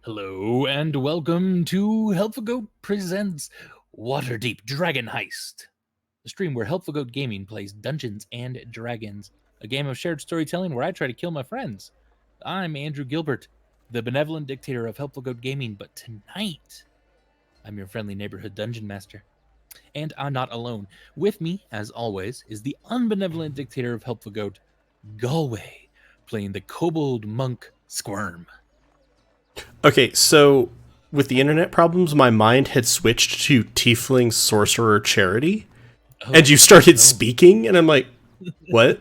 Hello and welcome to Helpful Goat presents Waterdeep Dragon Heist, a stream where Helpful Goat Gaming plays Dungeons and Dragons, a game of shared storytelling where I try to kill my friends. I'm Andrew Gilbert, the benevolent dictator of Helpful Goat Gaming, but tonight I'm your friendly neighborhood dungeon master. And I'm not alone. With me, as always, is the unbenevolent dictator of Helpful Goat, Galway, playing the kobold monk Squirm. Okay, so with the internet problems, my mind had switched to Tiefling Sorcerer Charity, and you started speaking, and I'm like, what?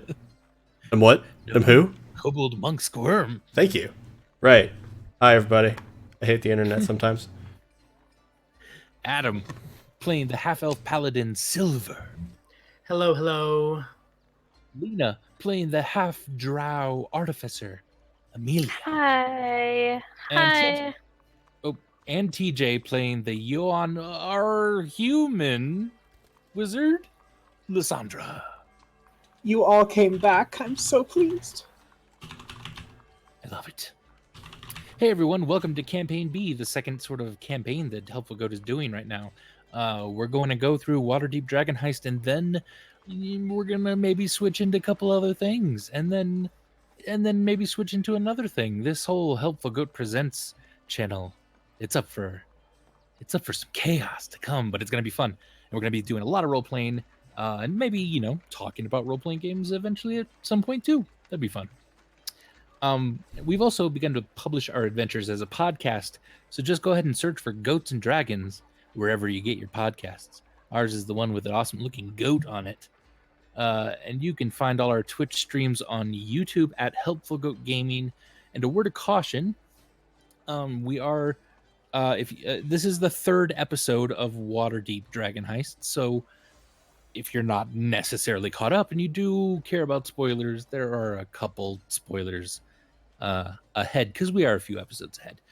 I'm what? I'm who? Kobold monk Squirm. Thank you. Right. Hi, everybody. I hate the internet sometimes. Adam, playing the half-elf paladin Silver. Hello, hello. Lena, playing the half-drow artificer Amelia. Hi. And and TJ playing the Yuan our human wizard Lysandra. You all came back. I'm so pleased. I love it. Hey everyone, welcome to Campaign B, the second sort of campaign that Helpful Goat is doing right now. We're going to go through Waterdeep Dragon Heist, and then we're gonna maybe switch into a couple other things, and then maybe switch into another thing. This whole Helpful Goat Presents channel, it's up for some chaos to come, but it's gonna be fun. And we're gonna be doing a lot of role playing, and maybe talking about role playing games eventually at some point too. That'd be fun. We've also begun to publish our adventures as a podcast, so just go ahead and search for Goats and Dragons wherever you get your podcasts. Ours is the one with an awesome looking goat on it. And you can find all our Twitch streams on YouTube at Helpful Goat Gaming. And a word of caution, we are this is the third episode of Waterdeep Dragon Heist, so if you're not necessarily caught up and you do care about spoilers, there are a couple spoilers ahead because we are a few episodes ahead.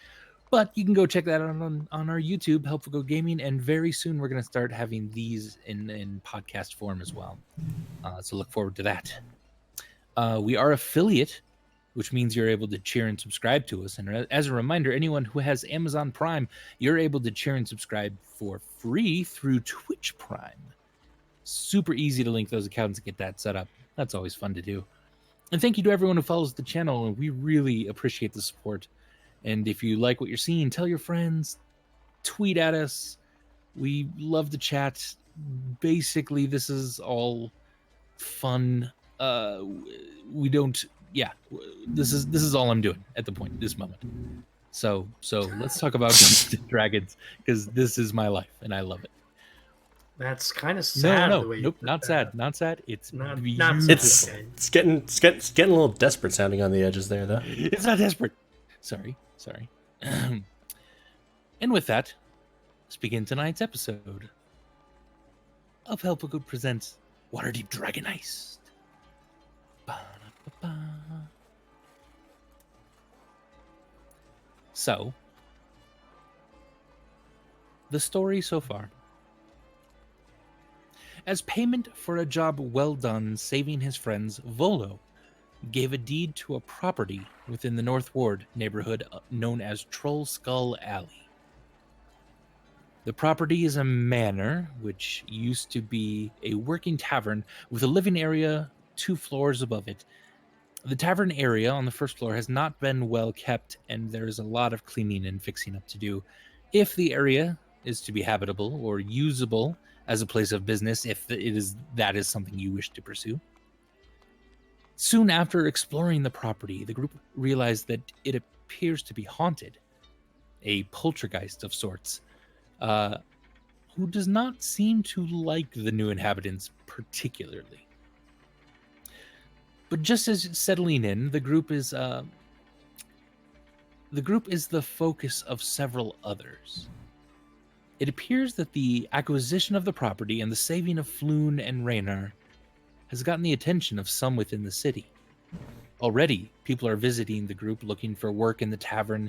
But you can go check that out on our YouTube, Helpful Go Gaming, and very soon we're going to start having these in podcast form as well. So look forward to that. We are affiliate, which means you're able to cheer and subscribe to us. And as a reminder, anyone who has Amazon Prime, you're able to cheer and subscribe for free through Twitch Prime. Super easy to link those accounts and get that set up. That's always fun to do. And thank you to everyone who follows the channel. We really appreciate the support. And if you like what you're seeing, tell your friends, tweet at us. We love to chat. Basically, this is all fun. This is all I'm doing at this moment. So let's talk about Dungeons and Dragons, because this is my life and I love it. That's kind of sad. Nope, not sad. Not sad. It's not beautiful. It's getting a little desperate sounding on the edges there, though. It's not desperate. Sorry. And with that, let's begin tonight's episode of Helpful Good Presents Waterdeep Dragon Heist. Ba-da-ba-ba. So, the story so far. As payment for a job well done saving his friends, Volo gave a deed to a property within the North Ward neighborhood known as Troll Skull Alley. The property is a manor, which used to be a working tavern with a living area 2 floors above it. The tavern area on the first floor has not been well kept, and there is a lot of cleaning and fixing up to do. If the area is to be habitable or usable as a place of business, if that is something you wish to pursue. Soon after exploring the property, the group realized that it appears to be haunted. A poltergeist of sorts, who does not seem to like the new inhabitants particularly. But just as it's settling in, the group is the focus of several others. It appears that the acquisition of the property and the saving of Floon and Raynar has gotten the attention of some within the city. Already, people are visiting the group looking for work in the tavern,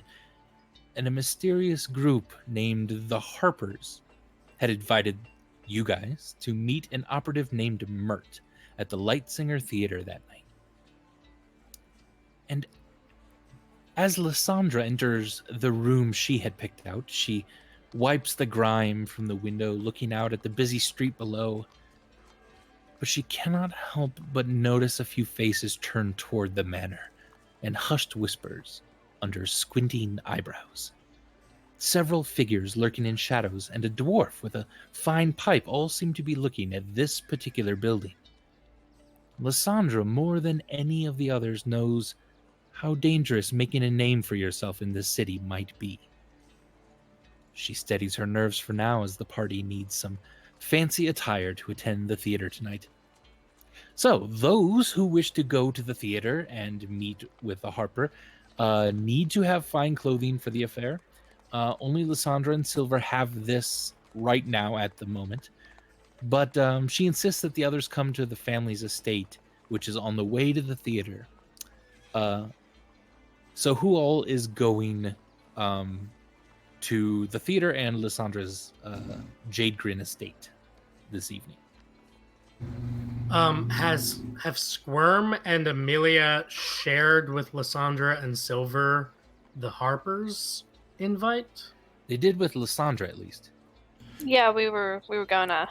and a mysterious group named the Harpers had invited you guys to meet an operative named Mert at the Lightsinger Theater that night. And As Lysandra enters the room she had picked out, she wipes the grime from the window, looking out at the busy street below. But she cannot help but notice a few faces turned toward the manor, and hushed whispers under squinting eyebrows. Several figures lurking in shadows, and a dwarf with a fine pipe all seem to be looking at this particular building. Lysandra, more than any of the others, knows how dangerous making a name for yourself in this city might be. She steadies her nerves for now as the party needs some fancy attire to attend the theater tonight. So, those who wish to go to the theater and meet with the Harper need to have fine clothing for the affair. Only Lysandra and Silver have this right now at the moment. But she insists that the others come to the family's estate, which is on the way to the theater. So who all is going to the theater and Lysandra's Jade Grin estate this evening? Have Squirm and Amelia shared with Lysandra and Silver the Harper's invite? They did with Lysandra, at least. Yeah, we were gonna.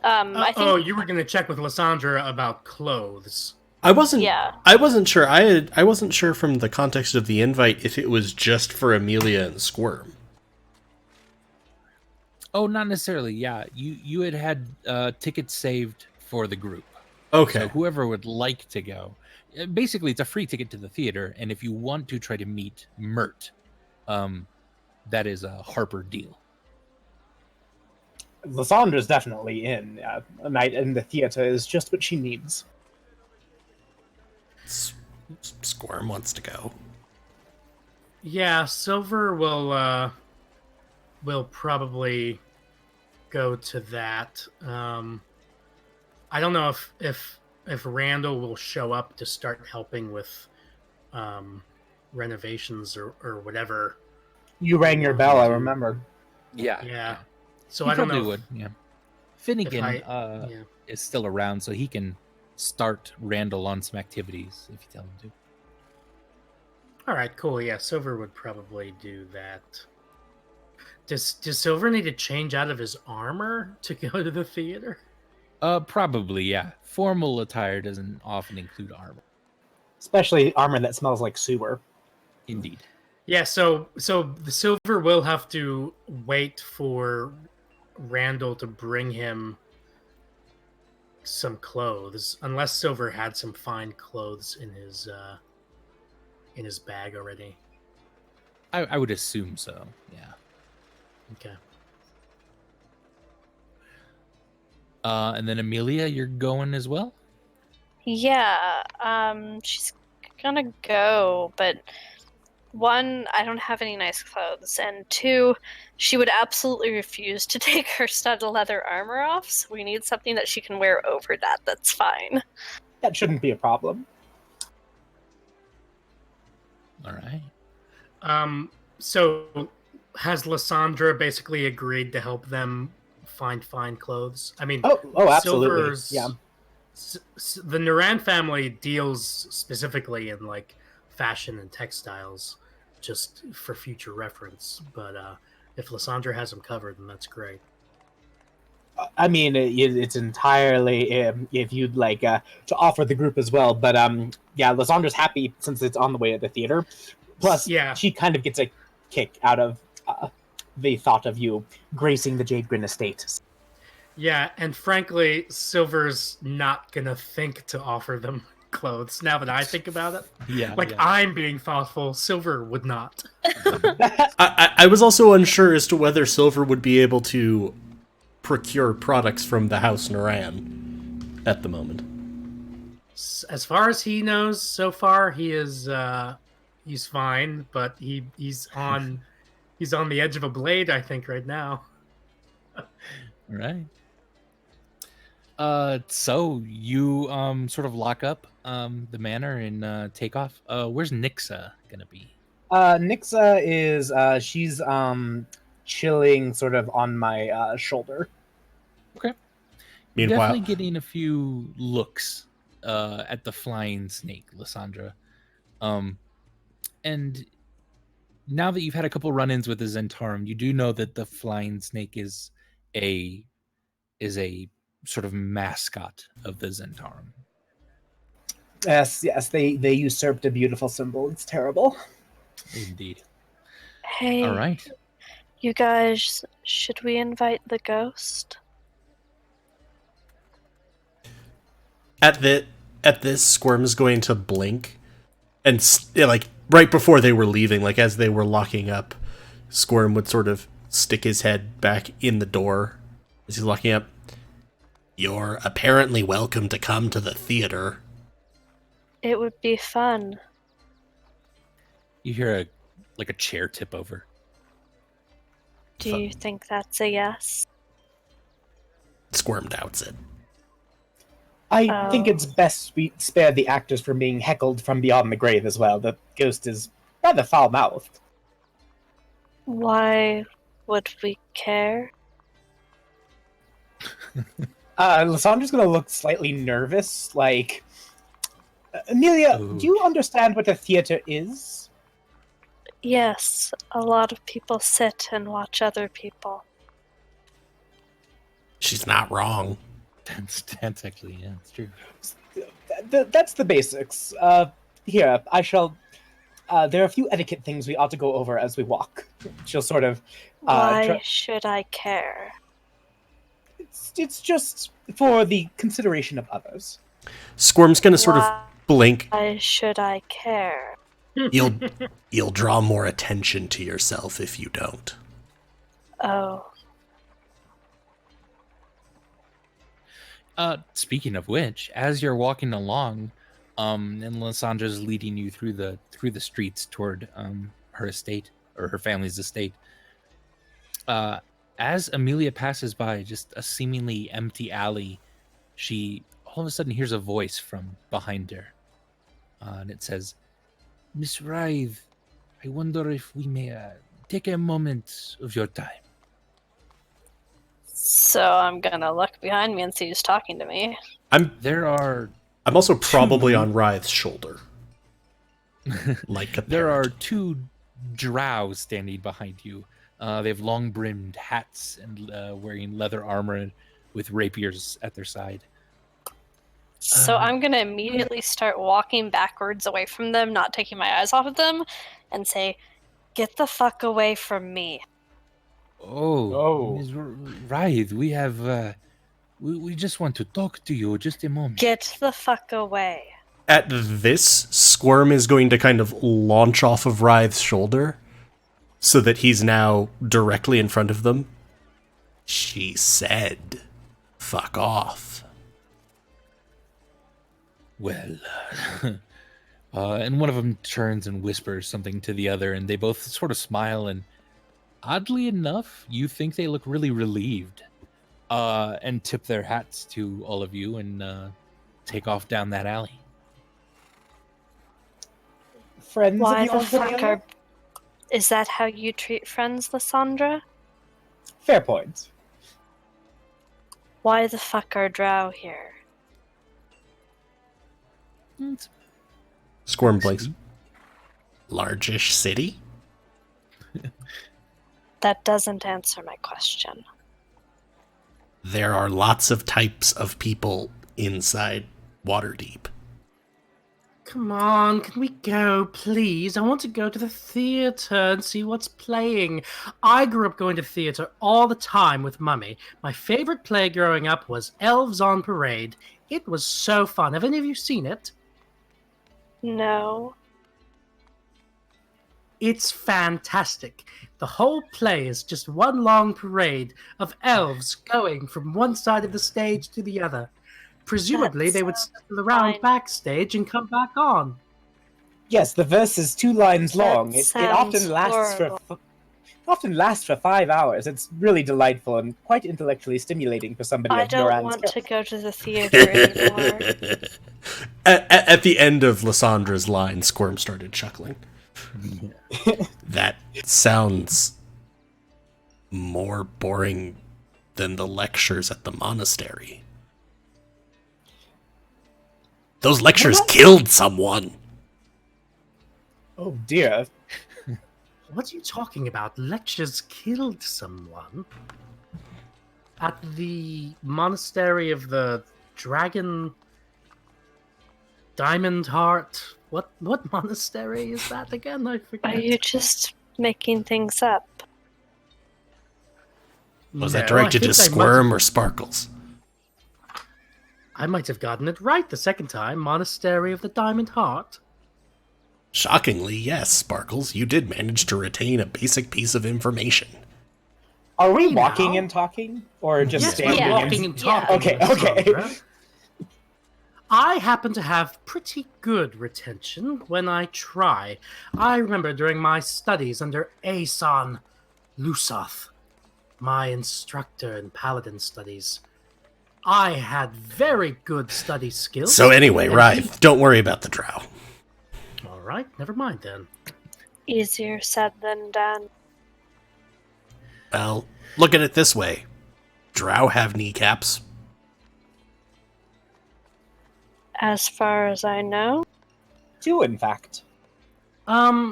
I think. You were gonna check with Lysandra about clothes. I wasn't. Yeah. I wasn't sure. I wasn't sure from the context of the invite if it was just for Amelia and Squirm. Oh, not necessarily. Yeah, you had tickets saved for the group. Okay. So whoever would like to go, basically, it's a free ticket to the theater, and if you want to try to meet Mert, that is a Harper deal. Lysandra's definitely in. A night in the theater is just what she needs. Squirm wants to go. Yeah, Silver will probably go to that. I don't know if Randall will show up to start helping with renovations or whatever. You rang your bell, I remember. Yeah. So He I don't probably know. would. Yeah. Finnegan Yeah. is still around, so he can start Randall on some activities if you tell him to. All right, cool. Yeah, Silver would probably do that. Does Silver need to change out of his armor to go to the theater? Probably, yeah. Formal attire doesn't often include armor. Especially armor that smells like sewer. Indeed. Yeah, so the Silver will have to wait for Randall to bring him some clothes, unless Silver had some fine clothes in his bag already. I would assume so, yeah. Okay. And then Amelia, you're going as well? Yeah. She's gonna go, but one, I don't have any nice clothes, and two, she would absolutely refuse to take her studded leather armor off. So we need something that she can wear over that. That's fine. That shouldn't be a problem. All right. So has Lysandra basically agreed to help them find fine clothes? I mean, Oh, absolutely. Silver's, Yeah. The Norran family deals specifically in like fashion and textiles, just for future reference. But if Lysandra has them covered, then that's great. I mean, it's entirely if you'd like to offer the group as well. But yeah, Lysandra's happy since it's on the way to the theater. Plus, Yeah. she kind of gets a kick out of the thought of you gracing the Jade Grin estate. Yeah, and frankly, Silver's not gonna think to offer them clothes. Now that I think about it, Yeah. like I'm being thoughtful, Silver would not. I was also unsure as to whether Silver would be able to procure products from the House Norran at the moment. As far as he knows, so far he is he's fine, but he's on the edge of a blade, I think, right now. All right. So you sort of lock up the manor and take off. Where's Nixa gonna be? Nixa is she's chilling sort of on my shoulder. Okay. Meanwhile, Definitely getting a few looks at the flying snake, Lysandra. And now that you've had a couple run-ins with the Zentarum, you do know that the flying snake is a sort of mascot of the Zentarum. Yes, they usurped a beautiful symbol. It's terrible. Indeed. Hey, All right. you guys, should we invite the ghost? At this, Squirm is going to blink, and like right before they were leaving, like as they were locking up, Squirm would sort of stick his head back in the door as he's locking up. You're apparently welcome to come to the theater. It would be fun. You hear a chair tip over. Do you think that's a yes? Squirm doubts it. I think it's best we spare the actors from being heckled from beyond the grave as well. The ghost is rather foul-mouthed. Why would we care? Lysandra's gonna look slightly nervous, like... Amelia, Ooh. do you understand what a theater is? Yes, a lot of people sit and watch other people. She's not wrong. That's actually, yeah, it's true. That's the basics. Here, I shall... there are a few etiquette things we ought to go over as we walk. She'll sort of... Why should I care? It's just for the consideration of others. Squirm's gonna sort of blink. Why should I care? You'll draw more attention to yourself if you don't. Oh. Speaking of which, as you're walking along, and Lysandra's leading you through the streets toward her estate or her family's estate, as Amelia passes by just a seemingly empty alley, she all of a sudden hears a voice from behind her, and it says, "Miss Rythe, I wonder if we may take a moment of your time." So I'm gonna look behind me and see who's talking to me. I'm also probably on Rythe's shoulder. Like a There parrot. are two drow standing behind you. They have long-brimmed hats and wearing leather armor with rapiers at their side. So I'm gonna immediately start walking backwards away from them, not taking my eyes off of them, and say, "Get the fuck away from me." Oh. Ms. Rythe, we have... we just want to talk to you. Just a moment. Get the fuck away. At this, Squirm is going to kind of launch off of Rythe's shoulder so that he's now directly in front of them. She said, fuck off. Well, and one of them turns and whispers something to the other, and they both sort of smile, and oddly enough, you think they look really relieved, and tip their hats to all of you and take off down that alley. Friends Why of the yours, fuck Amelia? are... Is that how you treat friends, Lysandra? Fair point. Why the fuck are drow here? Squirm blinks. Largish city? That doesn't answer my question. There are lots of types of people inside Waterdeep. Come on, can we go, please? I want to go to the theater and see what's playing. I grew up going to theater all the time with Mummy. My favorite play growing up was Elves on Parade. It was so fun. Have any of you seen it? No. It's fantastic. The whole play is just one long parade of elves going from one side of the stage to the other. Presumably, they would circle around fine. backstage and come back on. Yes, the verse is 2 lines That long. It sounds often lasts for 5 hours. It's really delightful and quite intellectually stimulating for somebody I of don't Noran's want to skills. go to the theater anymore. At the end of Lysandra's line, Squirm started chuckling. That sounds more boring than the lectures at the monastery. Those lectures killed someone. Oh dear. What are you talking about? Lectures killed someone at the monastery of the Dragon Diamond Heart. What monastery is that again? I forget. Are you just making things up? Was that No, I directed to think I might Squirm or Sparkles? I might have gotten it right the second time. Monastery of the Diamond Heart. Shockingly, yes, Sparkles, you did manage to retain a basic piece of information. Are we Hey, walking now. and talking, or just Yes, standing? we're Yeah. walking and Yeah. talking. Okay, Miss okay. Sandra. I happen to have pretty good retention when I try. I remember during my studies under Aeson Lusoth, my instructor in paladin studies, I had very good study skills. So anyway, and Rive, don't worry about the drow. All right, never mind then. Easier said than done. Well, look at it this way. Drow have kneecaps. As far as I know. Two, in fact.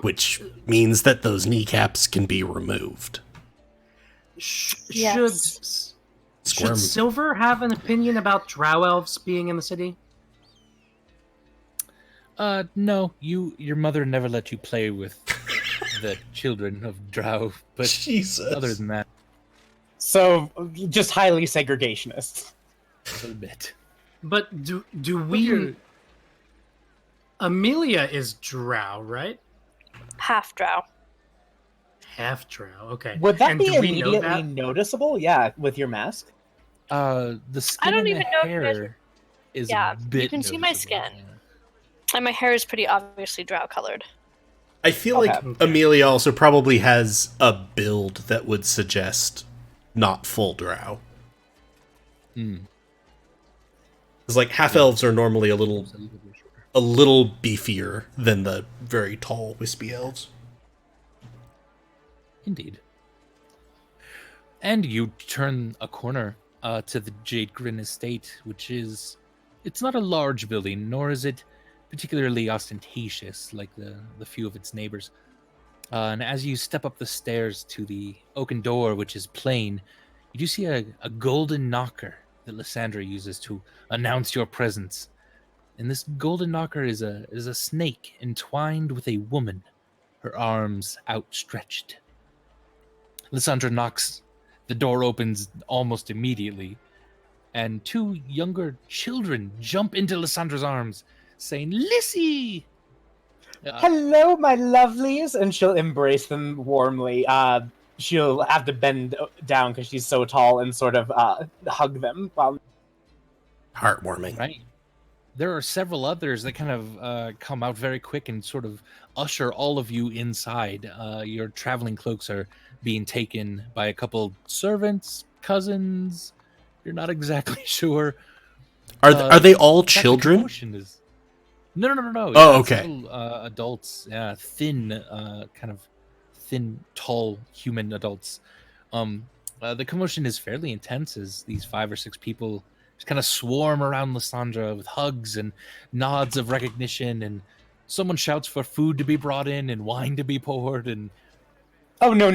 Which means that those kneecaps can be removed. Yes. Should Silver have an opinion about drow elves being in the city? No, your mother never let you play with the children of drow, but Jesus. other than that, So, just highly segregationist. a little bit. But do we? Amelia is drow, right? Half drow. Half drow. Okay. Would that And be do we know immediately that? noticeable? Yeah, with your mask. The skin I don't and even the know if you guys hair is Yeah, a bit you can see my noticeable, skin. yeah. And my hair is pretty obviously drow colored. I feel like Okay. Amelia also probably has a build that would suggest not full drow. Mm. Because like half elves are normally a little beefier than the very tall wispy elves. Indeed. And you turn a corner to the Jade Grin Estate, which is... It's not a large building, nor is it particularly ostentatious like the few of its neighbors. And as you step up the stairs to the oaken door, which is plain, you do see a golden knocker that Lysandra uses to announce your presence. And this golden knocker is a snake entwined with a woman, her arms outstretched. Lysandra knocks. The door opens almost immediately, and two younger children jump into Lysandra's arms, saying, "Lissy!" Hello, my lovelies, and she'll embrace them warmly. She'll have to bend down because she's so tall and sort of hug them. Heartwarming. Right. There are several others that kind of come out very quick and sort of usher all of you inside. Your traveling cloaks are being taken by a couple servants, cousins. You're not exactly sure. Are they all In fact, the children? commotion is... No. Oh, it's okay. little, adults, thin, kind of thin, tall human adults. The commotion is fairly intense as these 5 or 6 people just kind of swarm around Lysandra with hugs and nods of recognition, and someone shouts for food to be brought in and wine to be poured, and Oh no!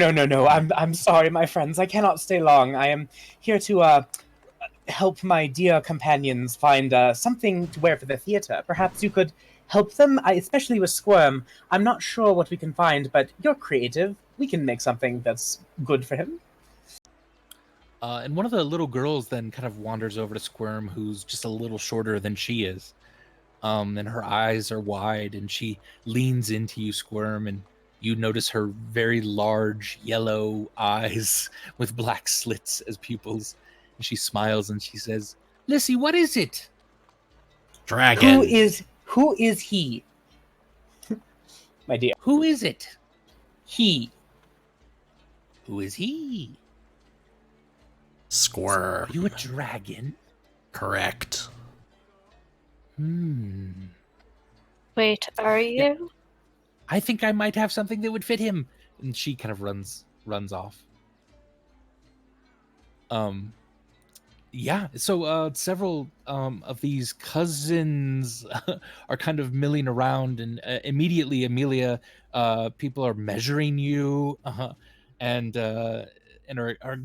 I'm sorry, my friends. I cannot stay long. I am here to help my dear companions find something to wear for the theater. Perhaps you could help them, especially with Squirm. I'm not sure what we can find, but you're creative. We can make something that's good for him. and one of the little girls then kind of wanders over to Squirm, who's just a little shorter than she is. And her eyes are wide, and she leans into you, Squirm, and you notice her very large yellow eyes with black slits as pupils. And she smiles and she says, "Lissy, what is it?" Dragon. Who is he? My dear. "Who is it? He. Who is he? Squirm. Are you a dragon?" Correct. Wait, are you? I think I might have something that would fit him. And she kind of runs off. Yeah, so several of these cousins are kind of milling around, and immediately, Amelia, people are measuring you, and are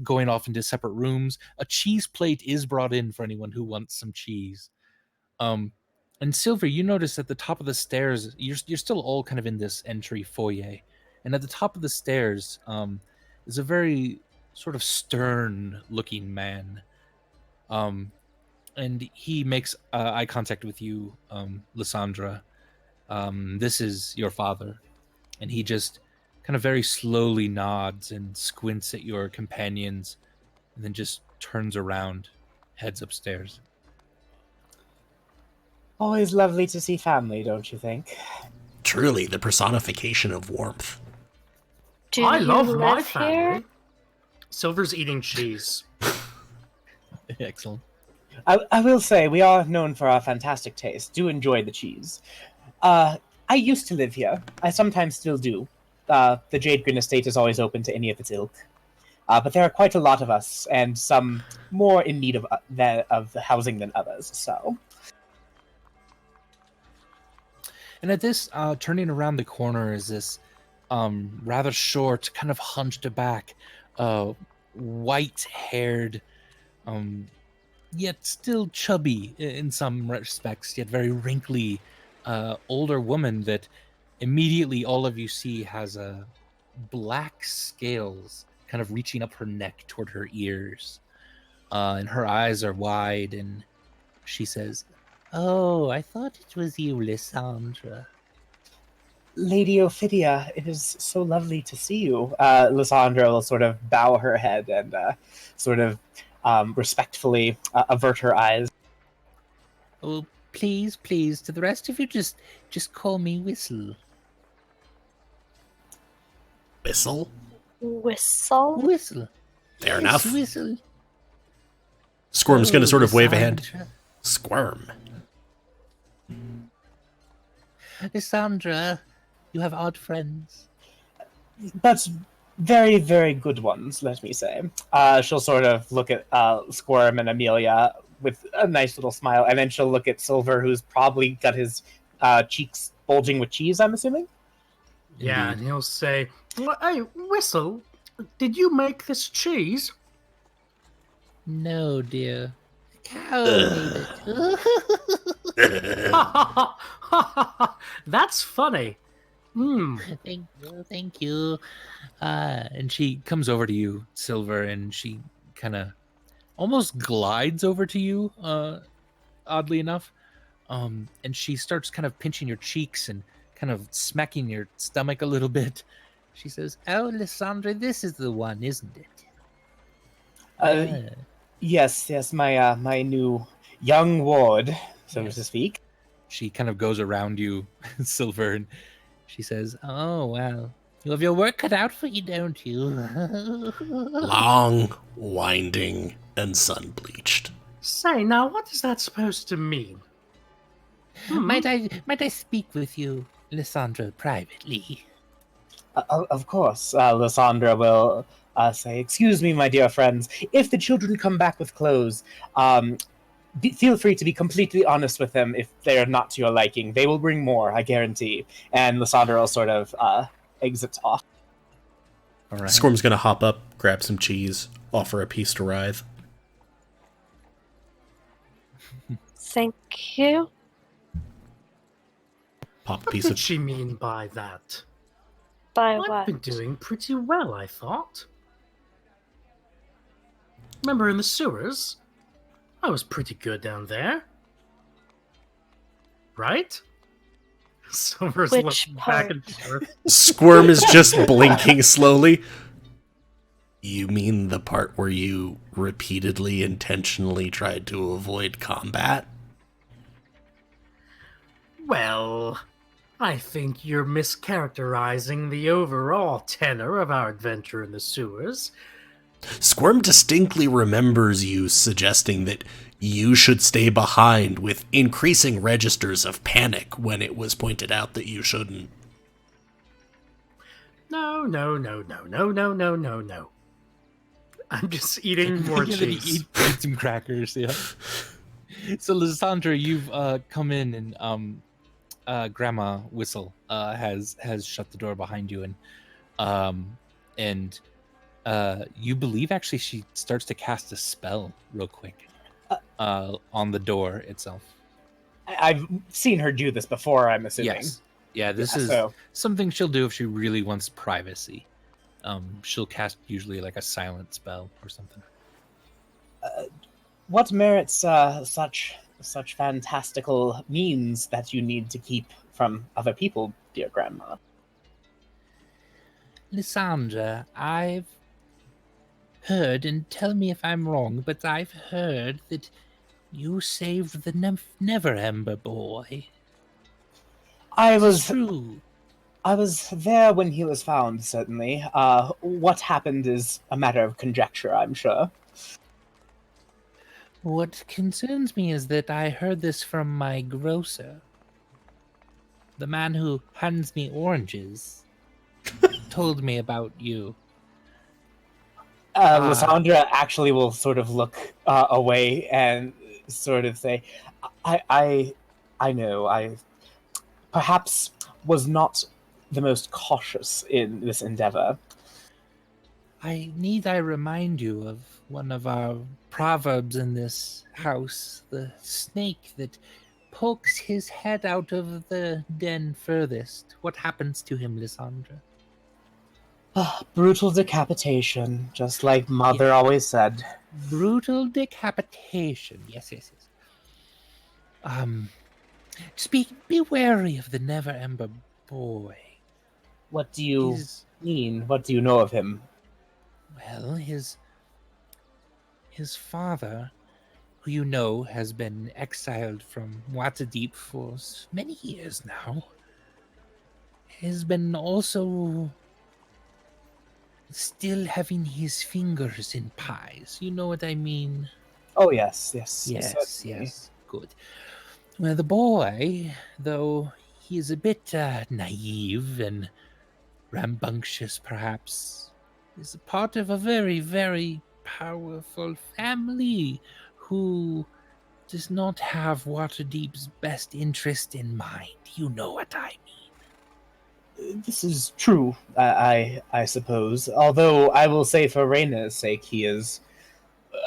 going off into separate rooms. A cheese plate is brought in for anyone who wants some cheese. Um, and Silver, you notice at the top of the stairs, you're still all kind of in this entry foyer, and at the top of the stairs, is a very sort of stern-looking man. Um, and he makes eye contact with you, Lysandra. This is your father. And he just kind of very slowly nods and squints at your companions, and then just turns around, heads upstairs. Always lovely to see family, don't you think? Truly the personification of warmth. Do I you love my live family. here? Silver's eating cheese. Excellent. I will say, we are known for our fantastic taste. Do enjoy the cheese. I used to live here. I sometimes still do. The Jade Green Estate is always open to any of its ilk. But there are quite a lot of us, and some more in need of the housing than others, so... And at this, turning around the corner is this rather short, kind of hunched back, white-haired, yet still chubby in some respects, yet very wrinkly, older woman that immediately all of you see has black scales kind of reaching up her neck toward her ears. And her eyes are wide, and she says, "Oh, I thought it was you, Lysandra." Lady Ophidia, it is so lovely to see you. Lysandra will sort of bow her head and sort of respectfully avert her eyes. "Oh, please, please, to the rest of you, just call me Whistle." Whistle? Whistle? Whistle. Fair Yes, enough. Whistle. Squirm's going to sort of wave a hand. Lysandra. Squirm. Lysandra, you have odd friends. But very, very good ones, let me say. She'll sort of look at Squirm and Amelia with a nice little smile, and then she'll look at Silver, who's probably got his cheeks bulging with cheese, I'm assuming? Yeah, Indeed. and he'll say, "Hey, Whistle, did you make this cheese?" No, dear. Cow made it. That's funny. Thank you. And she comes over to you, Silver, and she kind of almost glides over to you, oddly enough. And she starts kind of pinching your cheeks and kind of smacking your stomach a little bit. She says, "Oh, Lysandra, this is the one, isn't it?" Yes, my new young ward, so Yes. to speak. She kind of goes around you, Silver, and she says, "Oh, well, you have your work cut out for you, don't you?" Long, winding, and sun-bleached. Say, now what is that supposed to mean? Might I speak with you, Lysandra, privately? Of course, Lysandra will say, "Excuse me, my dear friends, if the children come back with clothes, feel free to be completely honest with them if they are not to your liking. They will bring more, I guarantee." And Lysandra will sort of exit off. All right. Squirm's going to hop up, grab some cheese, offer a piece to Writhe. Thank you. Pop a What piece did of... she mean by that? By I've what? been doing pretty well, I thought. Remember in the sewers? I was pretty good down there. Right? Silver's Which looking part? back and forth. Squirm is just blinking slowly. You mean the part where you repeatedly, intentionally tried to avoid combat? Well, I think you're mischaracterizing the overall tenor of our adventure in the sewers. Squirm distinctly remembers you suggesting that you should stay behind with increasing registers of panic when it was pointed out that you shouldn't. No. I'm just eating more You're gonna cheese. eat some crackers, yeah. So Lysandra, you've come in and Grandma Whistle has shut the door behind you, and you believe actually she starts to cast a spell real quick on the door itself. I've seen her do this before, I'm assuming. Yes. Yeah, this Yeah, is so- something she'll do if she really wants privacy. She'll cast usually like a silent spell or something. What merits such fantastical means that you need to keep from other people, dear Grandma? Lysandra, I've heard, and tell me if I'm wrong, but I've heard that you saved the Never Ember boy. I Is was this true? I was there when he was found, certainly. What happened is a matter of conjecture, I'm sure. What concerns me is that I heard this from my grocer. The man who hands me oranges told me about you. Lysandra actually will sort of look away and sort of say, I know, I perhaps was not the most cautious in this endeavor. I remind you of one of our proverbs in this house, the snake that pokes his head out of the den furthest. What happens to him, Lysandra? Brutal decapitation, just like Mother always said. Brutal decapitation. Yes. Just be wary of the Never Ember boy. What do you He's, mean? What do you know of him? well, his father, who you know has been exiled from Waterdeep for many years now, has been also still having his fingers in pies. You know what I mean? Oh, yes. Yes, good. Well, the boy, though he is a bit naive and rambunctious, perhaps, is a part of a very, very powerful family who does not have Waterdeep's best interest in mind. You know what I mean. This is true, I suppose. Although I will say, for Reyna's sake, he is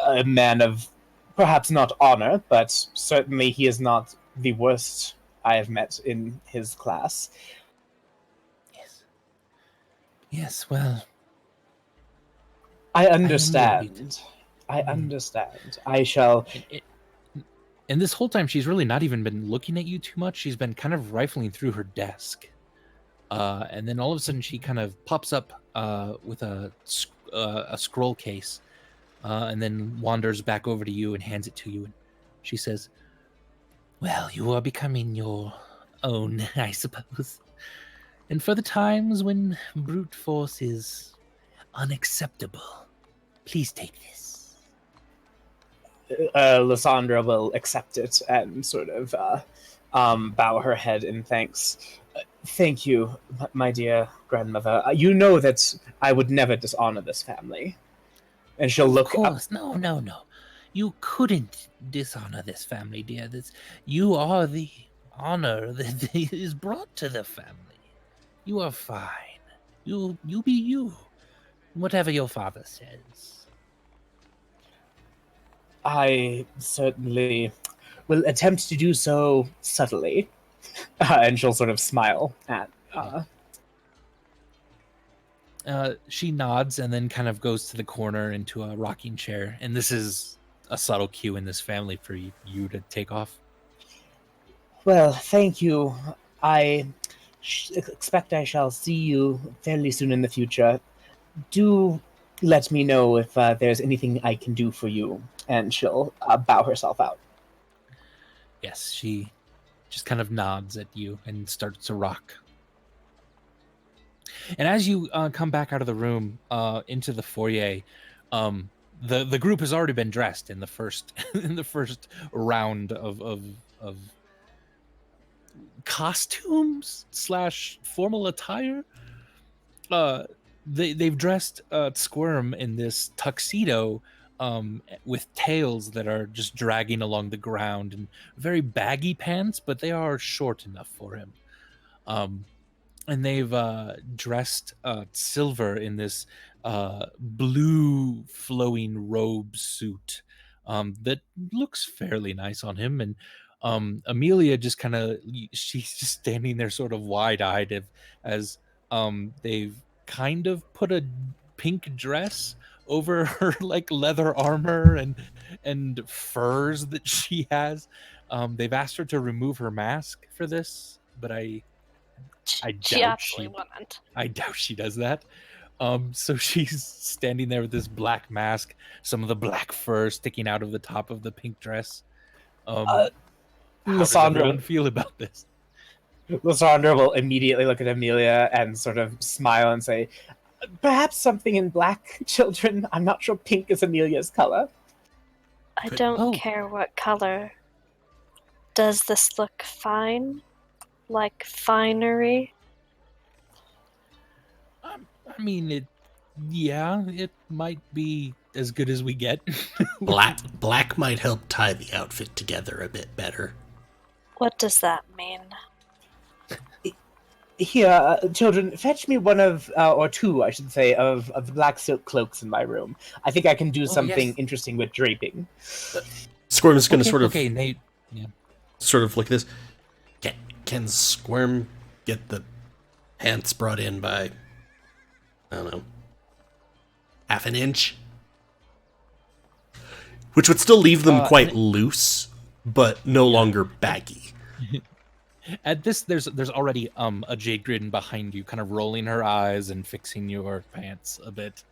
a man of perhaps not honor, but certainly he is not the worst I have met in his class. Yes, well, I understand. I Mm. understand. I shall. And this whole time, she's really not even been looking at you too much. She's been kind of rifling through her desk. And then all of a sudden, she kind of pops up with a scroll case and then wanders back over to you and hands it to you. And she says, well, you are becoming your own, I suppose. And for the times when brute force is unacceptable, please take this. Lysandra will accept it and sort of bow her head in thanks. Thank you, my dear grandmother. You know that I would never dishonor this family. And she'll look Of course, no. You couldn't dishonor this family, dear. You are the honor that is brought to the family. You are fine. You be you. Whatever your father says. I certainly will attempt to do so subtly. And she'll sort of smile at. She nods and then kind of goes to the corner into a rocking chair. And this is a subtle cue in this family for you to take off. Well, thank you. I expect I shall see you fairly soon in the future. Do let me know if there's anything I can do for you. And she'll bow herself out. Yes, she just kind of nods at you and starts to rock. And as you come back out of the room into the foyer, the group has already been dressed in the first round of costumes / formal attire. they've dressed Squirm in this tuxedo with tails that are just dragging along the ground, and very baggy pants, but they are short enough for him. And they've dressed Silver in this blue flowing robe suit that looks fairly nice on him. And Amelia just kind of, she's just standing there sort of wide-eyed as they've kind of put a pink dress over her like leather armor and furs that she has. They've asked her to remove her mask for this, but I She doubt absolutely wouldn't. I doubt she does that. So she's standing there with this black mask, some of the black fur sticking out of the top of the pink dress. How does everyone feel about this? Lysandra will immediately look at Amelia and sort of smile and say, perhaps something in black, children. I'm not sure pink is Amelia's color. I don't care what color. Does this look fine? Like finery? I mean, it might be as good as we get. Black might help tie the outfit together a bit better. What does that mean? Here, children, fetch me one of, or two, I should say, of the black silk cloaks in my room. I think I can do something interesting with draping. Squirm is going to sort of look at this. Can Squirm get the pants brought in by, I don't know, half an inch? Which would still leave them quite loose, but no longer baggy. At this, there's already a Jade Grin behind you, kind of rolling her eyes and fixing your pants a bit,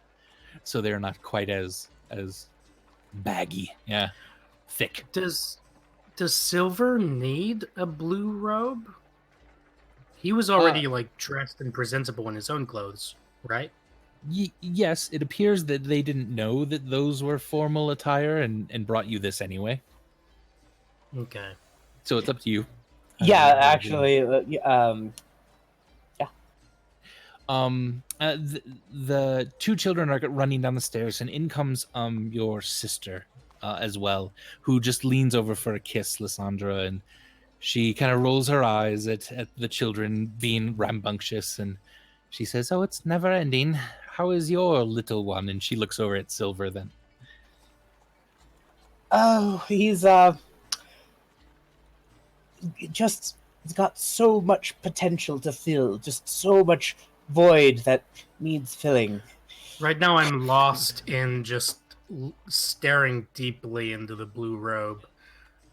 so they're not quite as baggy. Yeah, thick. Does Silver need a blue robe? He was already like dressed and presentable in his own clothes, right? Yes, it appears that they didn't know that those were formal attire and brought you this anyway. Okay. So it's up to you. Yeah, actually, yeah. The two children are running down the stairs, and in comes your sister as well, who just leans over for a kiss, Lysandra, and she kind of rolls her eyes at the children being rambunctious, and she says, "Oh, it's never ending. How is your little one?" And she looks over at Silver then. Oh, he's just got so much potential to fill, just so much void that needs filling. Right now I'm lost in just staring deeply into the blue robe.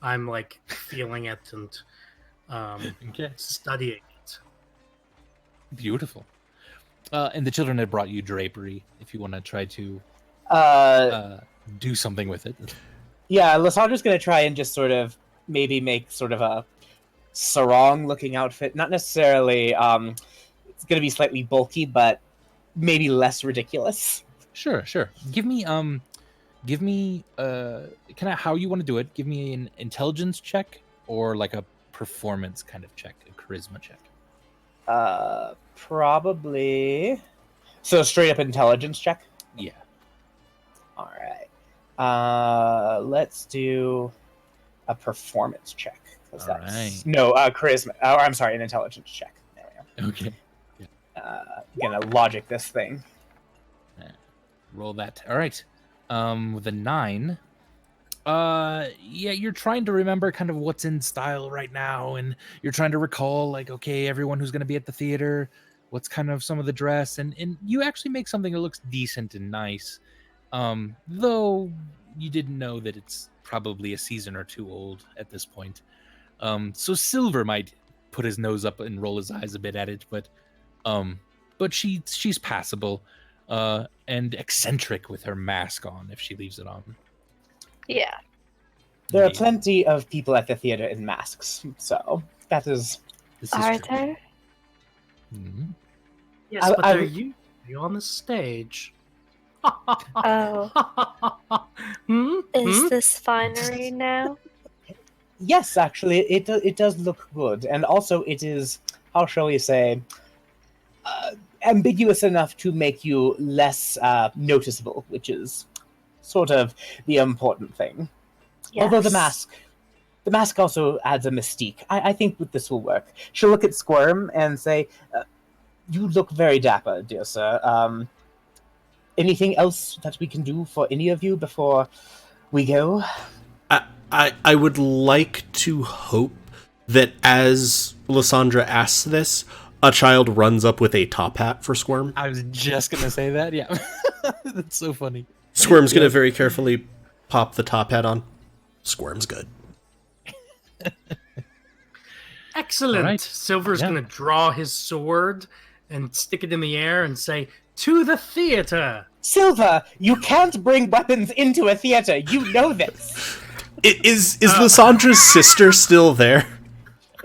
I'm like feeling it and studying it. Beautiful. And the children had brought you drapery if you want to try to do something with it. Yeah, Lysandra's going to try and just sort of maybe make sort of a sarong-looking outfit. Not necessarily, it's going to be slightly bulky, but maybe less ridiculous. Sure. Give me, how you want to do it. Give me an intelligence check or like a performance kind of check, a charisma check. Probably. So straight up intelligence check? Yeah. All right. Let's do a performance check. Right. No, charisma. I'm sorry, an intelligence check. There we go. Okay. Gonna logic this thing. Roll that. All right. With a 9. You're trying to remember kind of what's in style right now, and you're trying to recall, like, okay, everyone who's going to be at the theater, what's kind of some of the dress, and you actually make something that looks decent and nice, though you didn't know that it's probably a season or two old at this point. So Silver might put his nose up and roll his eyes a bit at it, but she's passable, and eccentric with her mask on if she leaves it on. Yeah. There are plenty of people at the theater in masks, so that is... Are there? Mm-hmm. Yes, but they're usually on the stage. Oh. Is this finery now? Yes, actually, it does look good, and also it is, how shall we say, ambiguous enough to make you less noticeable, which is sort of the important thing. Yes. Although the mask also adds a mystique. I think this will work. She'll look at Squirm and say, "You look very dapper, dear sir. Anything else that we can do for any of you before we go?" I would like to hope that as Lysandra asks this, a child runs up with a top hat for Squirm. I was just gonna say that. Yeah, that's so funny. Squirm's gonna very carefully pop the top hat on. Squirm's good. Excellent. Right. Silver's going to draw his sword and stick it in the air and say, "To the theater." Silver, you can't bring weapons into a theater. You know this. Is Lysandra's sister still there?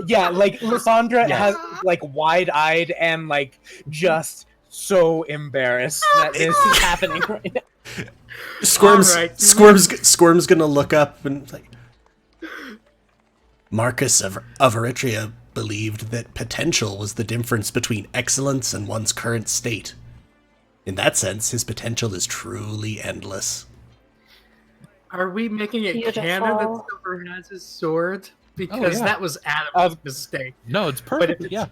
Yeah, like Lysandra has like wide-eyed and like just so embarrassed that this is happening right now. Squirm's gonna look up and like, Marcus of Eritrea believed that potential was the difference between excellence and one's current state. In that sense, his potential is truly endless. Are we making it Beautiful. canon that Silver has his sword? Because that was Adam's mistake. No, it's perfect. But Yeah,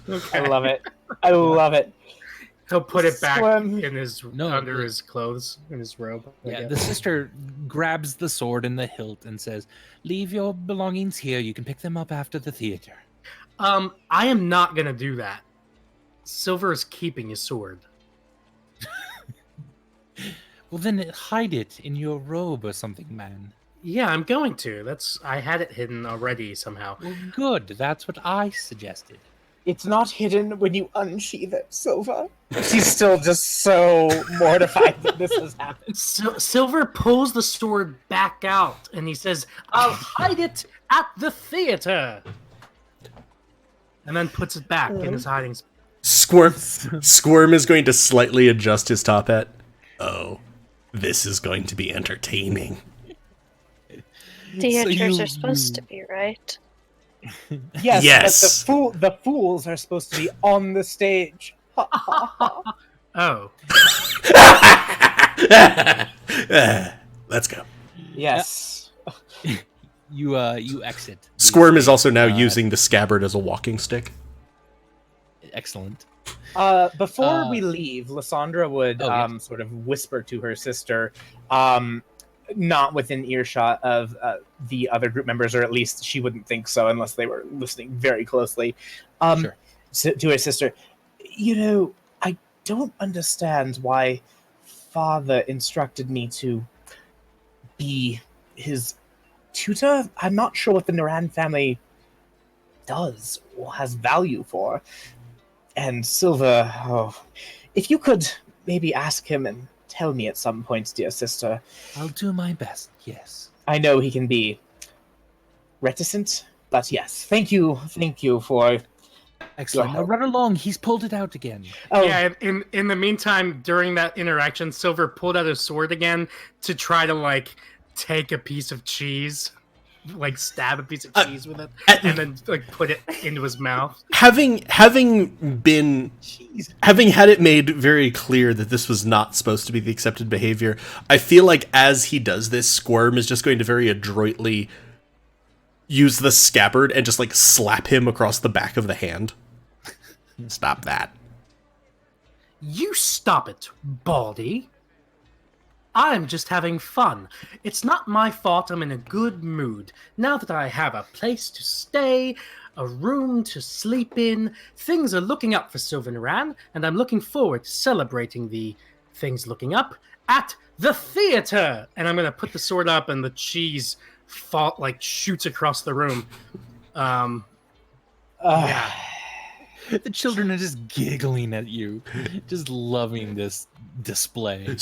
Okay. I love it. I love it. He'll put it back Squirm. in his under his clothes, in his robe. yeah. The sister grabs the sword in the hilt and says, "Leave your belongings here. You can pick them up after the theater." I am not gonna do that. Silver is keeping his sword. Well, then hide it in your robe or something, man. Yeah, I'm going to. I had it hidden already somehow. Well, good. That's what I suggested. It's not hidden when you unsheath it, Silver. She's still just so mortified that this has happened. Silver pulls the sword back out and he says, "I'll hide it at the theater." And then puts it back in his hiding spot. Squirm is going to slightly adjust his top hat. Oh, this is going to be entertaining. Theaters are supposed to be, right? Yes, Yes. but the fools are supposed to be on the stage. Oh. Let's go. Yes. You exit. the Squirm is stage. also now using the scabbard as a walking stick. Excellent. Before we leave, Lysandra would yes. sort of whisper to her sister, not within earshot of the other group members, or at least she wouldn't think so unless they were listening very closely. Sure. To her sister, I don't understand why Father instructed me to be his tutor. I'm not sure what the Norran family does or has value for. And Silver, if you could maybe ask him and tell me at some point, dear sister. I'll do my best. Yes. I know he can be reticent, but yes, thank you for. Excellent. Now run along. He's pulled it out again. Oh, Yeah, in the meantime, during that interaction, Silver pulled out his sword again to try to, take a piece of cheese. Stab a piece of cheese with it, and then, put it into his mouth. Having had it made very clear that this was not supposed to be the accepted behavior, I feel like as he does this, Squirm is just going to very adroitly use the scabbard and just, slap him across the back of the hand. Stop that. You stop it, Baldy. I'm just having fun. It's not my fault I'm in a good mood. Now that I have a place to stay, a room to sleep in, things are looking up for Silvyr Norran, and I'm looking forward to celebrating the things looking up at the theater. And I'm going to put the sword up, and the cheese shoots across the room. Yeah. The children are just giggling at you, just loving this display.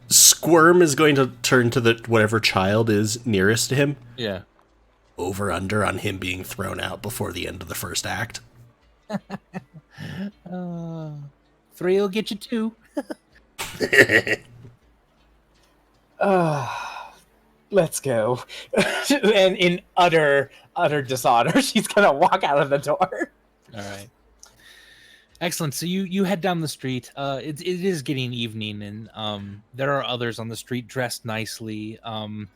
Squirm is going to turn to whatever child is nearest to him. Yeah. Over under on him being thrown out before the end of the first act. 3 will get you 2. Let's go. And in utter dishonor, she's gonna walk out of the door. All right. Excellent. So you head down the street. It is getting evening, and there are others on the street dressed nicely. Coming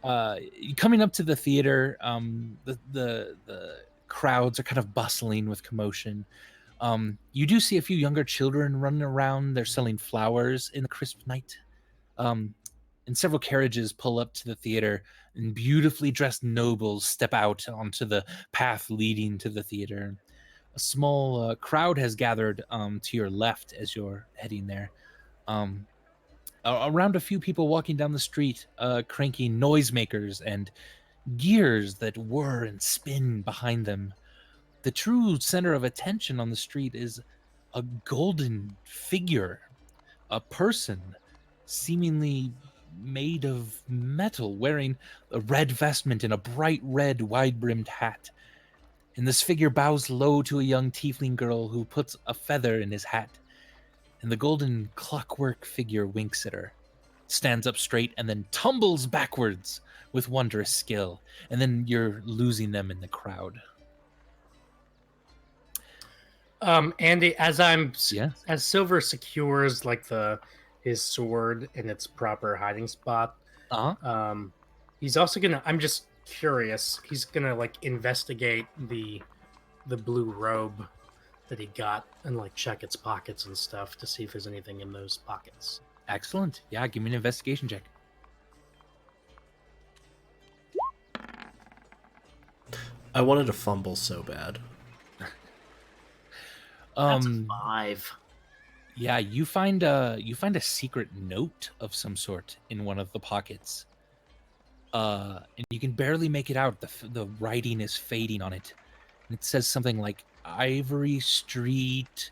up to the theater, the crowds are kind of bustling with commotion. You do see a few younger children running around. They're selling flowers in the crisp night. And several carriages pull up to the theater, and beautifully dressed nobles step out onto the path leading to the theater. A small crowd has gathered to your left as you're heading there. Around a few people walking down the street, cranking noisemakers and gears that whir and spin behind them. The true center of attention on the street is a golden figure, a person seemingly made of metal, wearing a red vestment and a bright red wide-brimmed hat. And this figure bows low to a young tiefling girl who puts a feather in his hat. And the golden clockwork figure winks at her, stands up straight, and then tumbles backwards with wondrous skill. And then you're losing them in the crowd. Andy, as Yeah. as Silver secures like his sword in its proper hiding spot, he's also gonna. I'm just curious. He's gonna like investigate the blue robe that he got and like check its pockets and stuff to see if there's anything in those pockets. Excellent. Yeah, give me an investigation check. I wanted to fumble so bad. That's a 5. Yeah, you find a secret note of some sort in one of the pockets. And you can barely make it out. The writing is fading on it. And it says something like Ivory Street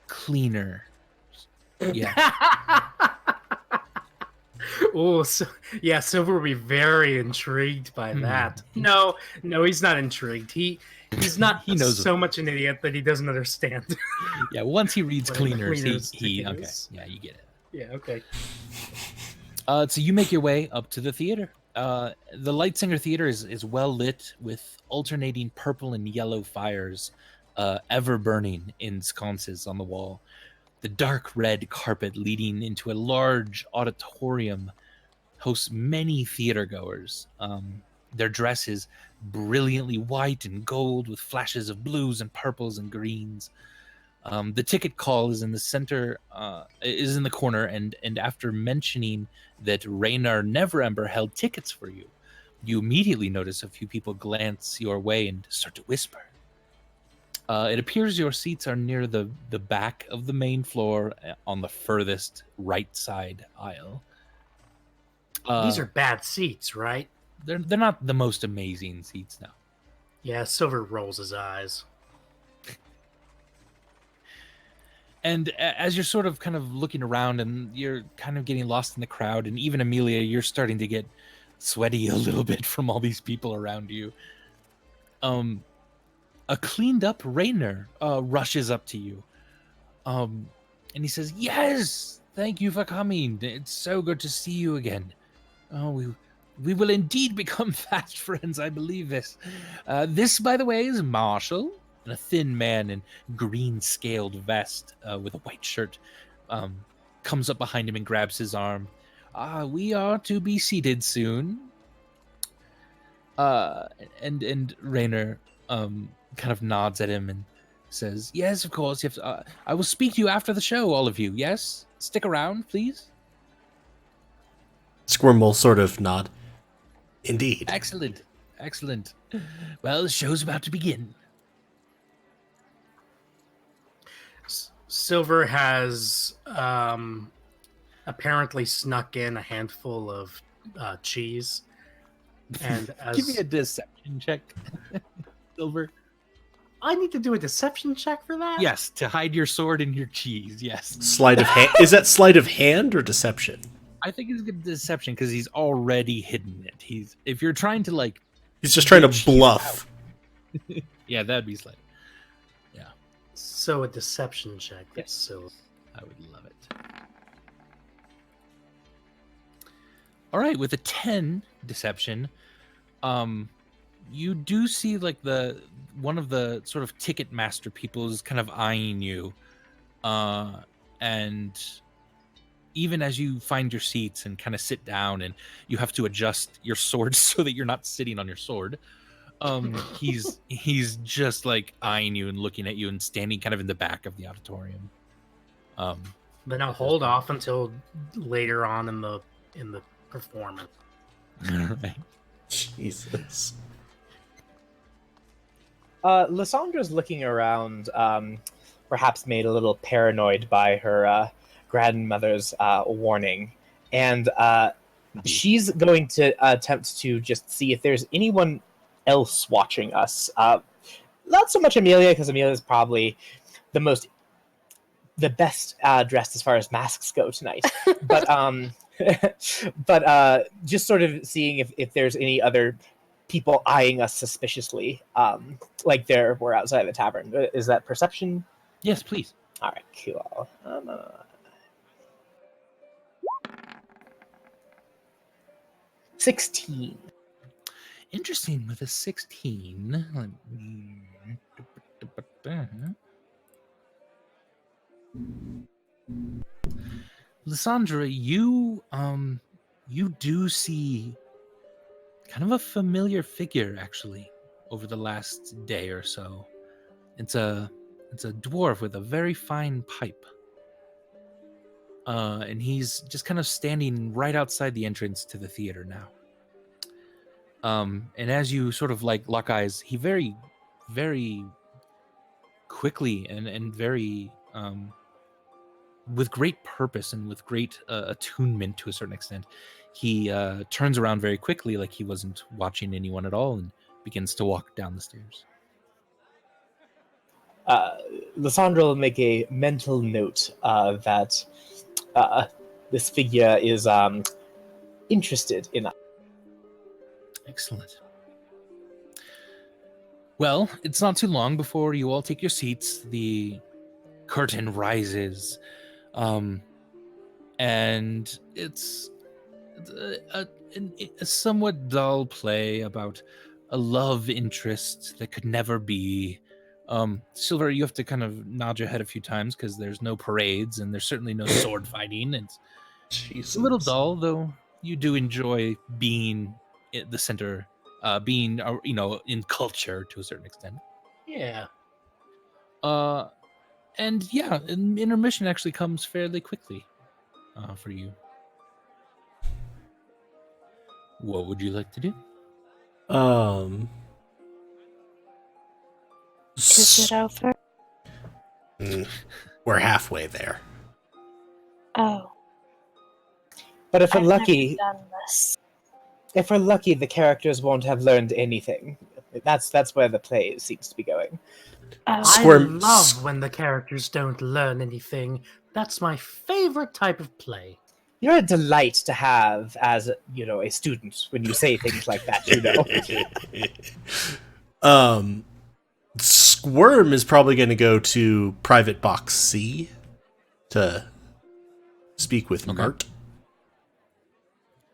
Cleaner. Yeah. Oh, so, yeah, Silver will be very intrigued by that. No, he's not intrigued. He's not. He knows so much an idiot that he doesn't understand. Yeah, once he reads What cleaners, cleaners he thing okay. is. Yeah, you get it. Yeah, okay. So you make your way up to the theater. The Lightsinger Theater is well lit with alternating purple and yellow fires, ever burning in sconces on the wall. The dark red carpet leading into a large auditorium hosts many theater goers. Their dress is brilliantly white and gold with flashes of blues and purples and greens. The ticket call is in the center, is in the corner, and after mentioning that Raynar Neverember held tickets for you, you immediately notice a few people glance your way and start to whisper. It appears your seats are near the back of the main floor on the furthest right side aisle. These are bad seats, right? They're not the most amazing seats now. Yeah, Silver rolls his eyes. And as you're sort of kind of looking around and you're kind of getting lost in the crowd, and even Amelia, you're starting to get sweaty a little bit from all these people around you. A cleaned up Raynar rushes up to you. And he says, "Yes, thank you for coming. It's so good to see you again. Oh, we will indeed become fast friends, I believe this. This, by the way, is Marshall, a thin man in green scaled vest with a white shirt. Comes up behind him and grabs his arm. We are to be seated soon." And Raynar kind of nods at him and says, "Yes, of course. You have to, I will speak to you after the show, all of you. Yes? Stick around, please." Squirm will sort of nod. Indeed. Excellent. Well, the show's about to begin. Silver has apparently snuck in a handful of cheese. And as Give me a deception check, Silver. I need to do a deception check for that? Yes, to hide your sword and your cheese. Yes. Sleight of hand. Is that sleight of hand or deception? I think it's good deception because he's already hidden it. If you're trying to like, He's just trying to bluff. yeah, that'd be slight. So a deception check. Yes. So I would love it. All right, with a 10 deception, you do see like the one of the sort of ticket master people is kind of eyeing you, and even as you find your seats and kind of sit down and you have to adjust your sword so that you're not sitting on your sword, he's just like eyeing you and looking at you and standing kind of in the back of the auditorium. Then I'll hold off until later on in the performance. Right. Jesus. Lysandra's looking around, perhaps made a little paranoid by her grandmother's warning, and she's going to attempt to just see if there's anyone else watching us. Not so much Amelia, because Amelia's probably the best dressed as far as masks go tonight. But but just sort of seeing if there's any other people eyeing us suspiciously, like we're outside the tavern. Is that perception? Yes, please. All right, cool. 16. Interesting with a 16. Lysandra, you do see kind of a familiar figure actually over the last day or so. It's a dwarf with a very fine pipe. And he's just kind of standing right outside the entrance to the theater now. And as you sort of like lock eyes, he very, very quickly and very with great purpose and with great attunement to a certain extent, he turns around very quickly like he wasn't watching anyone at all and begins to walk down the stairs. Lysandra will make a mental note that this figure is interested in us. Excellent. Well, it's not too long before you all take your seats. The curtain rises, and it's a somewhat dull play about a love interest that could never be. Silver, you have to kind of nod your head a few times because there's no parades and there's certainly no sword fighting. It's a little dull, though. You do enjoy being at the center, being in culture to a certain extent. Yeah. And yeah, intermission actually comes fairly quickly for you. What would you like to do? Is it over? We're halfway there. Oh, But if we're I've lucky, never done this. if we're lucky, the characters won't have learned anything. That's where the play seems to be going. Oh, Squirm- I love when the characters don't learn anything. That's my favorite type of play. You're a delight to have as a student when you say things like that. Squirm is probably going to go to Private Box C to speak with Okay. Mert.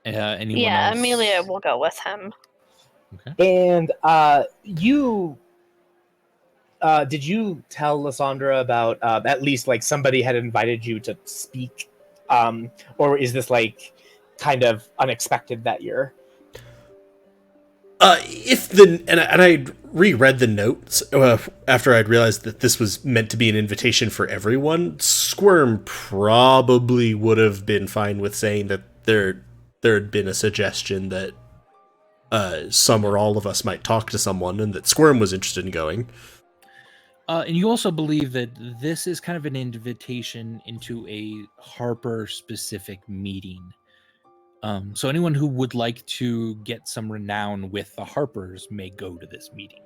Anyone yeah, else? Amelia will go with him. Okay. And you did you tell Lysandra about at least like somebody had invited you to speak, or is this like kind of unexpected that you're? I reread the notes after I'd realized that this was meant to be an invitation for everyone. Squirm probably would have been fine with saying that there had been a suggestion that some or all of us might talk to someone, and that Squirm was interested in going. And you also believe that this is kind of an invitation into a Harper-specific meeting. So anyone who would like to get some renown with the Harpers may go to this meeting.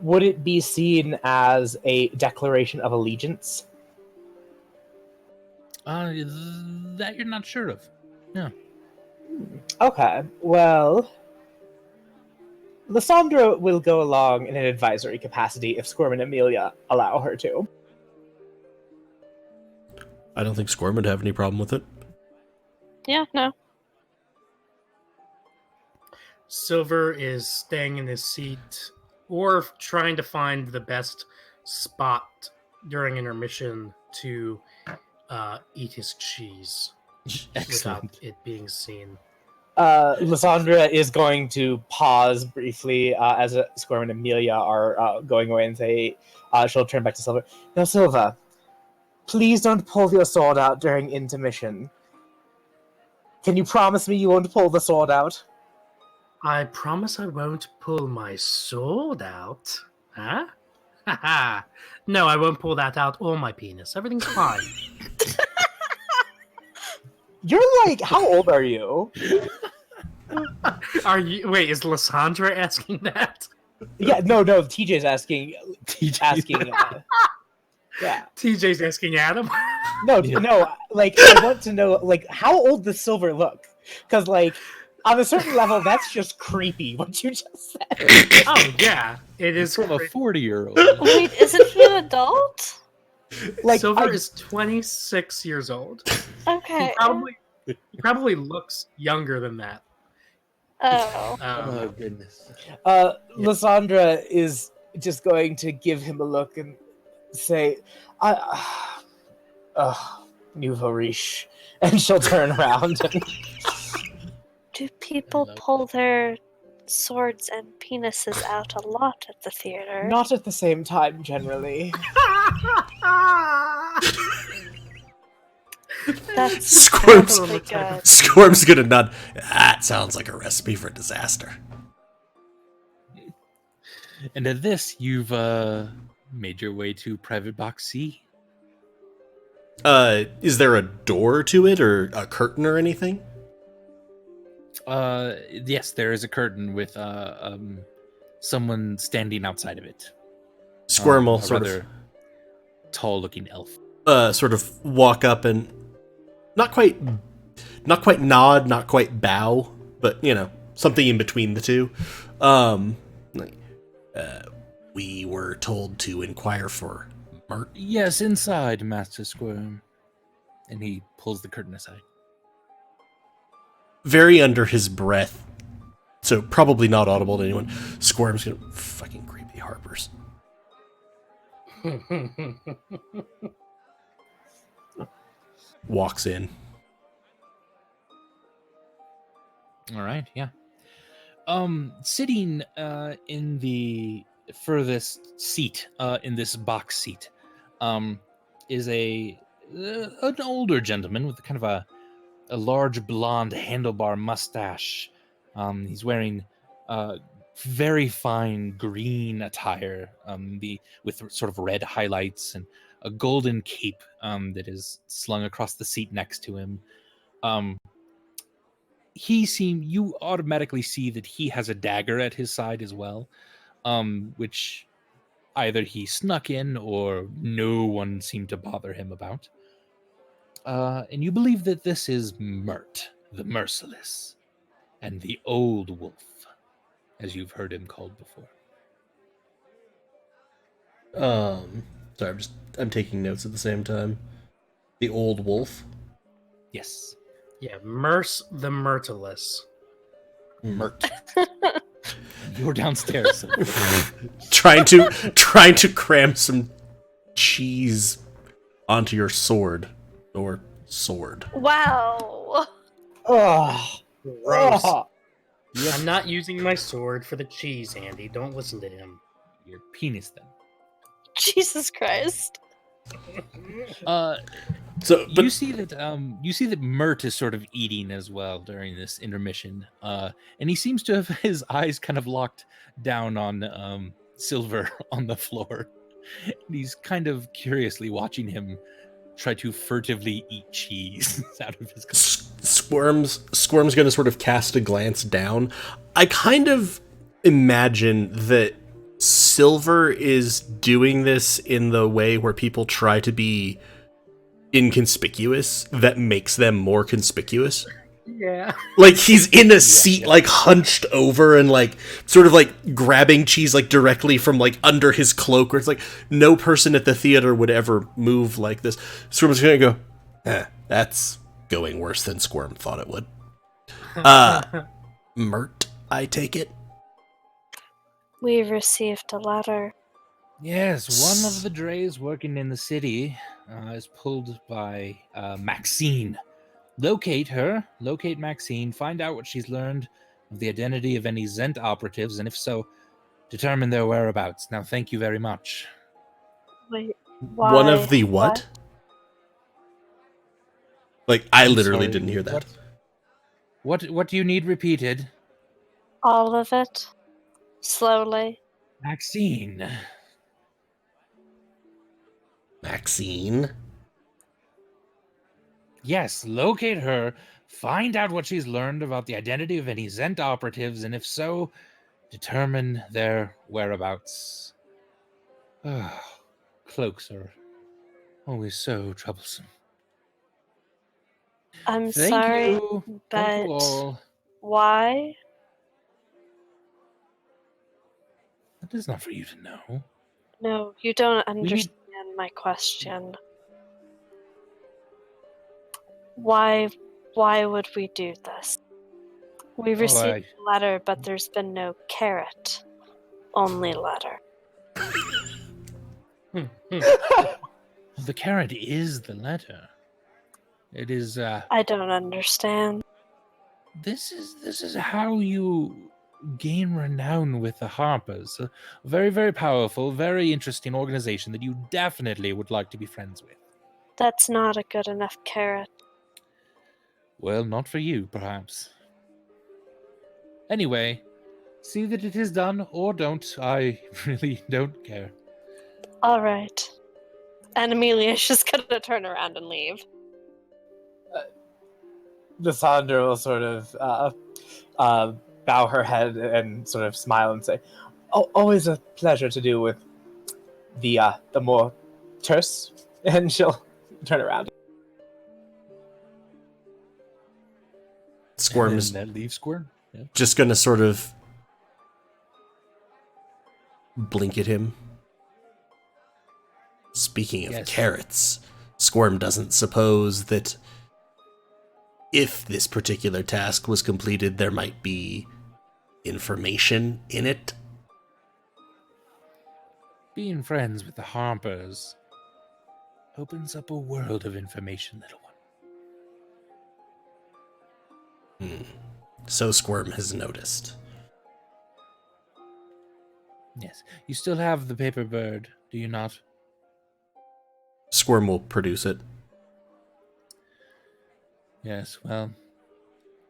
Would it be seen as a declaration of allegiance? That you're not sure of. Yeah. Okay, well, Lysandra will go along in an advisory capacity if Squirm and Amelia allow her to. I don't think Squirm would have any problem with it. Yeah, no. Silver is staying in his seat or trying to find the best spot during intermission to eat his cheese Excellent. without it being seen. Lysandra is going to pause briefly as Squirm and Amelia are going away and say, she'll turn back to Silver. Now, Silver, please don't pull your sword out during intermission. Can you promise me you won't pull the sword out? I promise I won't pull my sword out. Huh? Haha. No, I won't pull that out or my penis. Everything's fine. You're like, how old are you? Are you? Wait, is Lysandra asking that? Yeah, no, TJ's asking. Yeah. TJ's asking Adam. No, like, I want to know, like, how old does Silver look? Because, like, on a certain level, that's just creepy, what you just said. Oh, yeah. It is From a great. 40-year-old. Wait, isn't he an adult? Like, Silver is 26 years old. Okay. He probably looks younger than that. Oh. Goodness. Lysandra is just going to give him a look and say, nouveau riche. And she'll turn around. Do people pull their swords and penises out a lot at the theater? Not at the same time, generally. That's Squirms. really good. Squirm's gonna nod. That sounds like a recipe for disaster. And at this, you've made your way to Private Box C. Is there a door to it or a curtain or anything? Yes, there is a curtain with someone standing outside of it. Squirm will A sort rather tall-looking elf. sort of walk up and not quite nod, not quite bow, but something in between the two. We were told to inquire for Mert. Yes, inside, Master Squirm. And he pulls the curtain aside. Very under his breath, so probably not audible to anyone. Squirm's gonna fucking creepy Harpers. Walks in. All right, yeah. Sitting in the furthest seat, in this box seat, is an older gentleman with kind of a large blonde handlebar mustache. He's wearing very fine green attire, with sort of red highlights and a golden cape that is slung across the seat next to him. You automatically see that he has a dagger at his side as well, which either he snuck in or no one seemed to bother him about. And you believe that this is Mert, the Merciless, and the Old Wolf, as you've heard him called before. Sorry, I'm taking notes at the same time. The Old Wolf. Yes. Yeah, Merce the Myrtiless. Mert. You're downstairs. trying to cram some cheese onto your sword. Or sword. Wow. Oh, Gross. oh. I'm not using my sword for the cheese, Andy. Don't listen to him. Your penis, then. Jesus Christ. You see that Mert is sort of eating as well during this intermission, and he seems to have his eyes kind of locked down on Silver on the floor. And he's kind of curiously watching him try to furtively eat cheese out of his Squirm's gonna sort of cast a glance down. I kind of imagine that Silver is doing this in the way where people try to be inconspicuous that makes them more conspicuous. Yeah. Like he's in a seat, like hunched over and like sort of like grabbing cheese like directly from like under his cloak, where it's like no person at the theater would ever move like this. Squirm's gonna go, that's going worse than Squirm thought it would. Mert, I take it? We received a letter. Yes, one of the drays working in the city is pulled by Maxine. Locate her, locate Maxine, find out what she's learned of the identity of any Zent operatives, and if so, determine their whereabouts. Now, thank you very much. Wait, why? One of the what? Like, I I'm literally sorry, didn't hear that. What do you need repeated? All of it? Slowly? Maxine. Maxine? Yes, locate her, find out what she's learned about the identity of any Zent operatives, and if so, determine their whereabouts. Cloaks are always so troublesome. I'm Thank sorry, you. but Thank you all. why? That is not for you to know. No, you don't We need- understand my question. Why would we do this? We received a letter, but there's been no carrot. Only letter. The carrot is the letter. It is. I don't understand. This is how you gain renown with the Harpers. A very, very powerful, very interesting organization that you definitely would like to be friends with. That's not a good enough carrot. Well, not for you, perhaps. Anyway, see that it is done, or don't. I really don't care. All right. And Amelia's just gonna turn around and leave. Lysandra will sort of bow her head and sort of smile and say, "Oh, always a pleasure to do with the more terse," and she'll turn around. Squirm is that leave Squirm? Yeah. just gonna sort of blink at him. Speaking of Yes. carrots, Squirm doesn't suppose that if this particular task was completed, there might be information in it. Being friends with the Harpers opens up a world of information, little one. So Squirm has noticed. Yes. You still have the paper bird, do you not? Squirm will produce it. Yes, well,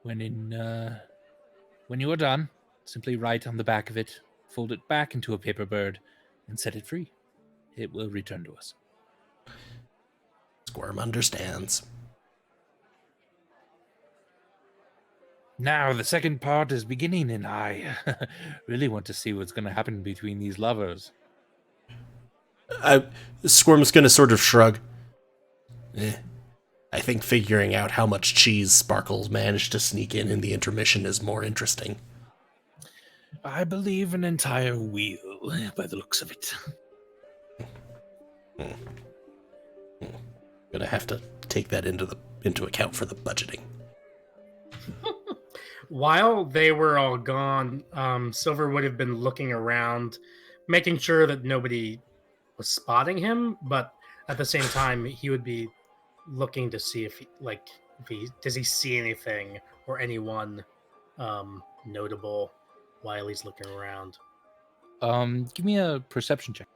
when you are done, simply write on the back of it, fold it back into a paper bird, and set it free. It will return to us. Squirm understands. Now, the second part is beginning, and I really want to see what's going to happen between these lovers. Squirm's gonna sort of shrug. I think figuring out how much cheese Sparkles managed to sneak in the intermission is more interesting. I believe an entire wheel, by the looks of it. Gonna have to take that into account for the budgeting. While they were all gone, Silver would have been looking around, making sure that nobody was spotting him, but at the same time, he would be looking to see if does he see anything or anyone notable while he's looking around. Give me a perception check.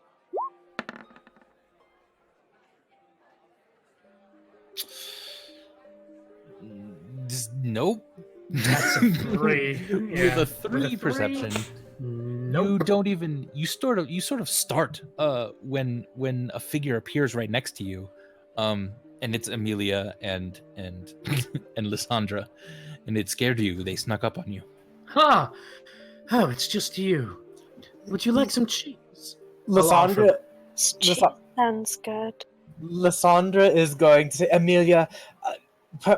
Nope. That's a 3. With a 3 perception, Nope. you don't even you sort of start when a figure appears right next to you, and it's Amelia and and Lysandra, and it scared you. They snuck up on you. Huh. Oh, it's just you. Would you like some cheese? Lysandra, Sounds good. Lysandra is going to say, "Amelia,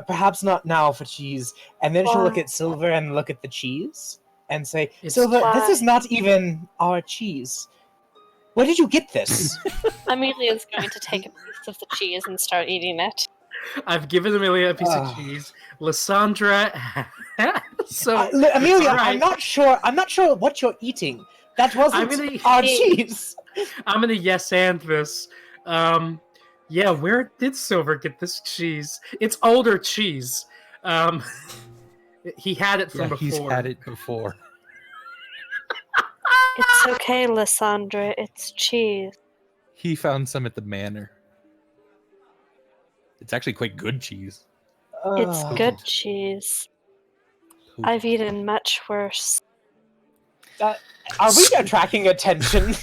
perhaps not now for cheese," and then she'll look Why? at Silver and look at the cheese and say, It's- "Silver, this Why? is not even our cheese. Where did you get this?" Amelia's going to take a piece of the cheese and start eating it. I've given Amelia a piece of Ah. cheese. Lysandra. So Amelia, all right. I'm not sure what you're eating. That wasn't gonna- our cheese. I'm gonna yes and this. Yeah, where did Silver get this cheese? It's older cheese. He had it from Yeah, before. he's had it before. It's okay, Lysandra. It's cheese. He found some at the manor. It's actually quite good cheese. It's Ugh. good cheese. I've eaten much worse. Are we attracting attention?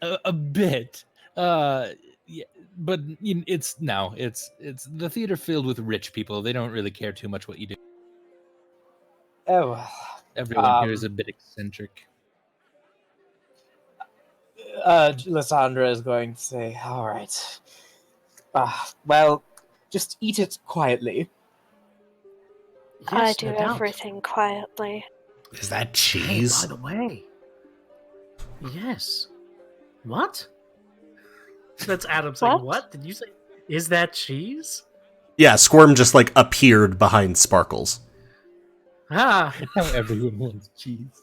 A bit. Yeah, but it's the theater filled with rich people. They don't really care too much what you do. Oh. Everyone here is a bit eccentric. Lysandra is going to say, all right. Well, just eat it quietly. I Yes, do no doubt. everything quietly. Is that Hey, cheese? by the way. Yes. What? That's Adam saying, what? Did you say? Is that cheese? Yeah, Squirm just like appeared behind Sparkles. Ah. Now everyone wants cheese.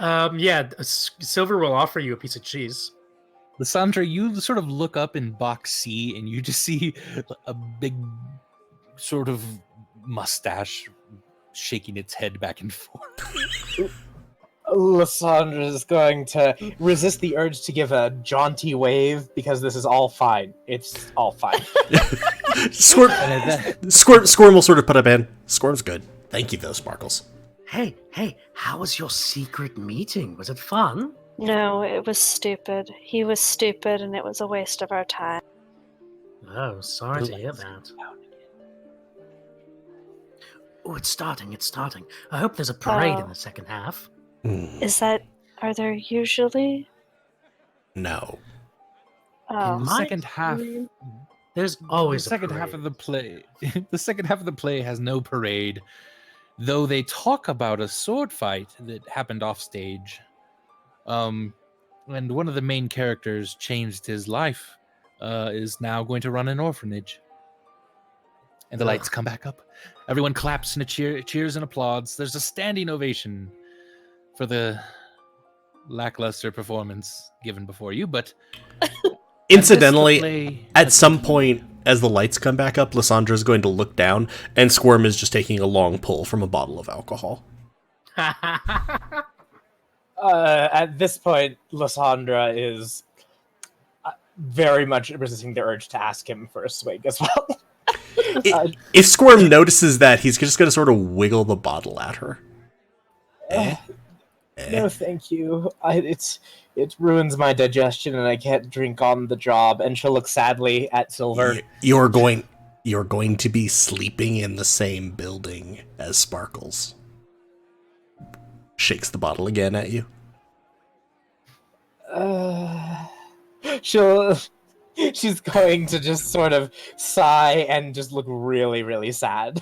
Yeah, Silver will offer you a piece of cheese. Lysandra, you sort of look up in box C and you just see a big sort of mustache shaking its head back and forth. Lysandra is going to resist the urge to give a jaunty wave because this is all fine. It's all fine. Squirm will sort of put up in. Squirm's good. Thank you, though, Sparkles. Hey, how was your secret meeting? Was it fun? No, it was stupid. He was stupid, and it was a waste of our time. Oh, sorry to hear that. Oh, it's starting. I hope there's a parade in the second half. Is that... Are there usually... No. Oh. In the second half, There's always the second a half parade. of the play. The second half of the play has no parade, though they talk about a sword fight that happened off stage. And one of the main characters changed his life. Is now going to run an orphanage. And the lights come back up. Everyone claps and cheers and applauds. There's a standing ovation for the lackluster performance given before you, but incidentally, at some point, as the lights come back up, Lysandra is going to look down, and Squirm is just taking a long pull from a bottle of alcohol. At this point, Lysandra is very much resisting the urge to ask him for a swig as well. If Squirm notices that, he's just going to sort of wiggle the bottle at her. No, thank you. It ruins my digestion, and I can't drink on the job. And she'll look sadly at Silver. You're going to be sleeping in the same building as Sparkles. Shakes the bottle again at you. She's going to just sort of sigh and just look really, really sad.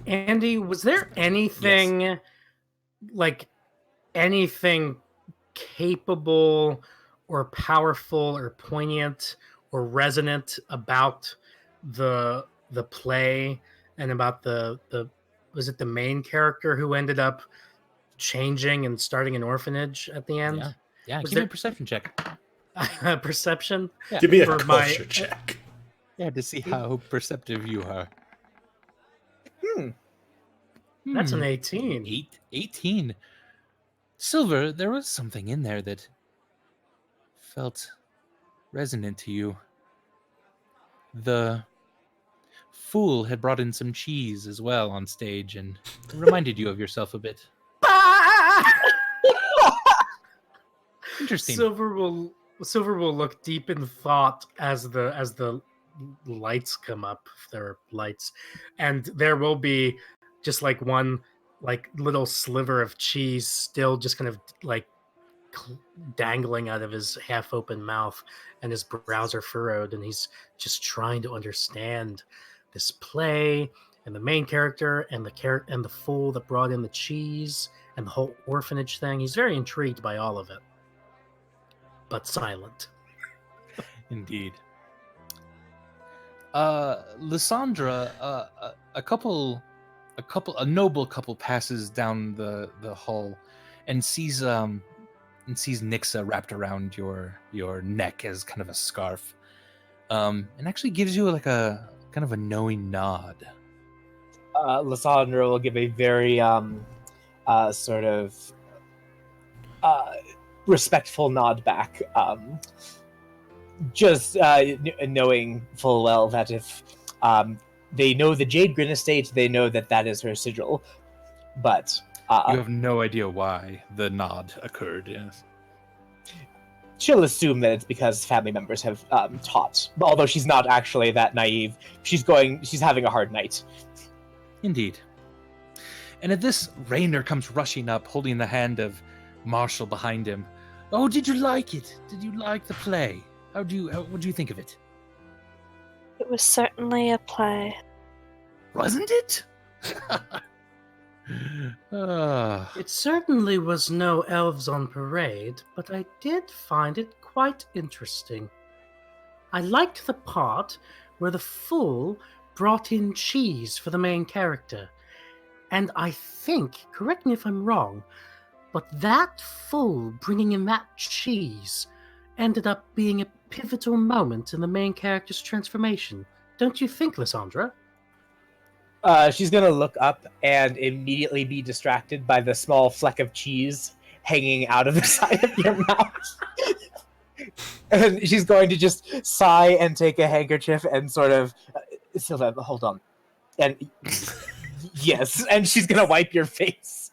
Andy, was there anything anything capable or powerful or poignant or resonant about the play and about the was it the main character who ended up changing and starting an orphanage at the end? Yeah, Was give me there- a perception check. Perception? Yeah. Give me a For culture check. Yeah, to see how perceptive you are. That's an 18. 18. Silver, there was something in there that felt resonant to you. The fool had brought in some cheese as well on stage, and it reminded you of yourself a bit. Interesting. Silver will look deep in thought as the lights come up, if there are lights, and there will be just like one like little sliver of cheese still just kind of like dangling out of his half open mouth, and his brows are furrowed, and he's just trying to understand this play and the main character and the fool that brought in the cheese and the whole orphanage thing. He's very intrigued by all of it, but silent. Indeed. Lysandra, a noble couple passes down the hall, and sees Nixa wrapped around your neck as kind of a scarf, and actually gives you like a kind of a knowing nod. Lysandra will give a very sort of respectful nod back, just knowing full well that if they know the Jade Grin estate, they know that is her sigil. But You have no idea why the nod occurred. Yes. she'll assume that it's because family members have taught. Although she's not actually that naive. She's having a hard night. Indeed. And at this, Raynor comes rushing up, holding the hand of Marshall behind him. Oh, did you like it? Did you like the play? What do you think of it? It was certainly a play. Wasn't it? It certainly was no elves on parade, but I did find it quite interesting. I liked the part where the fool brought in cheese for the main character. And I think, correct me if I'm wrong, but that fool bringing in that cheese ended up being a pivotal moment in the main character's transformation. Don't you think, Lysandra? She's gonna look up and immediately be distracted by the small fleck of cheese hanging out of the side of your mouth. And she's going to just sigh and take a handkerchief and sort of... Sylva, hold on. And yes, and she's gonna wipe your face.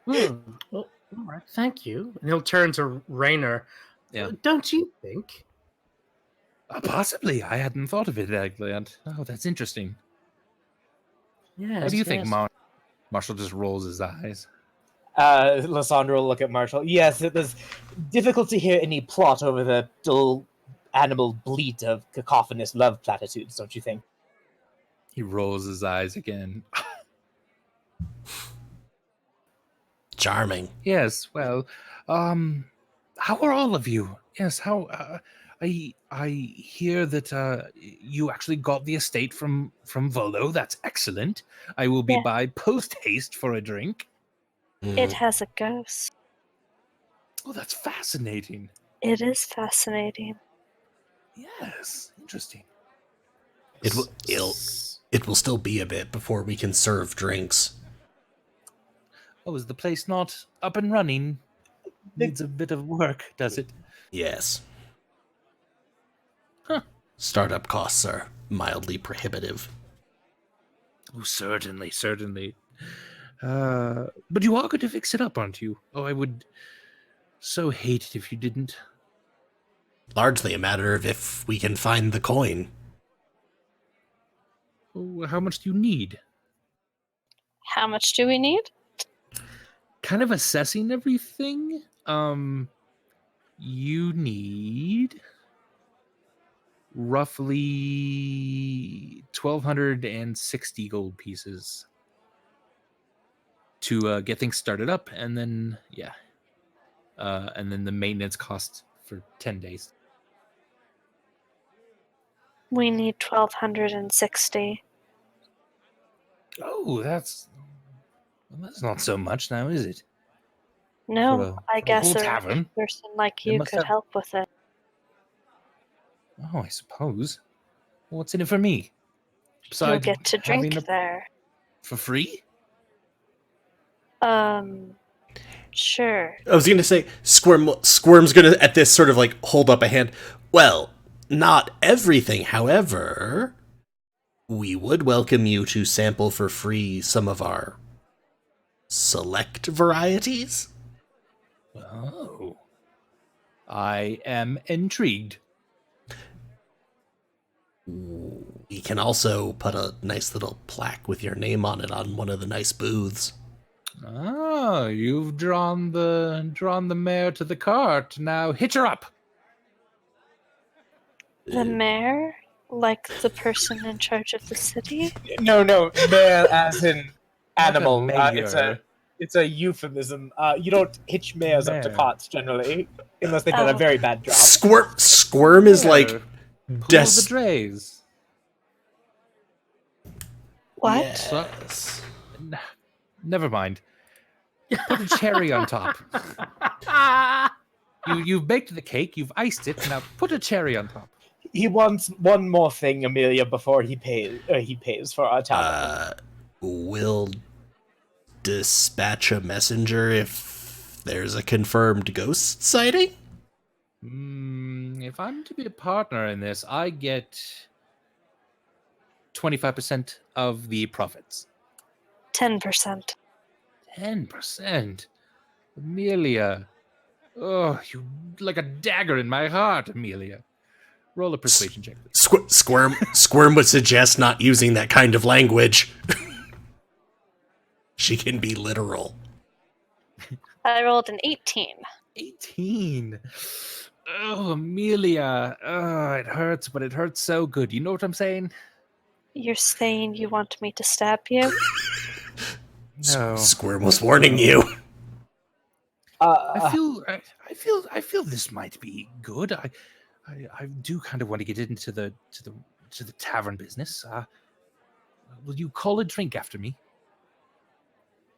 Well, all right, thank you. And he'll turn to Raynor. Yeah. Don't you think? Possibly. I hadn't thought of it like that. Oh, that's interesting. Yes. What do you think, yes. Marshall just rolls his eyes. Lysandra will look at Marshall. Yes, it was difficult to hear any plot over the dull animal bleat of cacophonous love platitudes, don't you think? He rolls his eyes again. Charming. Yes, well, how are all of you? Yes, how I hear that you actually got the estate from Volo. That's excellent. I will be Yeah. by post haste for a drink. It has a ghost. Oh, that's fascinating. It is fascinating. Yes, interesting. It will still be a bit before we can serve drinks. Oh, is the place not up and running? Needs a bit of work, does it? Yes. Huh. Startup costs are mildly prohibitive. Oh, certainly. But you are going to fix it up, aren't you? Oh, I would so hate it if you didn't. Largely a matter of if we can find the coin. Oh, how much do you need? How much do we need? Kind of assessing everything. You need roughly 1,260 gold pieces to get things started up, and then and then the maintenance cost for 10 days. We need 1,260. Oh, that's not so much now, is it? No, I for a guess whole a tavern? person like They you must could have- help with it. Oh, I suppose. What's in it for me? You'll Besides get to drink having there. for free? Sure. I was going to say, Squirm's going to, at this, sort of like hold up a hand. Well, not everything, however. We would welcome you to sample for free some of our select varieties. Oh. I am intrigued. We can also put a nice little plaque with your name on it on one of the nice booths. Oh, you've drawn the mare to the cart. Now hitch her up. The mayor? Like the person in charge of the city? No, male as in animal. mayor. It's a euphemism. You don't hitch mares up to Mare. cots generally, unless they've done a Oh. very bad job. Squirm is like Pull the des- drays. What? Yes. Never mind. Put a cherry on top. You've baked the cake, you've iced it, now put a cherry on top. He wants one more thing, Amelia, before he pays for our tavern. We'll dispatch a messenger if there's a confirmed ghost sighting? If I'm to be a partner in this, I get 25% of the profits. 10%. 10%? Amelia. Oh, you like a dagger in my heart, Amelia. Roll a persuasion check, please. Squirm would suggest not using that kind of language. She can be literal. I rolled an 18. 18. Oh, Amelia. Oh, it hurts, but it hurts so good. You know what I'm saying? You're saying you want me to stab you? No. Squirm was warning you. I feel this might be good. I do kind of want to get into the tavern business. Will you call a drink after me?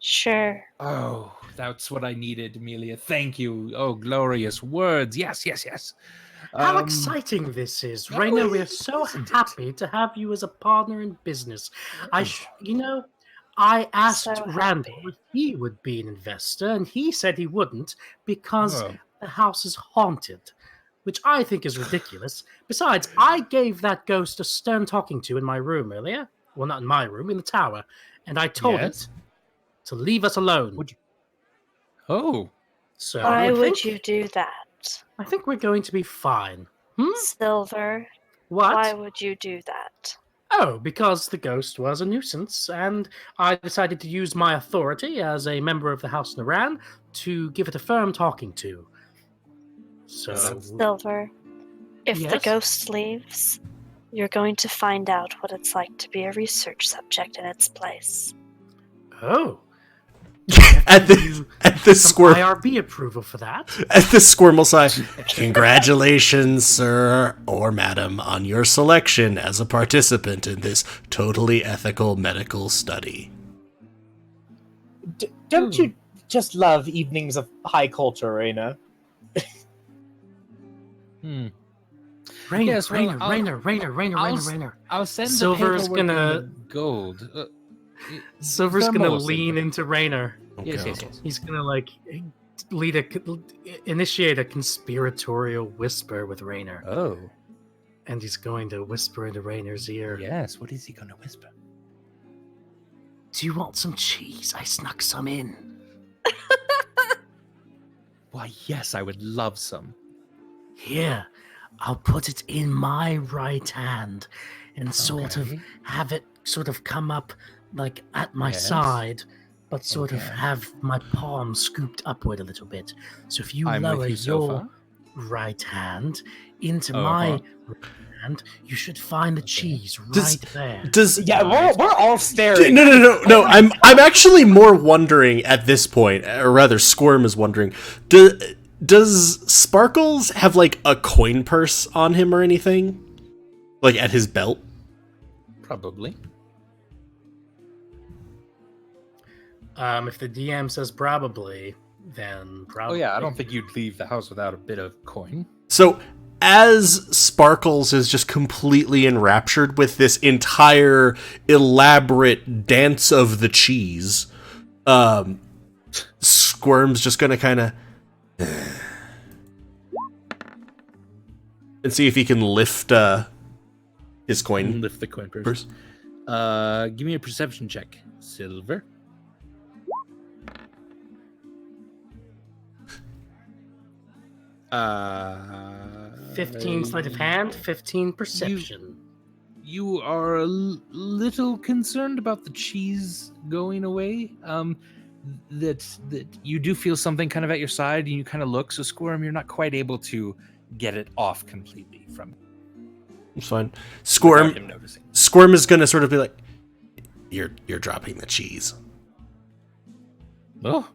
Sure. Oh, that's what I needed, Amelia. Thank you. Oh, glorious words. Yes. How exciting this is, Rainer. We're so happy to have you as a partner in business. I asked So Randall happy. if he would be an investor, and he said he wouldn't because Oh. the house is haunted, which I think is ridiculous. Besides, I gave that ghost a stern talking to in my room earlier. Well, not in my room, in the tower, and I told Yes? it to leave us alone. Would you? Oh, So Why I would think, you do that? I think we're going to be fine. Silver, What? why would you do that? Oh, because the ghost was a nuisance, and I decided to use my authority as a member of the House Norran to give it a firm talking to. So, Silver, if the Yes? ghost leaves, you're going to find out what it's like to be a research subject in its place. oh, At the some squirm IRB approval for that. at the squirm will sigh. Congratulations, sir or madam, on your selection as a participant in this totally ethical medical study. Don't you just love evenings of high culture, Raina? Rainer, Yes, well, Rainer. I'll send Silver's the paperwork gonna- and the gold. Silver's Some gonna more, lean Silver. into Rainer. Yes. He's gonna initiate a conspiratorial whisper with Rainer, Oh, and he's going to whisper into Rainer's ear. yes. What is he going to whisper? Do you want some cheese? I snuck some in. Why, yes, I would love some. Here, I'll put it in my right hand and sort of Okay. have it sort of come up like at my Yes. side, but sort of Okay. have my palm scooped upward a little bit. So if you I'm with lower you so your far. right hand into Uh-huh. my right hand, you should find the cheese Does- right there. Does Yeah, we're all staring. No. I'm actually more wondering at this point, or rather, Squirm is wondering. Does Sparkles have like a coin purse on him or anything, like at his belt? Probably. If the DM says probably, then Oh, probably. yeah, I don't think you'd leave the house without a bit of coin. So, as Sparkles is just completely enraptured with this entire elaborate dance of the cheese, Squirm's just gonna kind of and see if he can lift his coin. Lift the coin purse. Give me a perception check, Silver. Uh, 15 sleight of hand, 15 perception. You are a little concerned about the cheese going away. That you do feel something kind of at your side, and you kind of look. So Squirm, you're not quite able to get it off completely from It's fine. without him noticing. Squirm is gonna sort of be like, "You're dropping the cheese." Oh.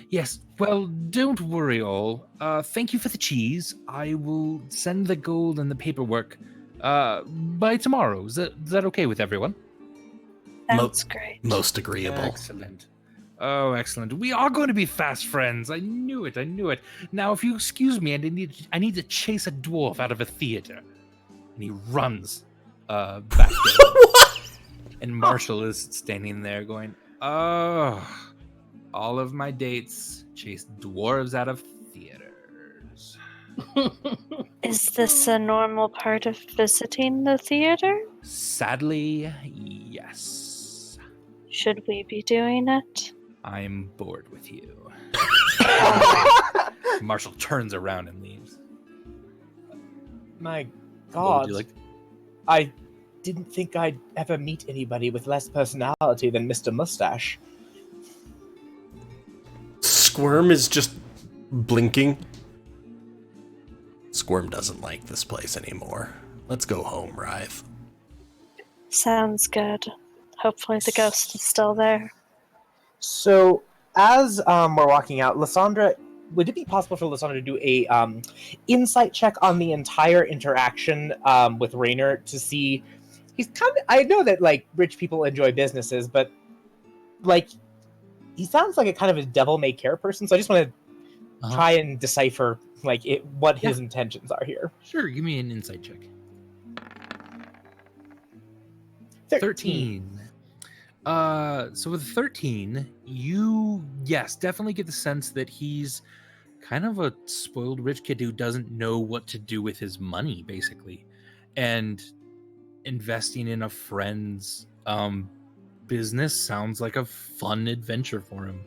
Yes, well, don't worry all. Thank you for the cheese. I will send the gold and the paperwork by tomorrow. Is that okay with everyone? Sounds great. Most agreeable. Excellent. Oh, excellent. We are going to be fast friends. I knew it. Now, if you excuse me, I need to chase a dwarf out of a theater. And he runs back there. And Marshall is standing there going, oh, all of my dates chase dwarves out of theaters. Is this a normal part of visiting the theater? Sadly, yes. Should we be doing it? I'm bored with you. Marshall turns around and leaves. My What God, would you like? I didn't think I'd ever meet anybody with less personality than Mr. Mustache. Squirm is just blinking. Squirm doesn't like this place anymore. Let's go home, Writhe. Sounds good. Hopefully the ghost is still there. So, as we're walking out, Lysandra, would it be possible for Lysandra to do a insight check on the entire interaction with Raynor to see? He's kind of. I know that like rich people enjoy businesses, but like he sounds like a kind of a devil-may-care person. So I just want to try and decipher like what his intentions are here. Sure, give me an insight check. 13. So with 13, you definitely get the sense that he's kind of a spoiled rich kid who doesn't know what to do with his money, basically, and investing in a friend's business sounds like a fun adventure for him.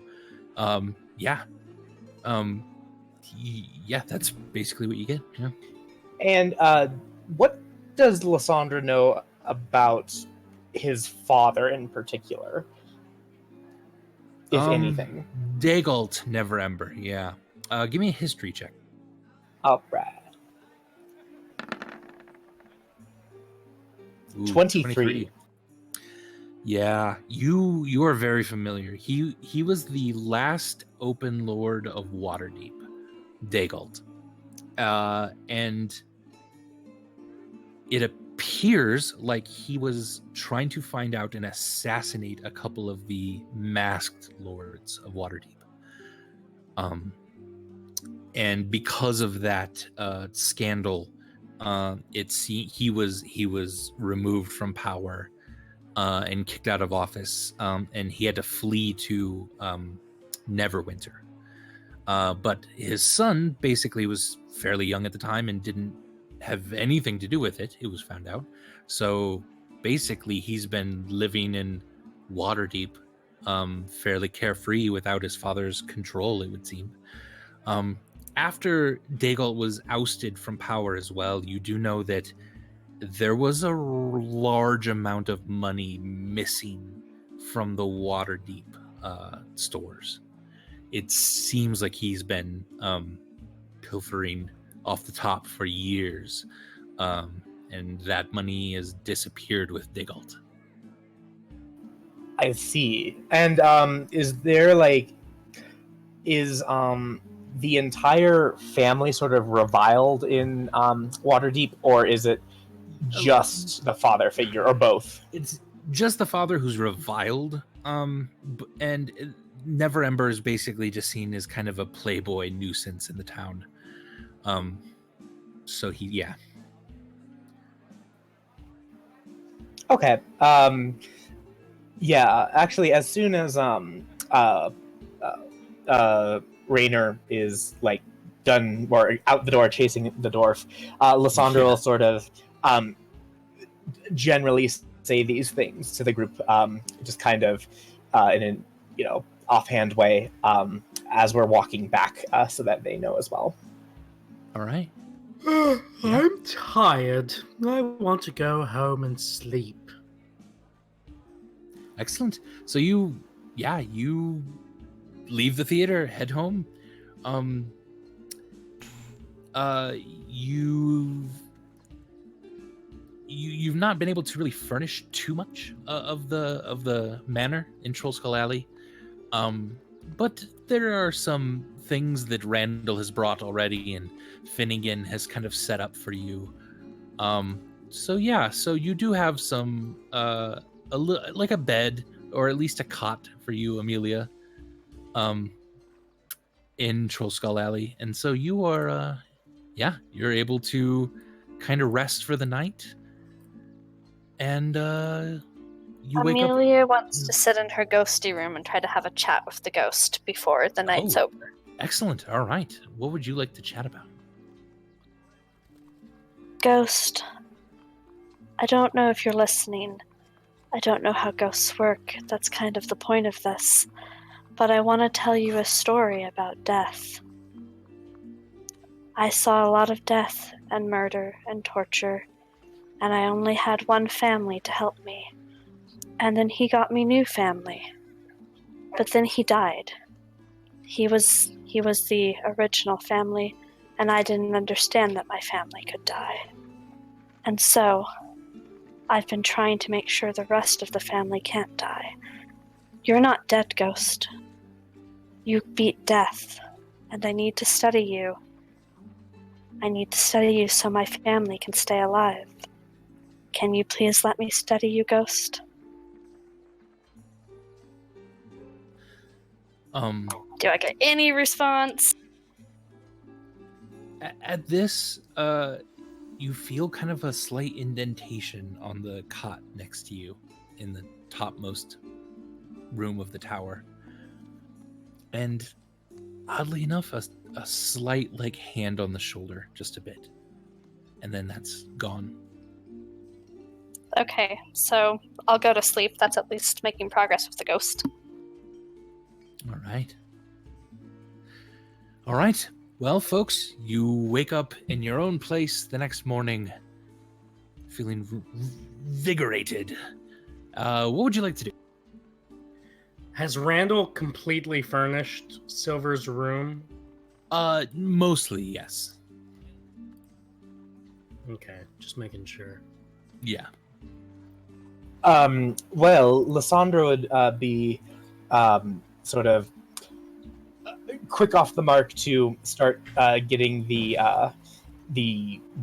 That's basically what you get. Yeah. And what does Lysandra know about his father in particular, if anything? Dagalt Neverember. Yeah. Give me a history check. All right. Ooh, 23. Yeah, you are very familiar. He was the last open lord of Waterdeep, Dagalt, and it appears like he was trying to find out and assassinate a couple of the masked lords of Waterdeep. And because of that scandal, he was removed from power and kicked out of office, and he had to flee to Neverwinter. But his son basically was fairly young at the time and didn't have anything to do with it. It was found out. So basically, he's been living in Waterdeep, fairly carefree without his father's control, it would seem. After Dagalt was ousted from power as well, you do know that there was a large amount of money missing from the Waterdeep stores. It seems like he's been pilfering off the top for years, and that money has disappeared with Dagalt. I see. And is the entire family sort of reviled in Waterdeep, or is it just the father figure, or both? It's just the father who's reviled, and Neverember is basically just seen as kind of a playboy nuisance in the town. So Okay. Actually, as soon as Raynor is like done or out the door chasing the dwarf, Lysandra will sort of generally say these things to the group, just kind of in an offhand way, as we're walking back, so that they know as well. All right. I'm tired. I want to go home and sleep. Excellent. So you leave the theater, head home. You've not been able to really furnish too much of the manor in Trollskull Alley, but there are some things that Randall has brought already, and Finnegan has kind of set up for you. So yeah, so you do have some like a bed or at least a cot for you, Amelia, in Troll Skull Alley, and so you are you're able to kind of rest for the night, and you wake up. Amelia wants to sit in her ghosty room and try to have a chat with the ghost before the night's over. Excellent. All right. What would you like to chat about? Ghost, I don't know if you're listening. I don't know how ghosts work. That's kind of the point of this. But I want to tell you a story about death. I saw a lot of death and murder and torture, and I only had one family to help me. And then he got me new family. But then he died. He was the original family, and I didn't understand that my family could die. And so, I've been trying to make sure the rest of the family can't die. You're not dead, Ghost. You beat death, and I need to study you. I need to study you so my family can stay alive. Can you please let me study you, Ghost? Do I get any response? At this, you feel kind of a slight indentation on the cot next to you in the topmost room of the tower. And oddly enough, a slight like hand on the shoulder, just a bit. And then that's gone. Okay, so I'll go to sleep. That's at least making progress with the ghost. All right. All right. Well, folks, you wake up in your own place the next morning, feeling invigorated. What would you like to do? Has Randall completely furnished Silver's room? Mostly, yes. Okay, just making sure. Yeah. Well, Lysandra would be sort of quick off the mark to start getting the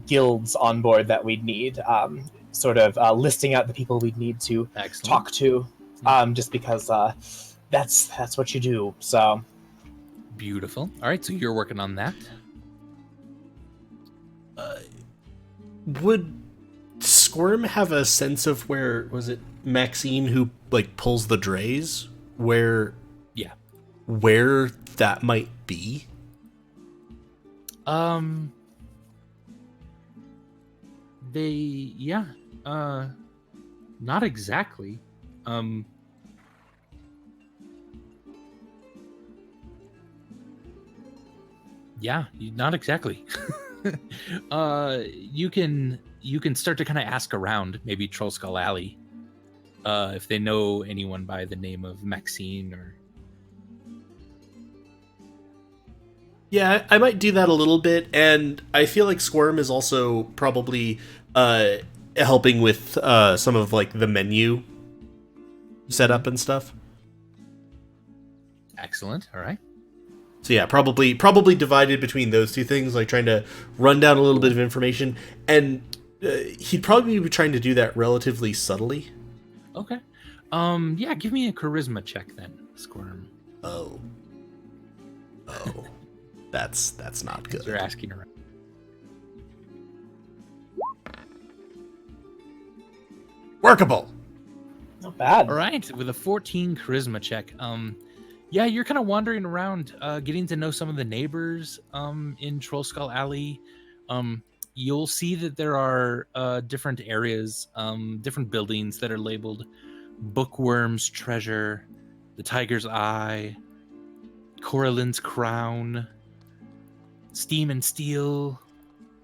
guilds on board that we'd need. Sort of listing out the people we'd need to Excellent. talk to, just because that's what you do. So Beautiful. All right, so you're working on that. Would Squirm have a sense of where, was it Maxine who like pulls the drays? Where that might be? Not exactly. Not exactly. You can start to kind of ask around, maybe Troll Skull Alley, if they know anyone by the name of Maxine or. Yeah, I might do that a little bit, and I feel like Squirm is also probably helping with some of like the menu setup and stuff. Excellent. All right. So yeah, probably divided between those two things, like trying to run down a little bit of information, and he'd probably be trying to do that relatively subtly. Okay. Yeah, give me a charisma check then, Squirm. Oh. That's not good. You're asking around. Workable. not bad. All right, with a 14 charisma check. Yeah, you're kind of wandering around, getting to know some of the neighbors in Troll Skull Alley. You'll see that there are different areas, different buildings that are labeled Bookworm's Treasure, the Tiger's Eye, Coralyn's Crown, Steam and Steel,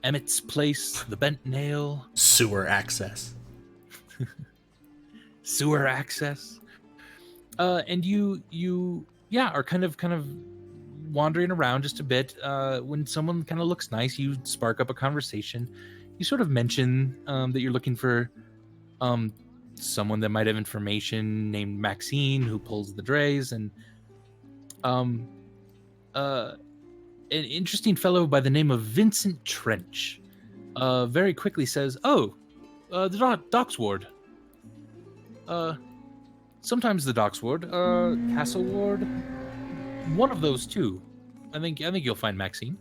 Emmett's Place, the Bent Nail, Sewer access. Sewer access. And you are kind of wandering around just a bit. When someone kind of looks nice, you spark up a conversation. You sort of mention that you're looking for someone that might have information named Maxine who pulls the drays, and an interesting fellow by the name of Vincent Trench very quickly says, "Oh, The docks ward. Sometimes the docks ward. Castle ward. One of those two. I think you'll find Maxine.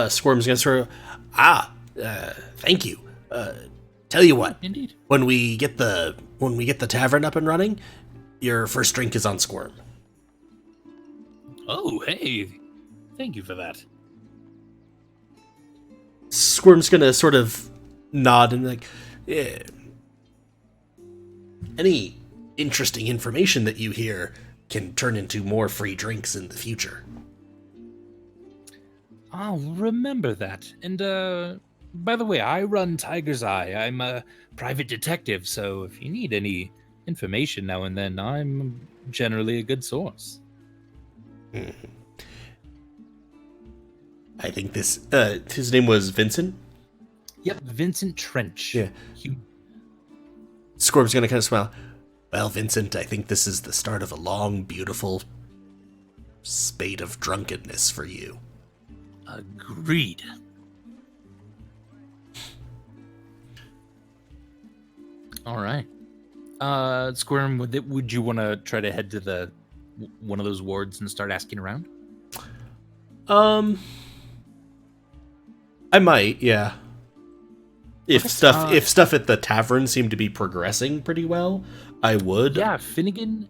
Squirm's gonna sort of, thank you. Tell you what, Indeed. when we get the tavern up and running, your first drink is on Squirm. Oh, hey. Thank you for that. Squirm's gonna sort of nod and like, yeah. Any interesting information that you hear can turn into more free drinks in the future. I'll remember that. And, by the way, I run Tiger's Eye. I'm a private detective, so if you need any information now and then, I'm generally a good source. I think his name was Vincent? Yep, Vincent Trench. Yeah. Squirm's gonna kind of smile. Well, Vincent, I think this is the start of a long, beautiful spate of drunkenness for you. Agreed. All right. Squirm, would you want to try to head to one of those wards and start asking around? I might, yeah. If stuff at the tavern seemed to be progressing pretty well, I would. Yeah, Finnegan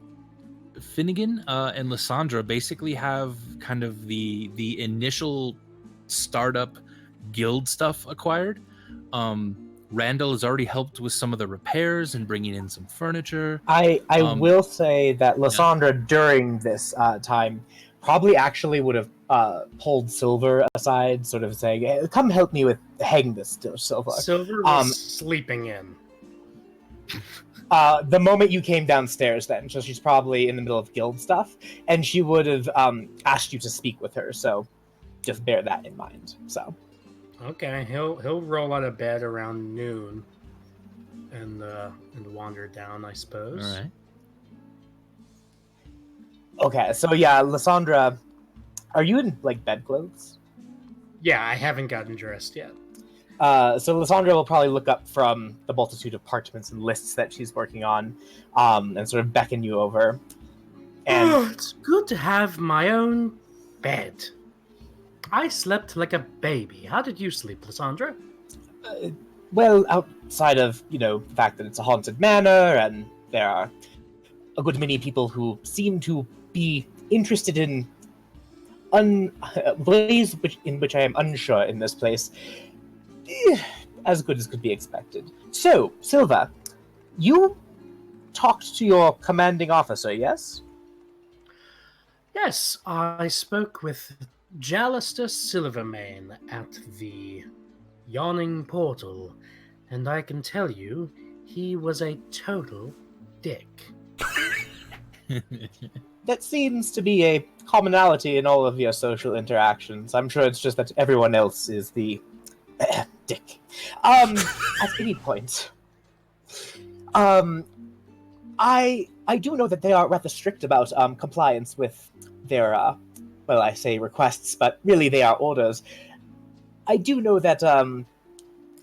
and Lysandra basically have kind of the initial startup guild stuff acquired. Randall has already helped with some of the repairs and bringing in some furniture. I will say that Lysandra during this time probably actually would have pulled Silver aside, sort of saying, hey, come help me with hang this Silver. Silver was sleeping in. The moment you came downstairs then, so she's probably in the middle of guild stuff, and she would have asked you to speak with her, so just bear that in mind. So Okay, he'll roll out of bed around noon and wander down, I suppose. All right. Okay, so yeah, Lysandra, are you in like bedclothes? Yeah, I haven't gotten dressed yet. So Lysandra will probably look up from the multitude of parchments and lists that she's working on, and sort of beckon you over. And It's good to have my own bed. I slept like a baby. How did you sleep, Lysandra? well, outside of the fact that it's a haunted manor, and there are a good many people who seem to be interested in ways in which I am unsure in this place. As good as could be expected. So, Silva, you talked to your commanding officer, yes? Yes, I spoke with Jalister Silvermane at the Yawning Portal, and I can tell you, he was a total dick. That seems to be a commonality in all of your social interactions. I'm sure it's just that everyone else is the dick. At any point. I do know that they are rather strict about compliance with their well, I say requests, but really they are orders. I do know that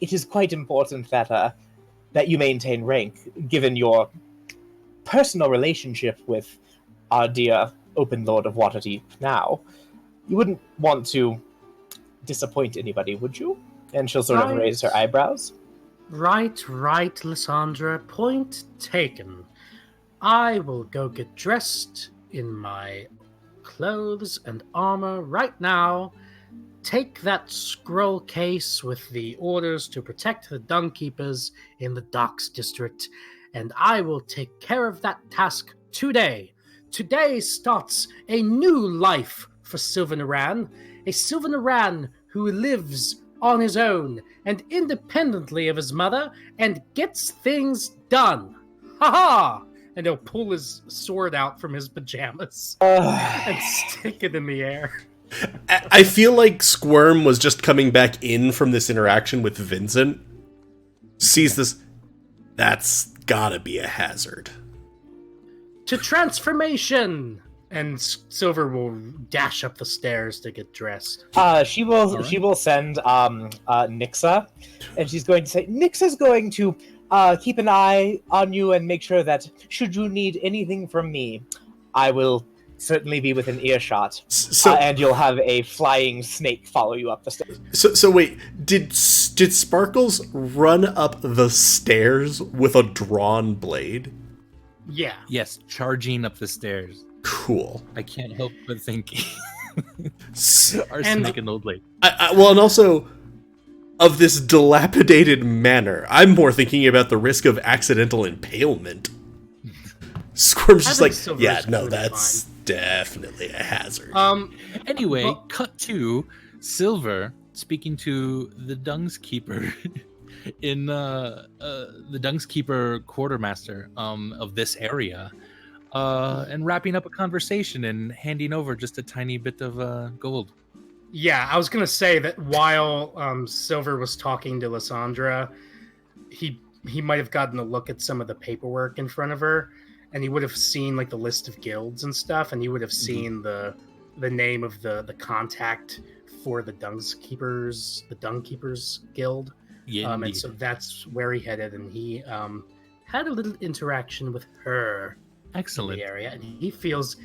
it is quite important that you maintain rank, given your personal relationship with our dear Open Lord of Waterdeep now. You wouldn't want to disappoint anybody, would you? And she'll sort of raise her eyebrows. Right, Lysandra. Point taken. I will go get dressed in my clothes and armor right now. Take that scroll case with the orders to protect the Dungkeepers in the Docks District, and I will take care of that task today. Today starts a new life for Silvyr Norran. A Silvyr Norran who lives on his own and independently of his mother and gets things done. Ha-ha! And he'll pull his sword out from his pajamas and stick it in the air. I feel like Squirm was just coming back in from this interaction with Vincent. Sees this. That's gotta be a hazard. To transformation! And Silver will dash up the stairs to get dressed. She will. Alright. She will send Nixa, and she's going to say Nixa's going to keep an eye on you and make sure that should you need anything from me, I will certainly be within earshot. So, And you'll have a flying snake follow you up the stairs. so wait, did Sparkles run up the stairs with a drawn blade? Yeah. Yes, charging up the stairs. Cool. I can't help but think S- arsenic and old lady. well, and also of this dilapidated manor, I'm more thinking about the risk of accidental impalement. Squirm's I just think like, Silver's yeah, no, totally that's definitely a hazard. Anyway, Well- cut to Silver speaking to the Dungskeeper in the Dungskeeper quartermaster of this area, and wrapping up a conversation and handing over just a tiny bit of gold. Yeah, I was gonna say that while Silver was talking to Lysandra, he might have gotten a look at some of the paperwork in front of her, and he would have seen like the list of guilds and stuff, and he would have seen the name of the contact for the Dungkeepers Guild. Yeah, And indeed. so that's where he headed, and he had a little interaction with her in Excellent. the area, and he feels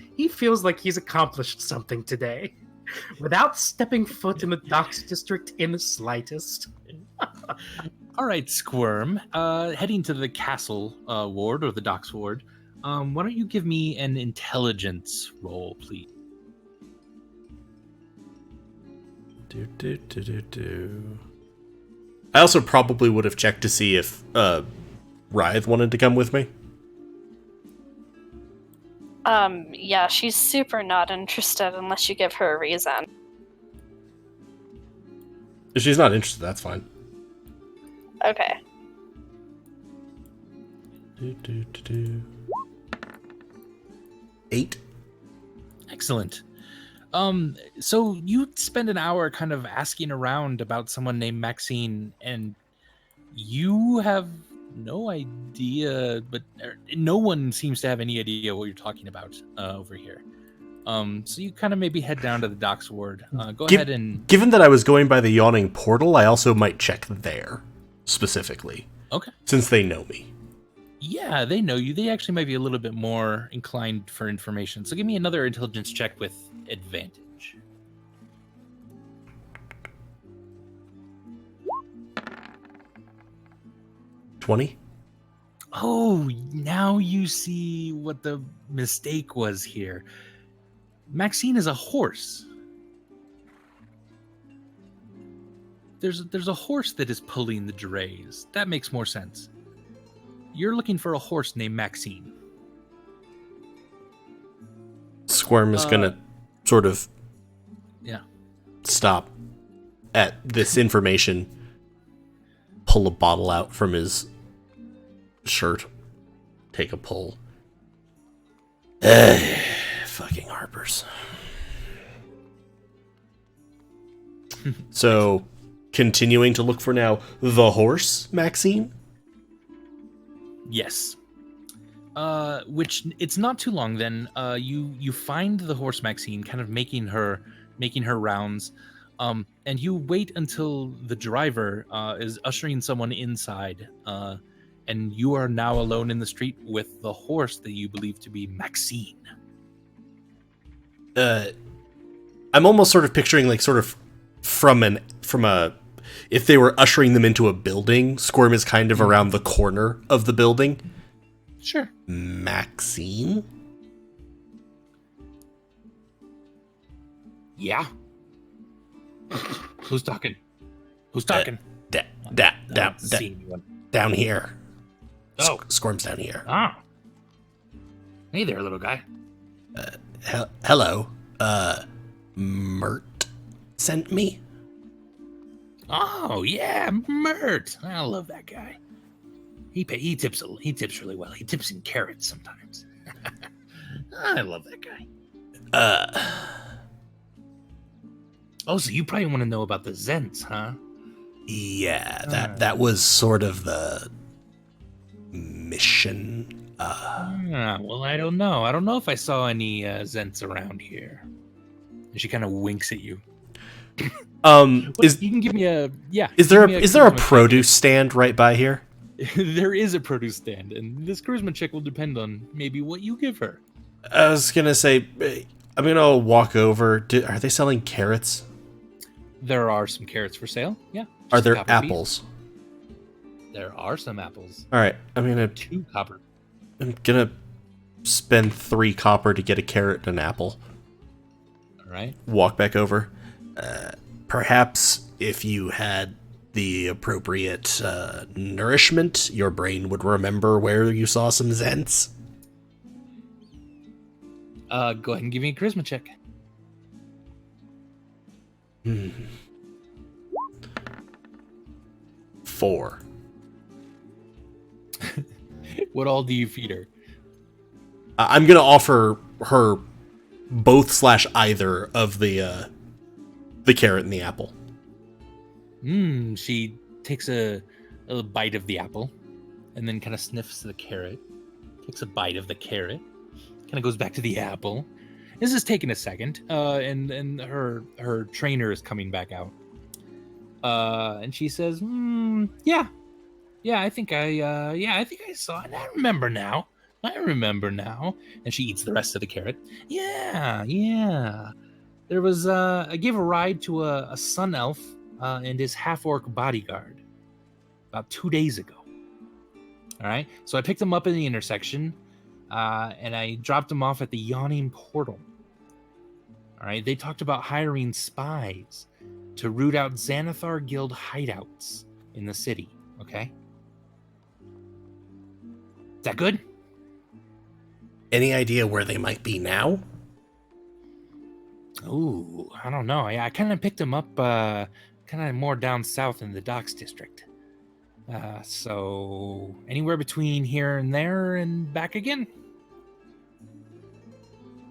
like he's accomplished something today, without stepping foot in the Docks District in the slightest. All right, Squirm. Heading to the castle ward or the docks ward. Why don't you give me an intelligence roll, please? I also probably would have checked to see if Writhe wanted to come with me. Yeah, she's super not interested unless you give her a reason. If she's not interested, that's fine. Okay. 8. Excellent. So you spend an hour kind of asking around about someone named Maxine, and you have no idea, but no one seems to have any idea what you're talking about over here. So you kind of maybe head down to the docks ward. Go ahead and... Given that I was going by the yawning portal, I also might check there, specifically. Okay. Since they know me. Yeah, they know you. They actually might be a little bit more inclined for information. So give me another intelligence check with advantage. $20? Oh, now you see what the mistake was here. Maxine is a horse. There's a horse that is pulling the drays. That makes more sense. You're looking for a horse named Maxine. Squirm is gonna sort of Yeah. stop at this information, pull a bottle out from his shirt, take a pull. Fucking Harpers. So, continuing to look for now the horse, Maxine? Yes. Which it's not too long then. You find the horse Maxine kind of making her rounds. And you wait until the driver is ushering someone inside. And you are now alone in the street with the horse that you believe to be Maxine. I'm almost sort of picturing like sort of from a if they were ushering them into a building, Squirm is kind of around the corner of the building. Sure. Maxine? Yeah. Who's talking? Who's talking? Down here. Oh. Squirm's down here. Ah. Hey there, little guy. Hello. Mert sent me? Oh yeah, Mert. I love that guy. He tips really well. He tips in carrots sometimes. I love that guy. Oh, so you probably want to know about the Zents, huh? Yeah, that was sort of the mission Well, I don't know. I don't know if I saw any Zents around here. And she kind of winks at you. Is You can give me a is give there me is there a charisma check. produce stand right by here? There is a produce stand, and this charisma check will depend on maybe what you give her. I was gonna say, I'm gonna walk over. Are they selling carrots? There are some carrots for sale. Yeah. Are just a there copper piece. apples? There are some apples. All right, I'm 2 copper. gonna spend 3 copper to get a carrot and an apple. All right. Walk back over. Perhaps if you had the appropriate nourishment, your brain would remember where you saw some Zents. Go ahead and give me a charisma check. 4. What all do you feed her? I'm gonna offer her both / either of the carrot and the apple. She takes a bite of the apple, and then kind of sniffs the carrot. Takes a bite of the carrot. Kind of goes back to the apple. This is taking a second, and her trainer is coming back out. And she says, "Yeah, I think I saw it. I remember now. And she eats the rest of the carrot. Yeah. There was I gave a ride to a sun elf and his half-orc bodyguard about 2 days ago. All right, so I picked him up in the intersection, and I dropped him off at the Yawning Portal. All right, they talked about hiring spies to root out Xanathar Guild hideouts in the city. Okay, is that good? Any idea where they might be now? Ooh, I don't know. I kind of picked him up kind of more down south in the Docks District. So anywhere between here and there and back again.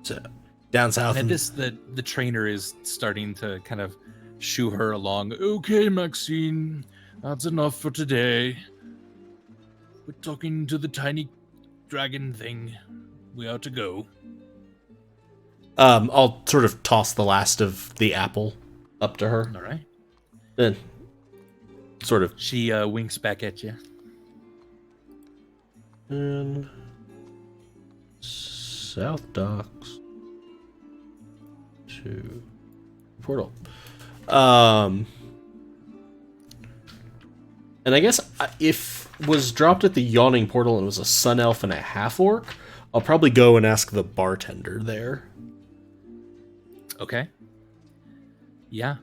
So down south. And at this, the trainer is starting to kind of shoo her along. Okay, Maxine, that's enough for today. We're talking to the tiny dragon thing. We ought to go. I'll sort of toss the last of the apple up to her. All right. Then sort of. She winks back at you. And South Docks to portal. And I guess if was dropped at the Yawning Portal and was a sun elf and a half orc, I'll probably go and ask the bartender there. Okay. Yeah.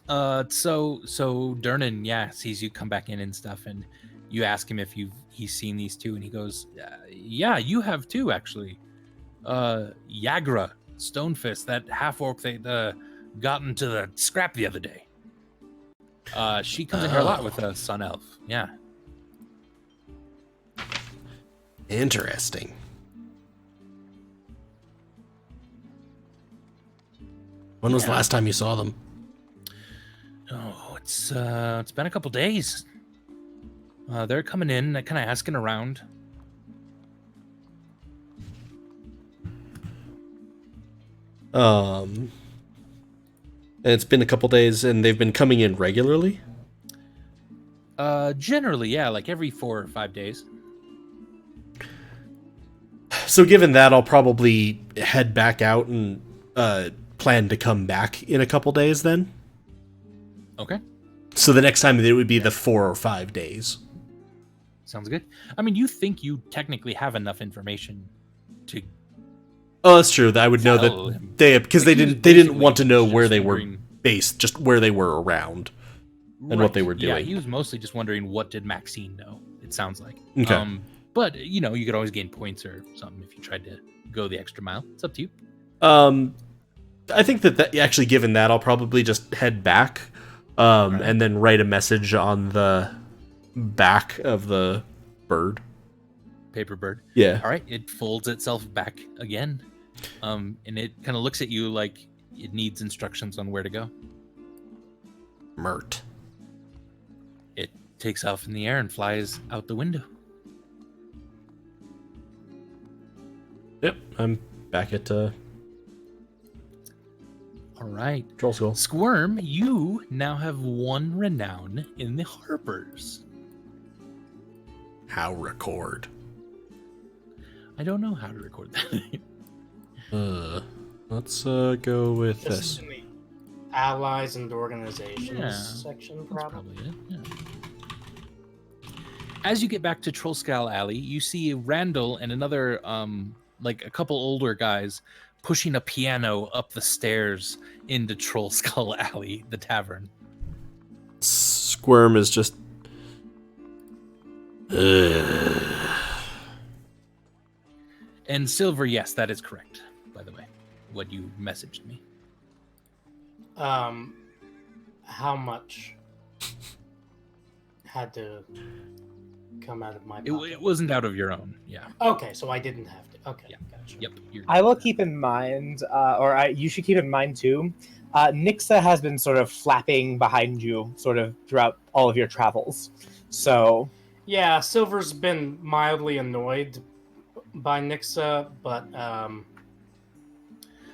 So Durnan, sees you come back in and stuff, and you ask him if he's seen these two, and he goes, yeah, you have too, actually. Yagra, Stonefist, that half orc that got into the scrap the other day. She comes in here a lot with a sun elf. Yeah. Interesting. When was the last time you saw them? Oh, it's been a couple days. They're coming in, kind of asking around. And it's been a couple days, and they've been coming in regularly? Generally, yeah, like every 4 or 5 days. So given that, I'll probably head back out and plan to come back in a couple days then. Okay. So the next time it would be the 4 or 5 days. Sounds good. I mean, you think you technically have enough information to... Oh, that's true. I would know that they didn't want to know where they were based, just where they were around and what they were doing. Yeah, he was mostly just wondering what did Maxine know. It sounds like. Okay. But you could always gain points or something if you tried to go the extra mile. It's up to you. I think that actually, given that, I'll probably just head back, right, and then write a message on the back of the bird. Paper bird. Yeah. All right. It folds itself back again, and it kind of looks at you like it needs instructions on where to go. Mert. It takes off in the air and flies out the window. I'm back at All right. Troll School. Squirm, you now have 1 renown in the Harpers. How record? I don't know how to record that. Let's go with This this. is in the allies and organizations Yeah, section, That's probably. probably it. Yeah. As you get back to Trollskull Alley, you see Randall and another, like a couple older guys pushing a piano up the stairs into Trollskull Alley, the tavern. Squirm is just. And Silver, yes, that is correct, by the way, what you messaged me. How much had to come out of my It pocket? wasn't out of your own, yeah. Okay, so I didn't have to. Okay, Yeah. gotcha. Yep. I will keep in mind, you should keep in mind too, Nixa has been sort of flapping behind you sort of throughout all of your travels. So, Yeah, Silver's been mildly annoyed by Nixa, but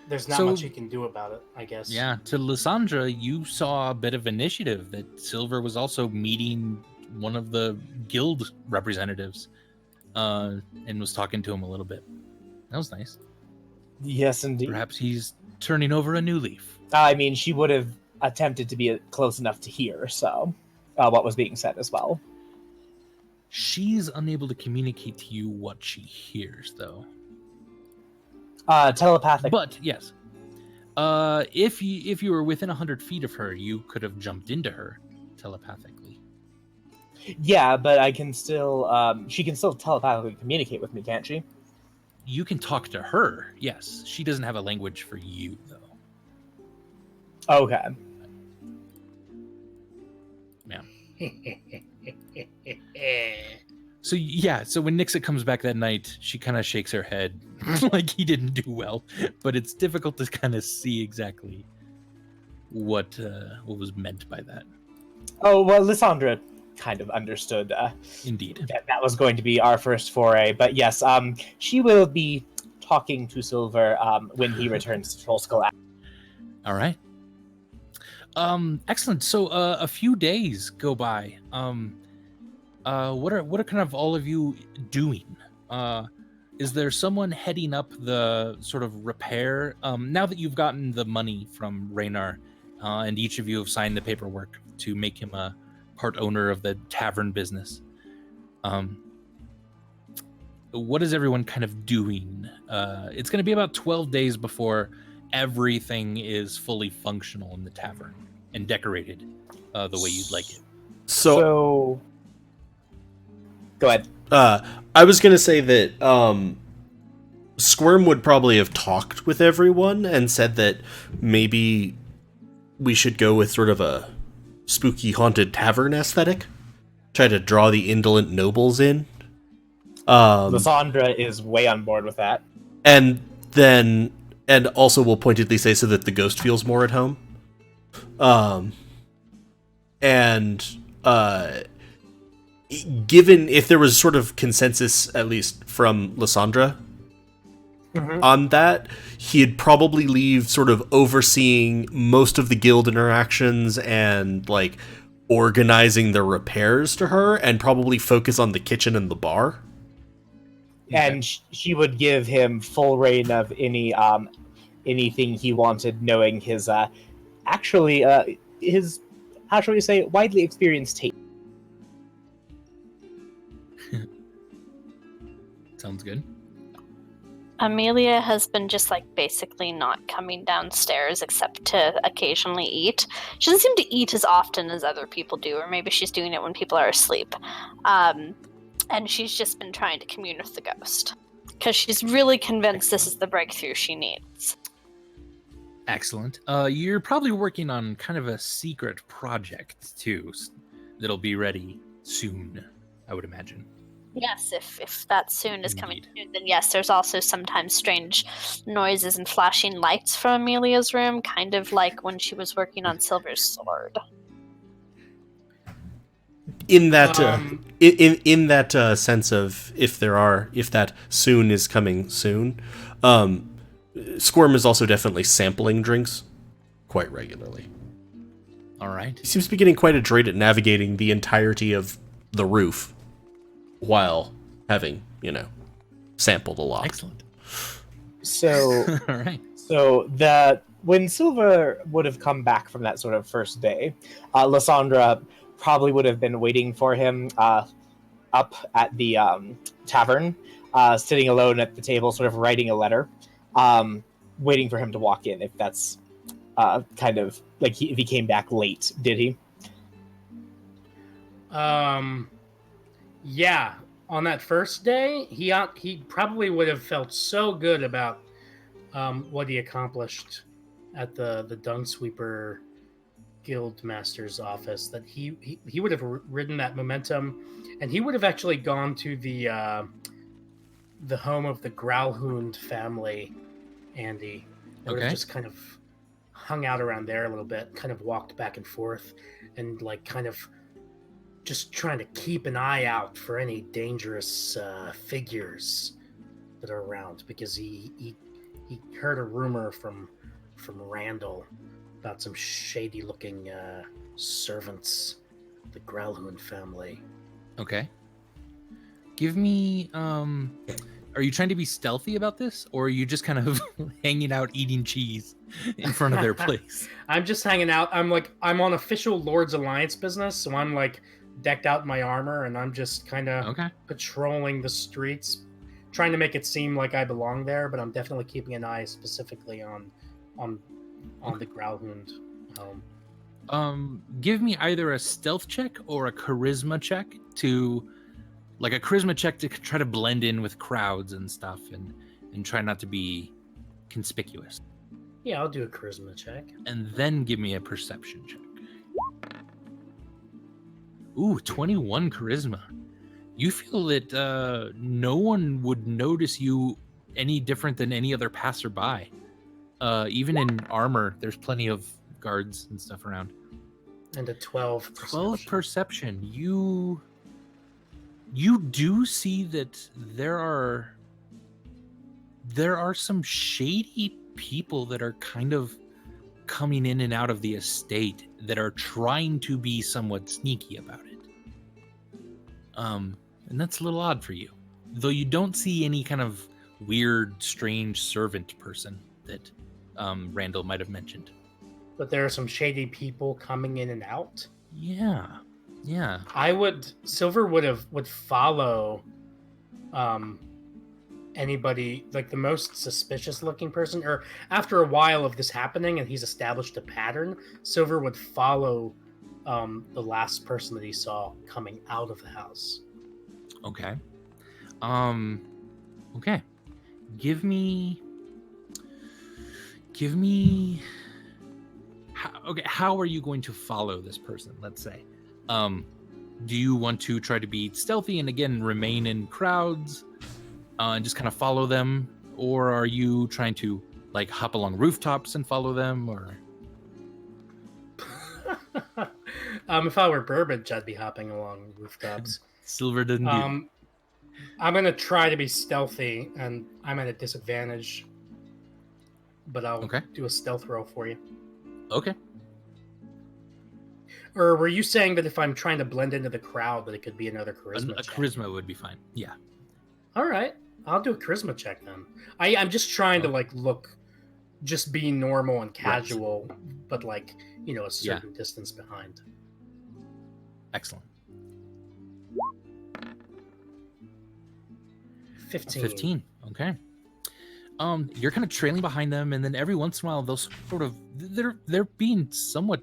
there's not So- much he can do about it, I guess. Yeah, to Lysandra, you saw a bit of initiative that Silver was also meeting one of the guild representatives and was talking to him a little bit. That was nice. yes, indeed. Perhaps he's turning over a new leaf. I mean, she would have attempted to be close enough to hear, so what was being said as well. She's unable to communicate to you what she hears, though. Telepathic. But yes, if you were within 100 feet of her, you could have jumped into her telepathically. Yeah, but I can still. She can still telepathically communicate with me, can't she? You can talk to her. Yes, she doesn't have a language for you, though. Okay. So yeah, so when Nixa comes back that night, she kind of shakes her head like he didn't do well, but it's difficult to kind of see exactly what was meant by that. Oh well, Lysandra kind of understood Indeed. that was going to be our first foray, but yes, she will be talking to Silver when he returns to Trollskull. All right. Excellent. So a few days go by. What are kind of all of you doing? Is there someone heading up the sort of repair? Now that you've gotten the money from Raynar, and each of you have signed the paperwork to make him a part owner of the tavern business. What is everyone kind of doing? It's going to be about 12 days before everything is fully functional in the tavern and decorated the way you'd like it. So go ahead. I was gonna say that Squirm would probably have talked with everyone and said that maybe we should go with sort of a spooky haunted tavern aesthetic. Try to draw the indolent nobles in. Lysandra is way on board with that. And also will pointedly say so that the ghost feels more at home. Given if there was sort of consensus, at least from Lysandra, on that, he'd probably leave sort of overseeing most of the guild interactions and like organizing the repairs to her, and probably focus on the kitchen and the bar. And she would give him full reign of anything he wanted, knowing his his, how shall we say, widely experienced taste. Sounds good. Amelia has been just like basically not coming downstairs except to occasionally eat. She doesn't seem to eat as often as other people do, or maybe she's doing it when people are asleep. And she's just been trying to commune with the ghost because she's really convinced this is the breakthrough she needs. Excellent. You're probably working on kind of a secret project too that'll be ready soon, I would imagine. Yes, if that soon is coming Indeed. soon, then yes, there's also sometimes strange noises and flashing lights from Amelia's room, kind of like when she was working on Silver's sword. In that, in that sense of if that soon is coming soon, Squirm is also definitely sampling drinks quite regularly. All right. He seems to be getting quite adroit at navigating the entirety of the roof while having, sampled a lot. Excellent. So, All right. so when Silver would have come back from that sort of first day, Lysandra probably would have been waiting for him up at the tavern, sitting alone at the table, sort of writing a letter, waiting for him to walk in. If that's kind of like if he came back late, did he? Yeah. On that first day, he probably would have felt so good about what he accomplished at the Dung Sweeper Guild Master's office that he would have ridden that momentum, and he would have actually gone to the home of the Growlhound family. Andy, they would have just kind of hung out around there a little bit, kind of walked back and forth, and like kind of just trying to keep an eye out for any dangerous figures that are around, because he heard a rumor from Randall about some shady looking servants, the Growlhound family. Okay. Give me are you trying to be stealthy about this, or are you just kind of hanging out eating cheese in front of their place? I'm just hanging out. I'm on official Lord's Alliance business, so I'm like decked out in my armor, and I'm just kind of patrolling the streets, trying to make it seem like I belong there, but I'm definitely keeping an eye specifically on the Growlhound home. Give me either a stealth check or a charisma check to try to blend in with crowds and stuff, and try not to be conspicuous. Yeah, I'll do a charisma check. And then give me a perception check. Ooh, 21 charisma. You feel that no one would notice you any different than any other passerby. Even in armor, there's plenty of guards and stuff around. And a 12 perception. 12 perception. You do see that there are some shady people that are kind of coming in and out of the estate that are trying to be somewhat sneaky about it. And that's a little odd for you. Though you don't see any kind of weird, strange servant person that Randall might have mentioned. But there are some shady people coming in and out? Yeah. Silver would follow anybody, like the most suspicious looking person, or after a while of this happening and he's established a pattern, Silver would follow the last person that he saw coming out of the house. Okay. Okay. Give me how are you going to follow this person, let's say? Do you want to try to be stealthy and again remain in crowds and just kind of follow them, or are you trying to like hop along rooftops and follow them, or if I were Burbage, I'd be hopping along rooftops. Silver doesn't do that. I'm gonna try to be stealthy, and I'm at a disadvantage, but I'll do a stealth roll for you. Okay. Or were you saying that if I'm trying to blend into the crowd, that it could be another charisma check? Charisma would be fine. Yeah. All right. I'll do a charisma check then. I'm just trying to just be normal and casual, but a certain distance behind. Excellent. 15. Okay. You're kind of trailing behind them, and then every once in a while they'll sort of they're being somewhat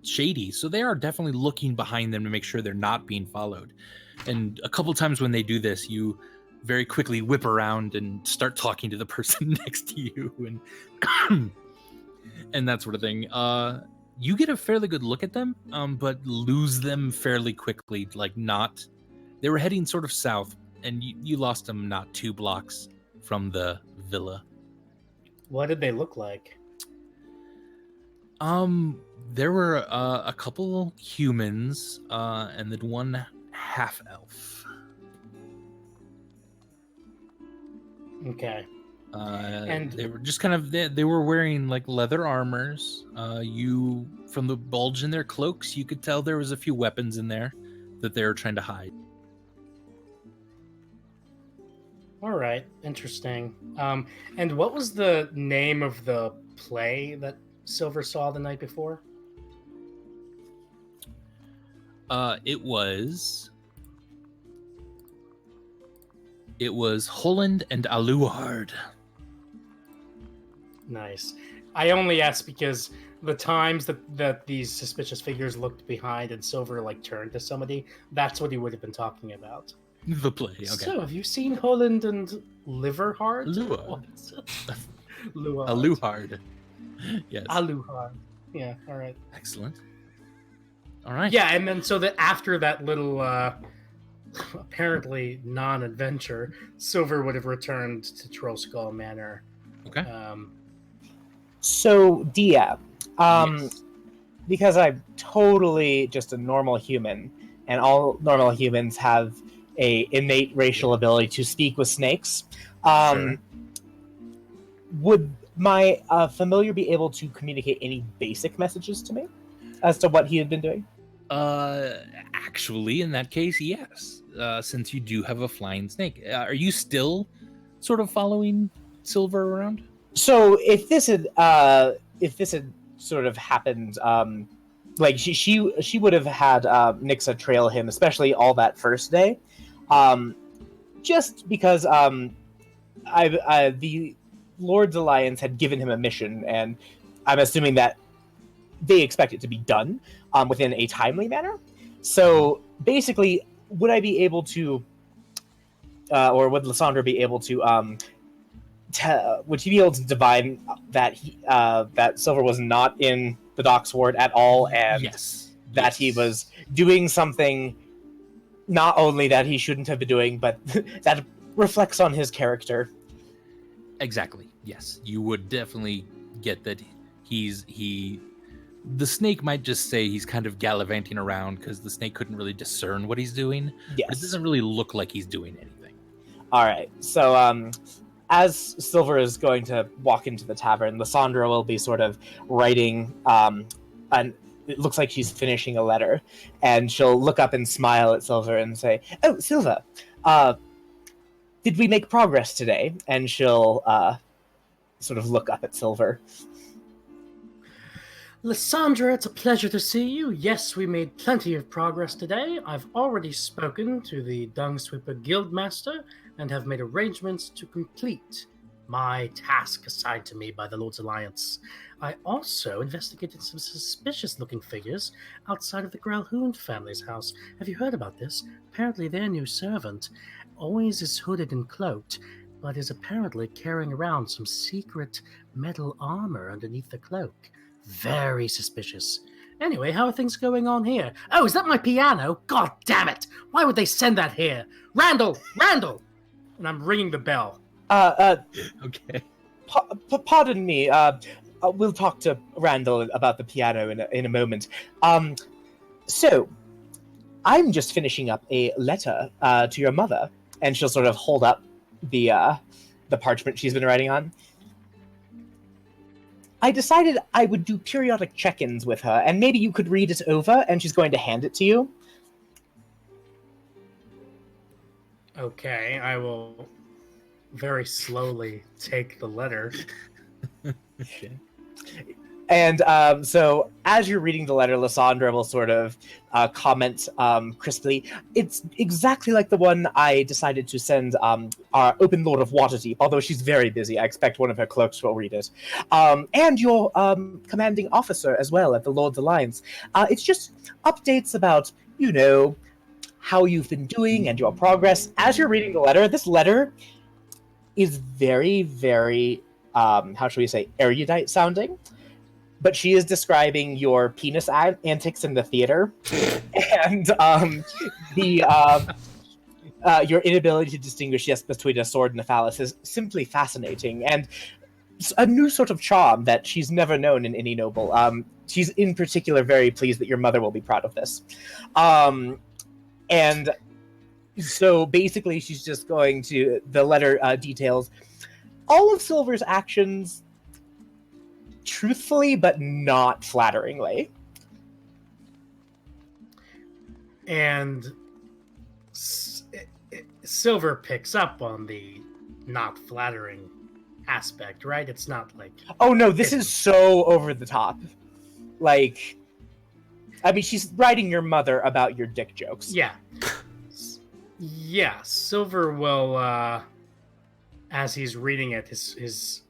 shady, so they are definitely looking behind them to make sure they're not being followed. And a couple times when they do this, you very quickly whip around and start talking to the person next to you, and and that sort of thing. You get a fairly good look at them, but lose them fairly quickly. They were heading sort of south, and you lost them not 2 blocks from the villa. What did they look like? There were a couple humans, and then one half elf. Okay. And they were just kind of they were wearing like leather armors. You from the bulge in their cloaks, you could tell there was a few weapons in there that they were trying to hide. All right. Interesting. And what was the name of the play that Silver saw the night before? It was Holland and Aluard. Nice. I only asked because the times that these suspicious figures looked behind and Silver like turned to somebody, that's what he would have been talking about. The play, okay. So, have you seen Holland and Liverhard? Aluard. Luard. Aluard. Yes. Aluhard. Yeah, all right. Excellent. All right. Yeah, and then so that after that little apparently non-adventure, Silver would have returned to Trollskull Manor. Okay. So, Dia, Yes. because I'm totally just a normal human, and all normal humans have a innate racial ability to speak with snakes, Sure. would my familiar be able to communicate any basic messages to me as to what he had been doing? Actually, in that case, yes. Since you do have a flying snake, are you still sort of following Silver around? So if this had sort of happened, like she would have had Nixa trail him, especially all that first day, just because the Lord's Alliance had given him a mission, and I'm assuming that they expect it to be done within a timely manner. So basically, would I be able to, or would Lysandra be able to, would he be able to divine that that Silver was not in the Docks Ward at all, and Yes. that he was doing something not only that he shouldn't have been doing, but that reflects on his character? Exactly. Yes. You would definitely get that the snake might just say he's kind of gallivanting around because the snake couldn't really discern what he's doing. Yes. But it doesn't really look like he's doing anything. All right. So, as Silver is going to walk into the tavern, Lysandra will be sort of writing, and it looks like she's finishing a letter, and she'll look up and smile at Silver and say, "Oh, Silver, did we make progress today?" And she'll sort of look up at Silver. Lysandra, it's a pleasure to see you. Yes, we made plenty of progress today. I've already spoken to the Dung Sweeper Guildmaster and have made arrangements to complete my task assigned to me by the Lord's Alliance. I also investigated some suspicious-looking figures outside of the Gralhound family's house. Have you heard about this? Apparently their new servant always is hooded and cloaked, but is apparently carrying around some secret metal armor underneath the cloak. Very suspicious. Anyway, how are things going on here? Oh, is that my piano? God damn it! Why would they send that here? Randall! Randall! And I'm ringing the bell. Okay. Pardon me. We'll talk to Randall about the piano in a moment. So, I'm just finishing up a letter to your mother, and she'll sort of hold up the parchment she's been writing on. I decided I would do periodic check-ins with her, and maybe you could read it over, and she's going to hand it to you. Okay, I will very slowly take the letter. Okay. And so, as you're reading the letter, Lysandra will sort of comment crisply, "It's exactly like the one I decided to send our Open Lord of Waterdeep, although she's very busy. I expect one of her clerks will read it. And your commanding officer as well at the Lord's Alliance. It's just updates about, you know, how you've been doing and your progress." As you're reading the letter, this letter is very, very, how should we say, erudite sounding. But she is describing your penis antics in the theater, and your inability to distinguish between a sword and a phallus is simply fascinating, and a new sort of charm that she's never known in any noble. She's in particular very pleased that your mother will be proud of this. And So basically, she's just going to the letter details all of Silver's actions truthfully, but not flatteringly. And Silver picks up on the not flattering aspect, right? It's not like, Oh no, this is so over the top. Like, I mean, she's writing your mother about your dick jokes. yeah. Yeah, Silver will, as he's reading it, his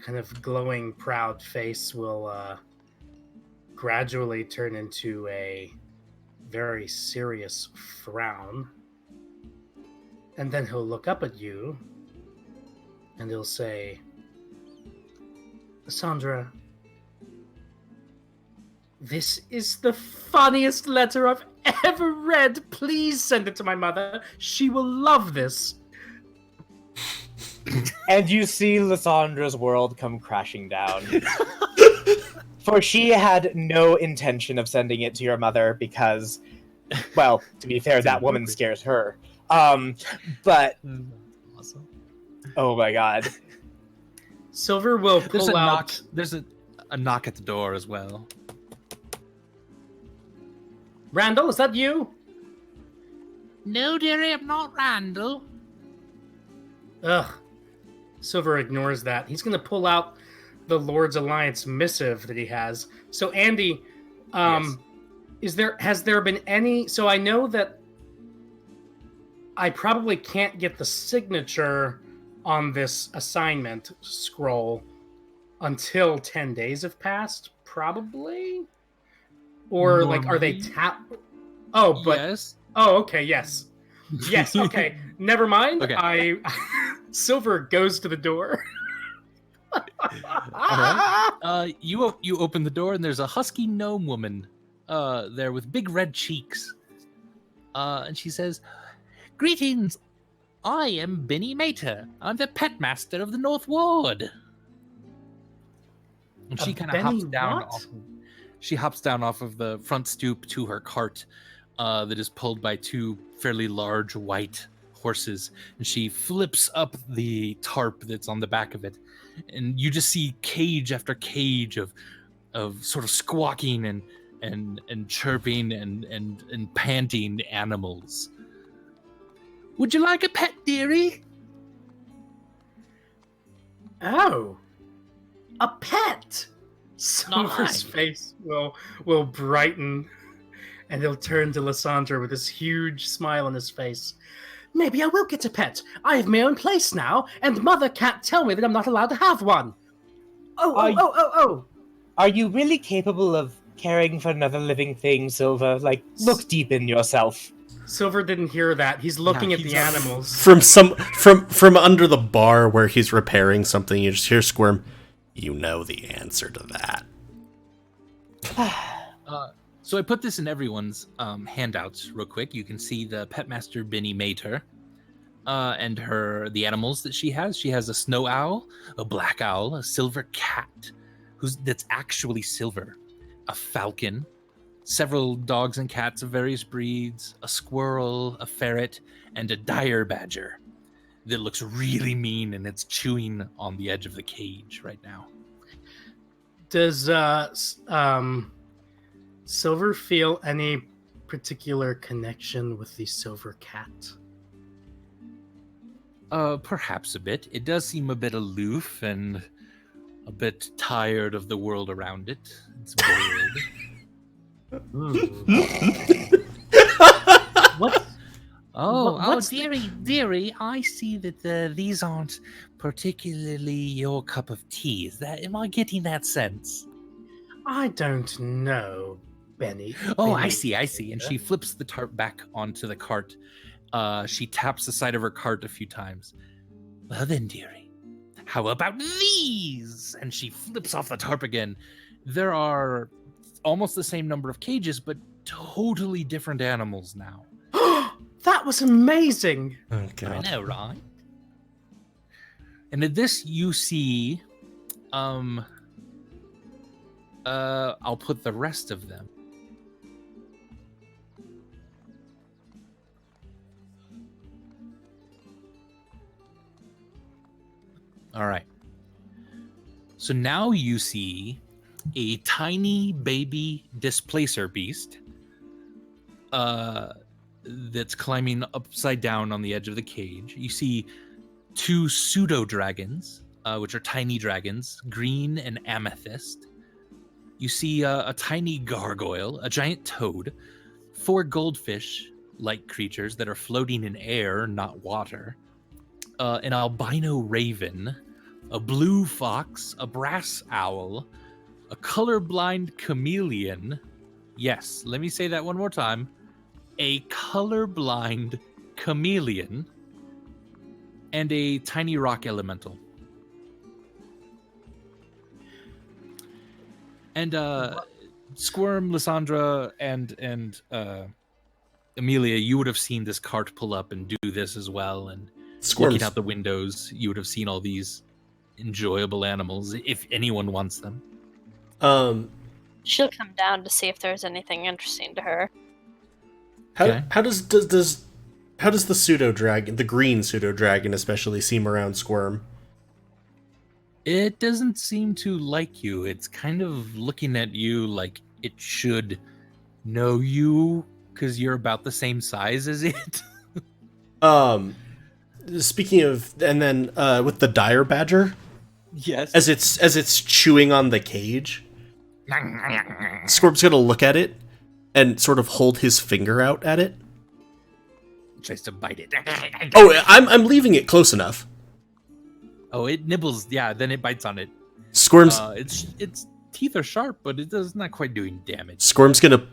kind of glowing, proud face will gradually turn into a very serious frown. And then he'll look up at you and he'll say, Sandra, this is the funniest letter I've ever read. Please send it to my mother. She will love this. And you see Lysandra's world come crashing down. For she had no intention of sending it to your mother because, well, to be fair, that woman scares her. But, Awesome. oh my god. Silver will pull out... There's a knock at the door as well. Randall, is that you? No, dearie, I'm not Randall. Ugh. Silver ignores that. He's going to pull out the Lord's Alliance missive that he has. So, Andy, Yes. has there been any... So I know that I probably can't get the signature on this assignment scroll until 10 days have passed, probably? Or, like, are they Oh, but... Yes. Oh, okay, yes. Yes, okay. Never mind. Okay. Silver goes to the door. All right. You open the door and there's a husky gnome woman there with big red cheeks. And she says, "Greetings. I am Benny Mater. I'm the pet master of the North Ward." And she kind of hops down. She hops down off of the front stoop to her cart that is pulled by two fairly large white horses, and she flips up the tarp that's on the back of it, and you just see cage after cage of sort of squawking and chirping and panting animals. "Would you like a pet, dearie?" Oh, a pet. Silver's face will brighten, and he'll turn to Lysandra with this huge smile on his face. Maybe I will get a pet. I have my own place now, and Mother can't tell me that I'm not allowed to have one. Oh. Are you really capable of caring for another living thing, Silver? Like, look deep in yourself. Silver didn't hear that. He's looking at the animals. From under the bar where he's repairing something, you just hear Squirm. You know the answer to that. So I put this in everyone's handouts real quick. You can see the Petmaster Benny Mater and the animals that she has. She has a snow owl, a black owl, a silver cat, that's actually silver, a falcon, several dogs and cats of various breeds, a squirrel, a ferret, and a dire badger that looks really mean, and it's chewing on the edge of the cage right now. Does Silver feel any particular connection with the silver cat? Perhaps a bit. It does seem a bit aloof and a bit tired of the world around it. It's bored. What? Oh, dearie, I see that these aren't particularly your cup of tea. Am I getting that sense? I don't know, Benny. Oh, I see. And she flips the tarp back onto the cart. She taps the side of her cart a few times. Well then, dearie, how about these? And she flips off the tarp again. There are almost the same number of cages, but totally different animals now. That was amazing. Oh, God. I know, right? And at this, you see, I'll put the rest of them. All right. So now you see a tiny baby displacer beast that's climbing upside down on the edge of the cage. You see two pseudo dragons, which are tiny dragons, green and amethyst. You see a tiny gargoyle, a giant toad, 4 goldfish-like creatures that are floating in air, not water, an albino raven, a blue fox, a brass owl, a colorblind chameleon. Yes, let me say that one more time. A colorblind chameleon, and a tiny rock elemental. And Squirm, Lysandra, and Amelia, you would have seen this cart pull up and do this as well. And Squirm's looking out the windows, you would have seen all these enjoyable animals, if anyone wants them. She'll come down to see if there's anything interesting to her. How does the pseudo dragon, the green pseudo dragon especially, seem around Squirm? It doesn't seem to like you. It's kind of looking at you like it should know you because you're about the same size as it. Speaking of, and then with the dire badger, Yes. as it's chewing on the cage, Squirm's gonna look at it and sort of hold his finger out at it. Tries to bite it. Oh, I'm leaving it close enough. Oh, it nibbles. Yeah, then it bites on it. Squirm's Its teeth are sharp, but it's not quite doing damage. Squirm's gonna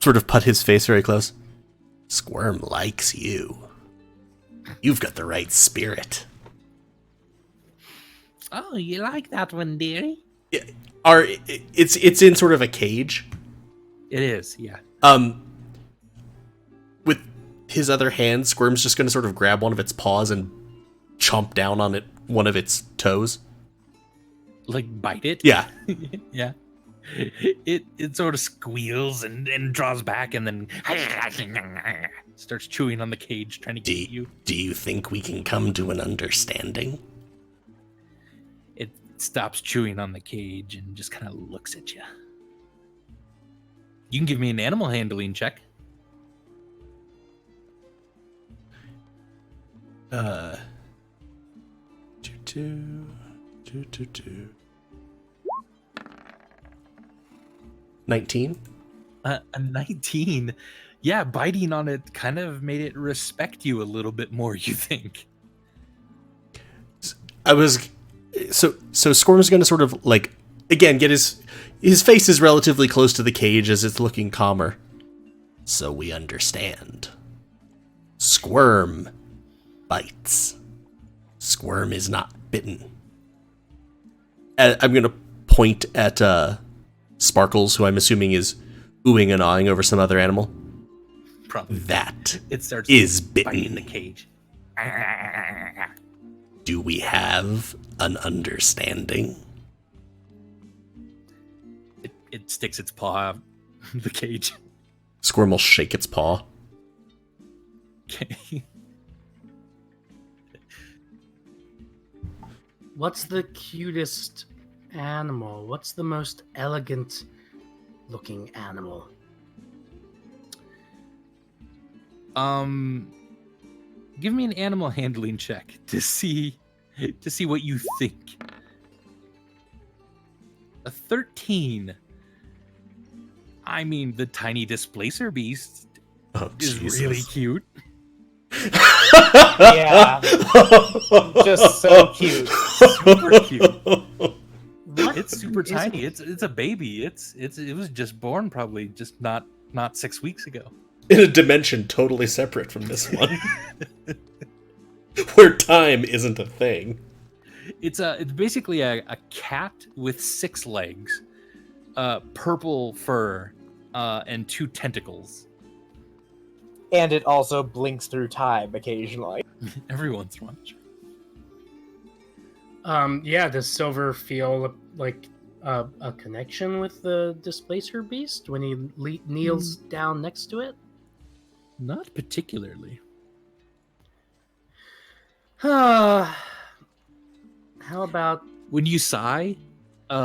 sort of put his face very close. Squirm likes you. You've got the right spirit. Oh, you like that one, dearie? It's in sort of a cage. It is, yeah. With his other hand, Squirm's just gonna sort of grab one of its paws and chomp down on one of its toes. Like bite it? Yeah. Yeah. It sort of squeals and draws back and then starts chewing on the cage, trying to get you. Do you think we can come to an understanding? It stops chewing on the cage and just kind of looks at you. You can give me an animal handling check. Two. 19? A 19. Yeah, biting on it kind of made it respect you a little bit more, you think. So Squirm's gonna sort of like again get his face is relatively close to the cage as it's looking calmer. So we understand. Squirm bites. Squirm is not bitten. I'm gonna point at Sparkles, who I'm assuming is oohing and awing over some other animal. Probably. That It starts is biting the bitten. cage. Do we have an understanding? It sticks its paw out the cage. Squirm will shake its paw. Okay. What's the cutest animal? What's the most elegant looking animal? Give me an animal handling check to see what you think. A 13. I mean, the tiny displacer beast is really cute. Yeah. Just so cute. Super cute. What It's super is tiny. it? It's a baby. It was just born probably just not 6 weeks ago. In a dimension totally separate from this one. Where time isn't a thing. It's basically a cat with 6 legs, purple fur, and 2 tentacles. And it also blinks through time occasionally. Every once in a while. Yeah, does Silver feel like a connection with the displacer beast when he kneels down next to it? Not particularly. How about When you sigh,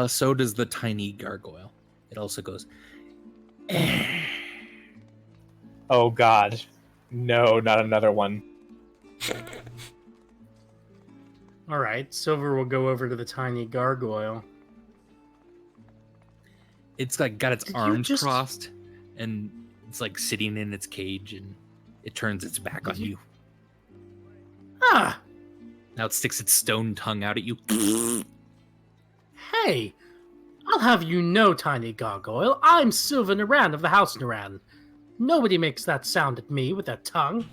so does the tiny gargoyle. It also goes. Oh God, no, not another one. all right? Silver will go over to the tiny gargoyle. It's like got its Did you arms just- crossed, and it's like sitting in its cage, and it turns its back on you. Ah, Now it sticks its stone tongue out at you. hey! I'll have you know, tiny gargoyle, I'm Silvyr Norran of the House Norran. Nobody makes that sound at me with their tongue.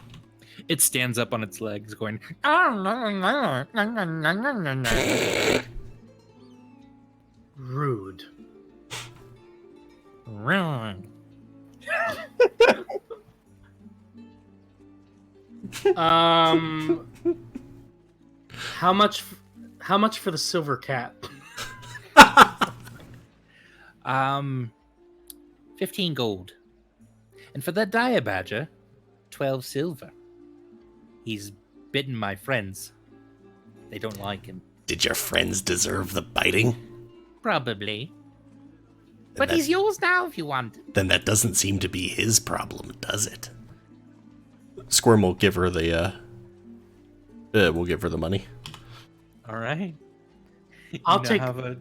It stands up on its legs, going. Rude. How much for the silver cat? 15 gold. And for that dire badger, 12 silver. He's bitten my friends. They don't like him. Did your friends deserve the biting? Probably. Then But that- he's yours now if you want. Then that doesn't seem to be his problem, does it? Squirm will give her the we'll give her the money. All right. I'll You now take- have a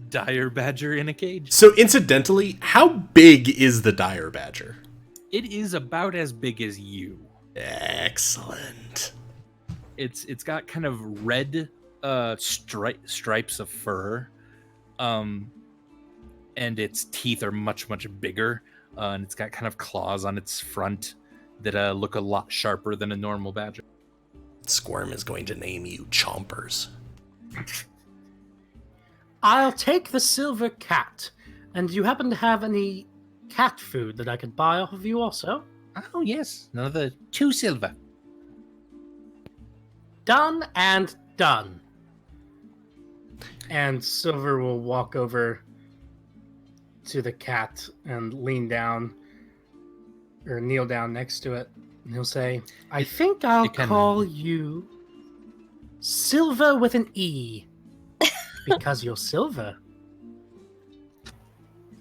dire badger in a cage. So incidentally, how big is the dire badger? It is about as big as you. Excellent. It's got kind of red stripes of fur, and its teeth are much bigger, and it's got kind of claws on its front that look a lot sharper than a normal badger. Squirm is going to name you Chompers. I'll take the silver cat. And do you happen to have any cat food that I could buy off of you also? Oh yes, another 2 silver. Done and done. And Silver will walk over to the cat and lean down or kneel down next to it. And he'll say, I think I'll it can- call you Silver with an E. Because you're silver.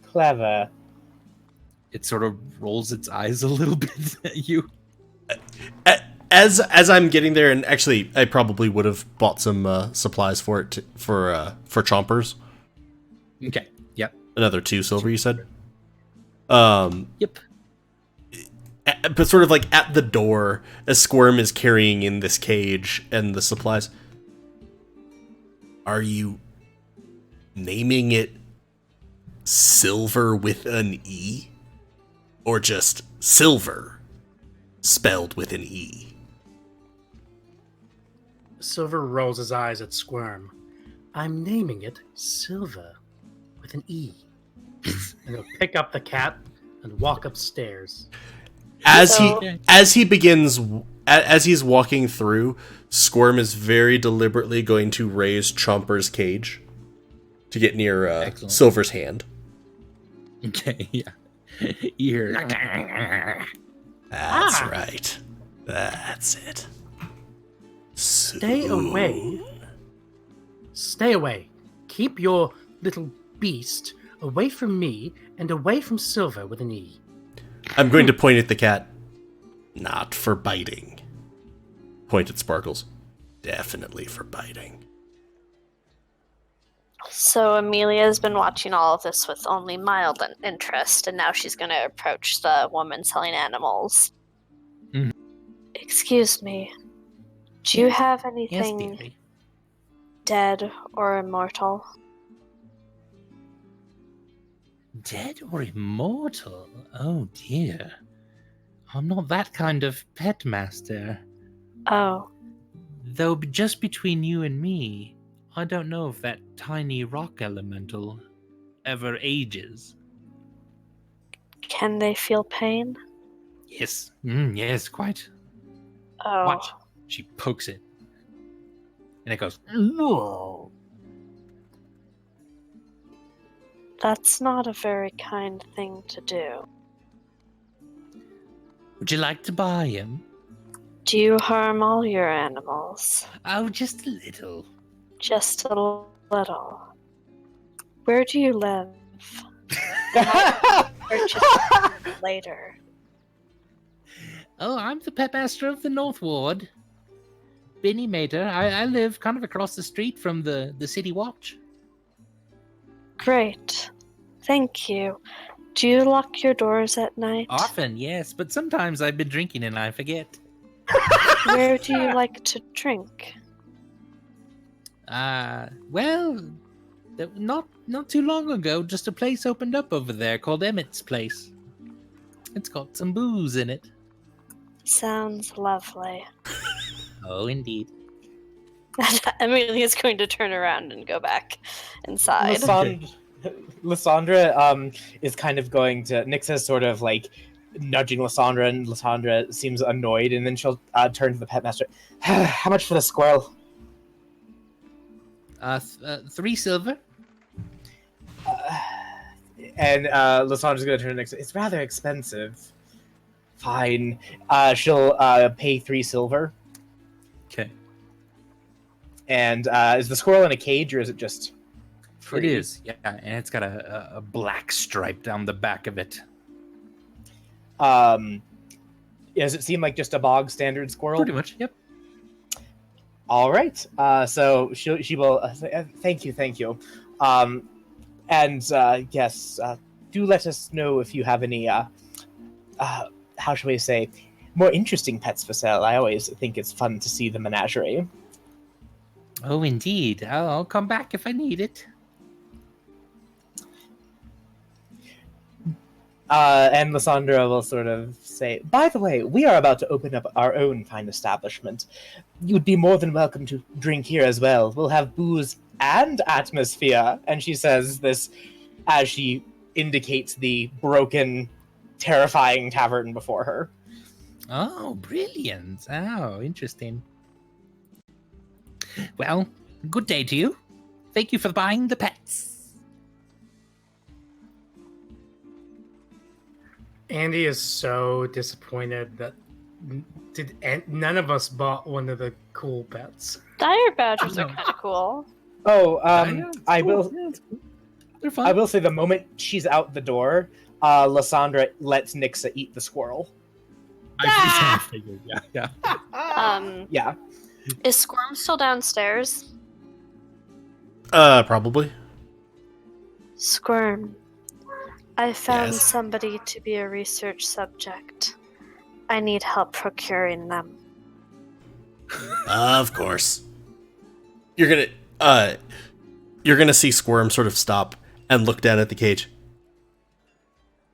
Clever. It sort of rolls its eyes a little bit at you. As I'm getting there, and actually, I probably would have bought some supplies for it for Chompers. Okay. Yep. Another 2 silver, you said. Yep. But sort of like at the door, as Squirm is carrying in this cage and the supplies. Are you naming it Silver with an E? Or just Silver spelled with an E? Silver rolls his eyes at Squirm. I'm naming it Silver with an E. And he'll pick up the cat and walk upstairs. As he's walking through, Squirm is very deliberately going to raise Chomper's cage to get near Excellent. Silver's hand. Okay. Yeah. Ear. That's right. That's it. Stay away. Stay away. Keep your little beast away from me and away from Silver with an E. I'm going to point at the cat. Not for biting. Point at Sparkles. Definitely for biting. So Amelia's been watching all of this with only mild interest, and now she's going to approach the woman selling animals. Mhm. Excuse me. Do you have Yes, anything dearie. dead or immortal? Dead or immortal? Oh dear. I'm not that kind of pet master. Oh, Though just between you and me, I don't know if that tiny rock elemental ever ages. can they feel pain? Yes. Yes, quite. Oh, Watch. She pokes it. And it goes, no. that's not a very kind thing to do. Would you like to buy him? Do you harm all your animals? Oh, just a little. Just a little. Where do you live? Purchase later. Oh, I'm the pet master of the North Ward. Benny Mater. I live kind of across the street from the City Watch. Great. Thank you. Do you lock your doors at night? Often, yes, but sometimes I've been drinking and I forget. Where do you like to drink? Well, not too long ago, just a place opened up over there called Emmett's Place. It's got some booze in it. Sounds lovely. Oh, indeed. Amelia is going to turn around and go back inside. Lysandra is kind of going to... Nixa's sort of like nudging Lysandra, and Lysandra seems annoyed, and then she'll turn to the pet master. How much for the squirrel? 3 silver. And Lysandra's going to turn to Nixa. It's rather expensive. Fine. She'll pay 3 silver. Okay. And is the squirrel in a cage, or is it just free? It is, yeah, and it's got a black stripe down the back of it. Does it seem like just a bog standard squirrel? Pretty much, yep. All right. So she will say, thank you. Yes, do let us know if you have any how shall we say, more interesting pets for sale. I always think it's fun to see the menagerie. Oh, indeed. I'll come back if I need it. And Lysandra will sort of say, by the way, we are about to open up our own fine establishment. You'd be more than welcome to drink here as well. We'll have booze and atmosphere. And she says this as she indicates the broken, terrifying tavern before her. Oh, brilliant. Oh, interesting. Well, good day to you. Thank you for buying the pets. Andy is so disappointed that none of us bought one of the cool pets. Dire badgers are kind of cool. Oh, Yeah, I cool. will. Yeah, it's cool. They're fun. I will say the moment she's out the door, Lysandra lets Nixa eat the squirrel. I figured, yeah. Yeah. Is Squirm still downstairs? Probably. Squirm, I found Yes. somebody to be a research subject. I need help procuring them. Of course. You're gonna see Squirm sort of stop and look down at the cage.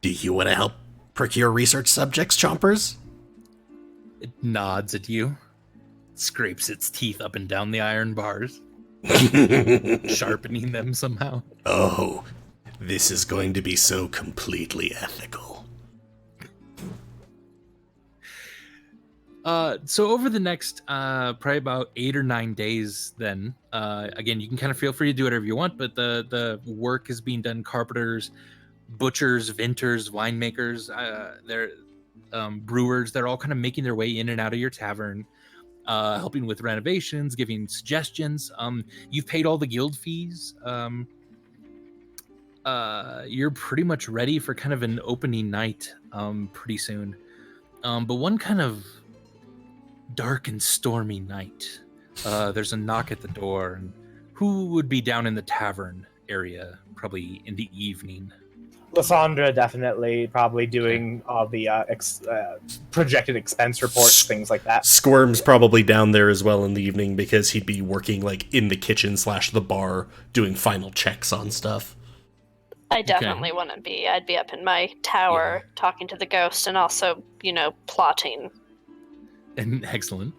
Do you want to help procure research subjects, Chompers? It nods at you, scrapes its teeth up and down the iron bars, sharpening them somehow. Oh, this is going to be so completely ethical. So over the next probably about 8 or 9 days, then again, you can kind of feel free to do whatever you want, but the work is being done. Carpenters, butchers, vintners, winemakers, they're brewers. They're all kind of making their way in and out of your tavern, helping with renovations, giving suggestions. You've paid all the guild fees. You're pretty much ready for kind of an opening night pretty soon. But one kind of dark and stormy night, there's a knock at the door, and who would be down in the tavern area probably in the evening? Lysandra definitely probably doing all the projected expense reports, things like that. Squirm's probably down there as well in the evening because he'd be working like in the kitchen / the bar doing final checks on stuff. I definitely wouldn't be. I'd be up in my tower talking to the ghost and also, plotting. And excellent.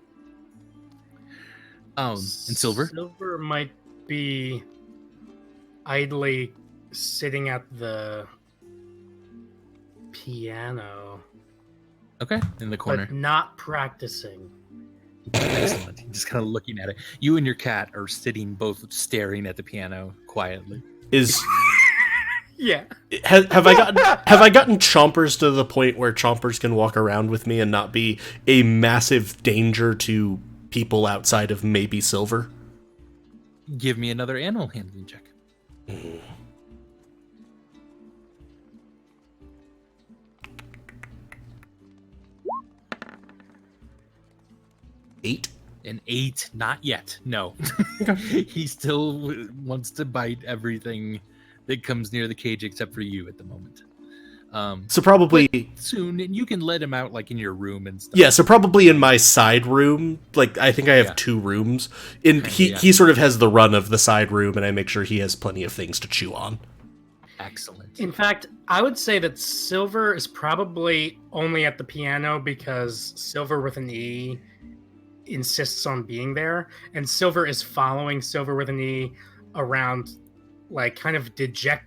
And Silver? Silver might be idly sitting at the piano, Okay, in the corner. but not practicing. Excellent. Just kind of looking at it. You and your cat are sitting both staring at the piano quietly. Yeah. Have I gotten Chompers to the point where Chompers can walk around with me and not be a massive danger to people outside of maybe Silver? Give me another animal handling check. Mm. 8. An 8, not yet. No. He still wants to bite everything that comes near the cage except for you at the moment. So probably But soon, and you can let him out like in your room and stuff. Yeah, so probably in my side room. Like, I think I have 2 rooms. And he sort of has the run of the side room, and I make sure he has plenty of things to chew on. Excellent. In fact, I would say that Silver is probably only at the piano because Silver with an E insists on being there, and Silver is following Silver with an E around, like, kind of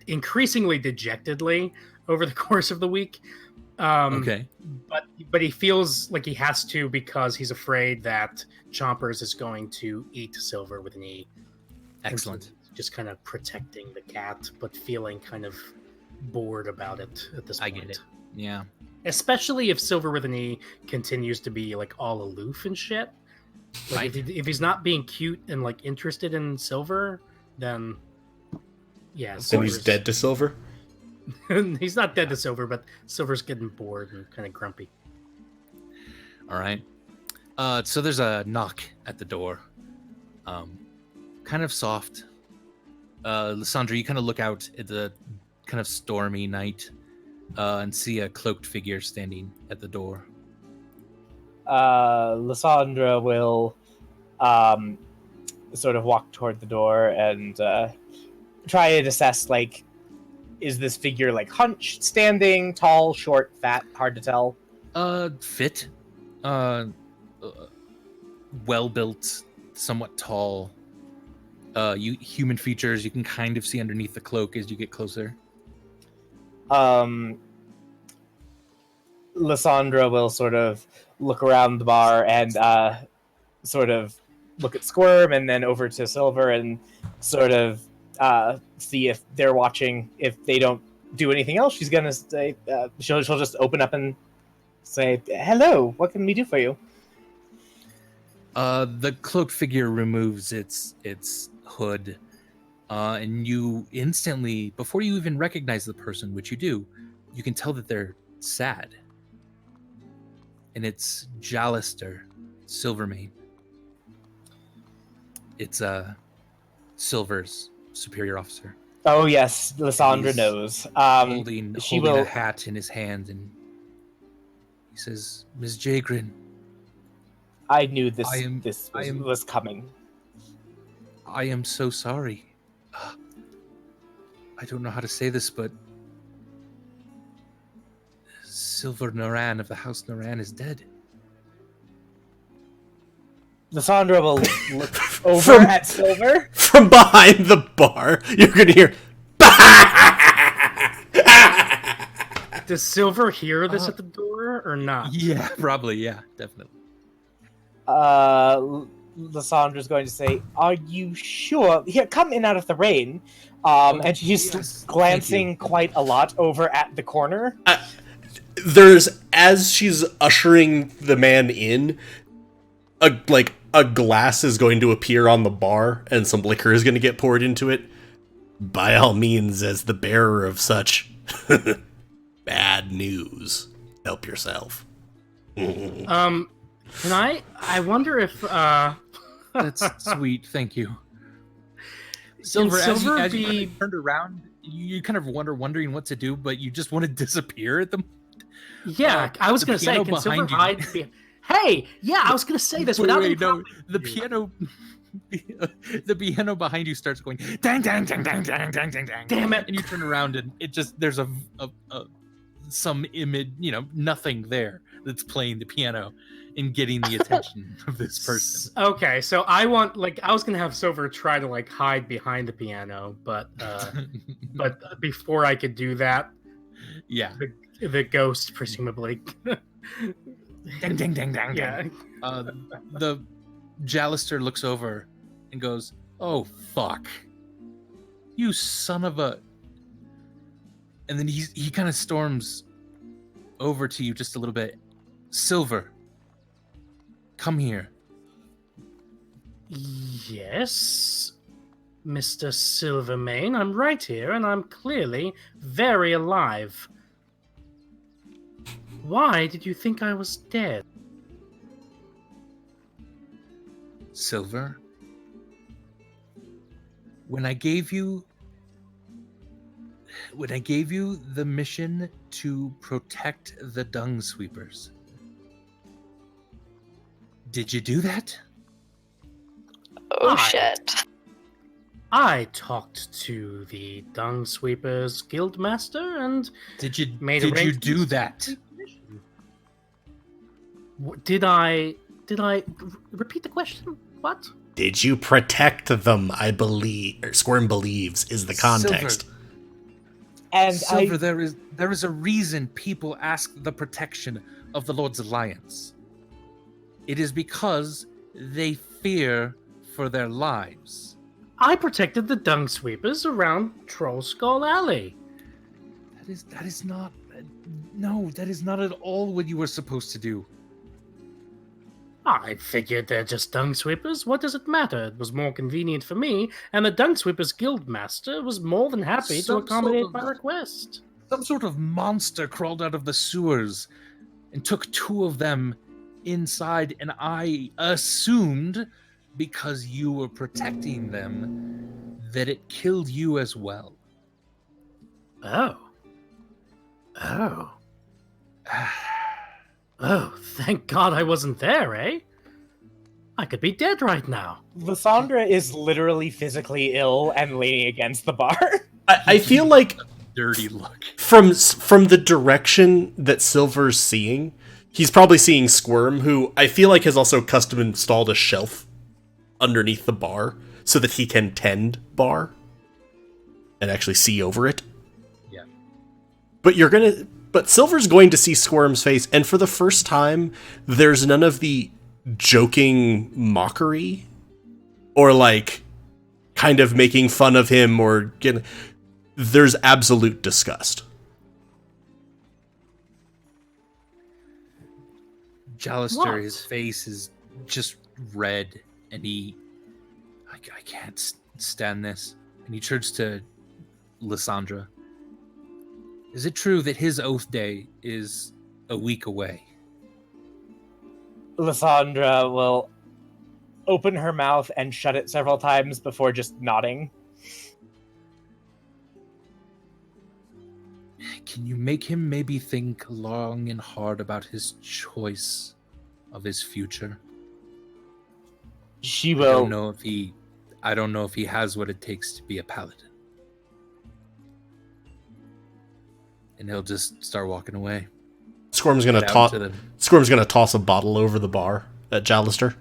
increasingly dejectedly over the course of the week. Okay. But he feels like he has to because he's afraid that Chompers is going to eat Silver with an E. Excellent. Just kind of protecting the cat, but feeling kind of bored about it at this point. I get it. Yeah. Especially if Silver with an E continues to be like all aloof and shit. Like, Right. if he's not being cute and like interested in Silver, then yeah, And he's dead to Silver? He's not dead to Silver, but Silver's getting bored and kind of grumpy. All right. So there's a knock at the door. Kind of soft. Lysandra, you kind of look out at the kind of stormy night and see a cloaked figure standing at the door. Lysandra will sort of walk toward the door and try and assess, like, is this figure, like, hunched, standing, tall, short, fat, hard to tell? Fit. Well-built, somewhat tall. Human features you can kind of see underneath the cloak as you get closer. Lysandra will sort of look around the bar and sort of look at Squirm and then over to Silver and sort of see if they're watching. If they don't do anything else, she's gonna say she'll just open up and say, "Hello, what can we do for you?" The cloaked figure removes its hood, and you instantly, before you even recognize the person, which you do, you can tell that they're sad. And it's Jalister Silvermane. It's Silver's superior officer. Oh yes, Lysandra He's knows. Holding she a will. hat in his hand, and he says, "Ms. Jagrin, I knew this. I am- This I am- was coming. I am so sorry. I don't know how to say this, but Silvyr Norran of the House Norran is dead." Lysandra will look over at Silver. From behind the bar, you're gonna hear. Does Silver hear this at the door or not? Yeah, probably. Yeah, definitely. Lysandra's going to say, "Are you sure? Here, come in out of the rain." And she's yes, glancing quite a lot over at the corner. As she's ushering the man in, a glass is going to appear on the bar, and some liquor is going to get poured into it. By all means, as the bearer of such bad news, help yourself. Can I wonder if That's sweet. Thank you. Silver, Silver as you kind be- of turned around, you kind of wondering what to do, but you just want to disappear at them. Yeah, I was the going to say, piano can Silver behind you. hide? Hey, yeah, I was going to say this without Wait, them no, the piano, the piano behind you starts going dang, dang, dang, dang, dang, dang, dang, dang. Damn it. And you turn around and it just there's some image, nothing there that's playing the piano and getting the attention of this person. Okay, so I was going to have Silver try to like hide behind the piano, but before I could do that, Yeah. the ghost presumably. Dang, dang, dang, dang, Yeah. dang. The Jalister looks over and goes, "Oh, fuck. You son of a..." And then he kind of storms over to you just a little bit. "Silver, come here." Yes. Mr. Silvermane. I'm right here, and I'm clearly very alive. Why did you think I was dead? Silver, when I gave you the mission to protect the dung sweepers, did you do that? Oh, I- shit. I talked to the Dung Sweepers Guildmaster and Did you made do arrangements that? to complete the mission. Did I repeat the question? What? Did you protect them? I believe, or Squirm believes, is the context. Silver, And Silver, there is a reason people ask the protection of the Lord's Alliance. It is because they fear for their lives. I protected the Dung Sweepers around Troll Skull Alley. That is not. No, that is not at all what you were supposed to do. I figured they're just Dung Sweepers. What does it matter? It was more convenient for me, and the Dung Sweepers Guildmaster was more than happy to Some accommodate sort of- my request. Some sort of monster crawled out of the sewers and took two of them inside, and I assumed, because you were protecting them, that it killed you as well. Oh. Oh, thank God I wasn't there, eh? I could be dead right now. Lysandra is literally physically ill and leaning against the bar. I feel like Dirty look. from the direction that Silver's seeing, he's probably seeing Squirm, who I feel like has also custom installed a shelf underneath the bar so that he can tend bar and actually see over it. Yeah. But Silver's going to see Squirm's face, and for the first time, there's none of the joking mockery or like kind of making fun of him or getting. There's absolute disgust. Jallister, What? his face is just red, and I can't stand this. And he turns to Lysandra. Is it true that his oath day is a week away? Lysandra will open her mouth and shut it several times before just nodding. Can you make him maybe think long and hard about his choice of his future? She I will. don't know if he has what it takes to be a paladin. And he'll just start walking away. Squirm's gonna Down to the- Squirm's gonna toss a bottle over the bar at Jallister.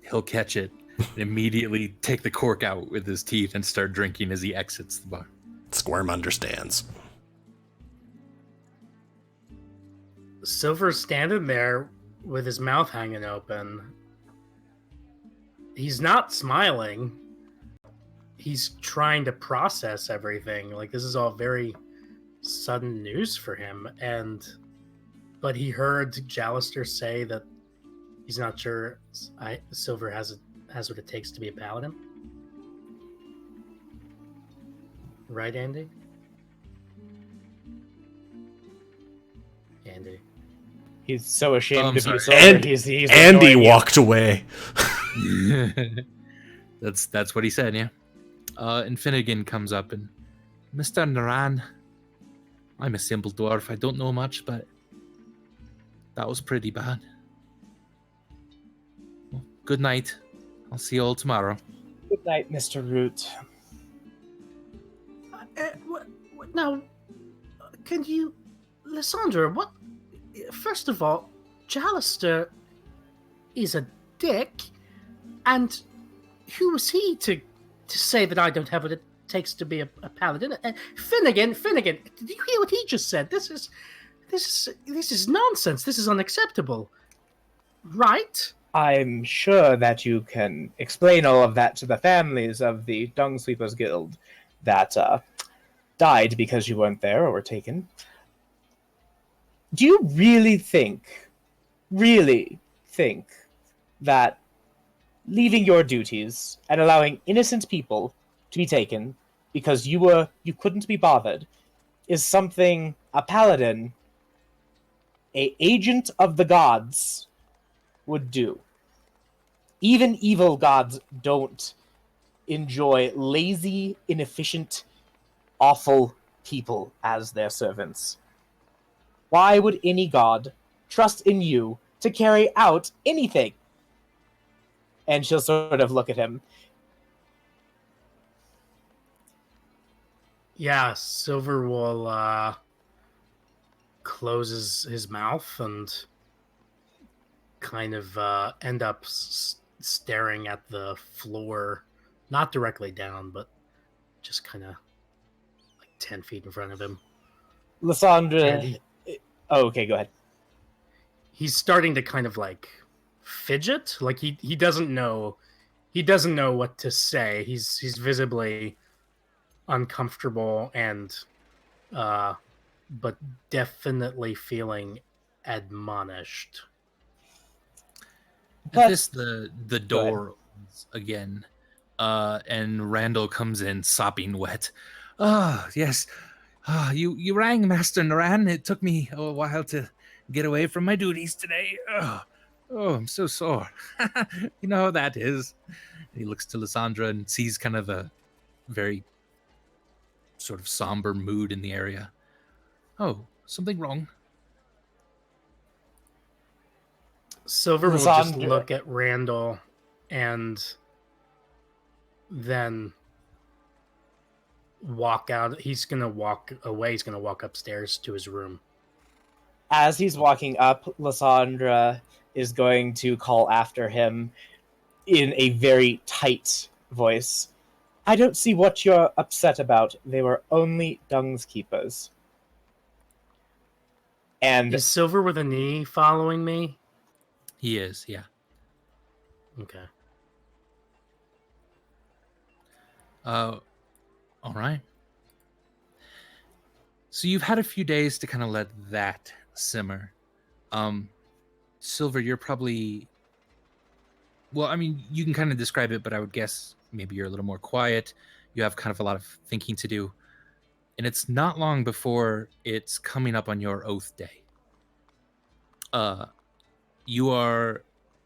He'll catch it and immediately take the cork out with his teeth and start drinking as he exits the bar. Squirm understands. Silver's standing there with his mouth hanging open. He's not smiling. He's trying to process everything. Like, this is all very sudden news for him. But he heard Jallister say that he's not sure Silver has what it takes to be a paladin. Right, Andy? Andy. He's so ashamed I'm of you, sorry. Silver. And he's Andy ignoring you. walked away. That's what he said, yeah. And Finnegan comes up and, Mr. Norran, I'm a simple dwarf. I don't know much, but that was pretty bad. Well, good night. I'll see you all tomorrow. Good night, Mr. Root. Now, can you, Lysandra? What? First of all, Jallister is a dick, and who is he to say that I don't have what it takes to be a paladin? Finnegan, did you hear what he just said? This is nonsense. This is unacceptable. Right? I'm sure that you can explain all of that to the families of the Dung Sweepers Guild that died because you weren't there or were taken. Do you really think that leaving your duties and allowing innocent people to be taken because you couldn't be bothered is something a paladin, a agent of the gods, would do. Even evil gods don't enjoy lazy, inefficient, awful people as their servants. Why would any god trust in you to carry out anything? And she'll sort of look at him. Yeah, Silver will closes his mouth and kind of end up staring at the floor, not directly down, but just kind of like 10 feet in front of him. Lysandra... Oh, okay, go ahead. He's starting to kind of like fidget, like he doesn't know what to say. He's visibly uncomfortable and but definitely feeling admonished. At this, the door opens again, and Randall comes in sopping wet. Ah, yes. Ah, you rang, Master Norran. It took me a while to get away from my duties today. Oh, I'm so sore. You know how that is. And he looks to Lysandra and sees kind of a very sort of somber mood in the area. Oh, something wrong? Silver will just look at Randall and then walk out. He's going to walk away. He's going to walk upstairs to his room. As he's walking up, Lysandra is going to call after him in a very tight voice. I don't see what you're upset about. They were only Dung's keepers. And is Silver with a knee following me? He is, yeah. Okay. All right. So you've had a few days to kind of let that simmer. Silver, you're probably... Well, I mean, you can kind of describe it, but I would guess maybe you're a little more quiet. You have kind of a lot of thinking to do. And it's not long before it's coming up on your oath day.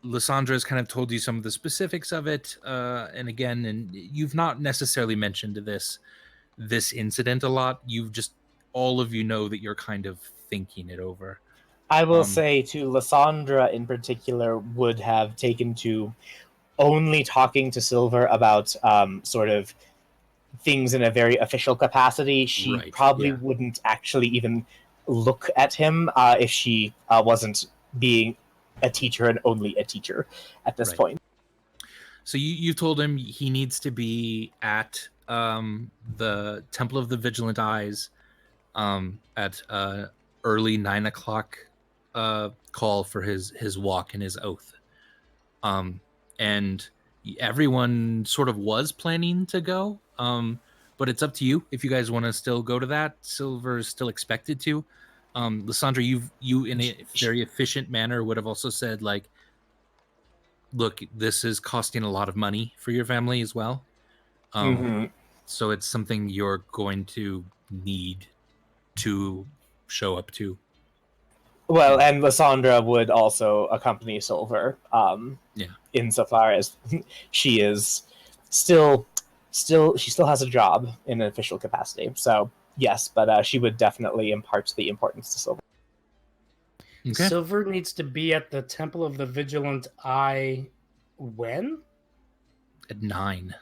Lysandra's kind of told you some of the specifics of it, and you've not necessarily mentioned this incident a lot. You've just, all of you know that you're kind of thinking it over. I will say, to Lysandra in particular, would have taken to only talking to Silver about sort of things in a very official capacity. She probably wouldn't actually even look at him if she wasn't being a teacher and only a teacher at this point. So you told him he needs to be at the Temple of the Vigilant Eyes at early 9 o'clock call for his walk and his oath. And everyone sort of was planning to go, but it's up to you if you guys want to still go to that. Silver is still expected to. Lysandra, you in a very efficient manner would have also said, like, look, this is costing a lot of money for your family as well. So it's something you're going to need to show up to. Well, and Lysandra would also accompany Silver, insofar as she is still she still has a job in an official capacity. So yes, but she would definitely impart the importance to Silver. Okay. Silver needs to be at the Temple of the Vigilant Eye when? At 9.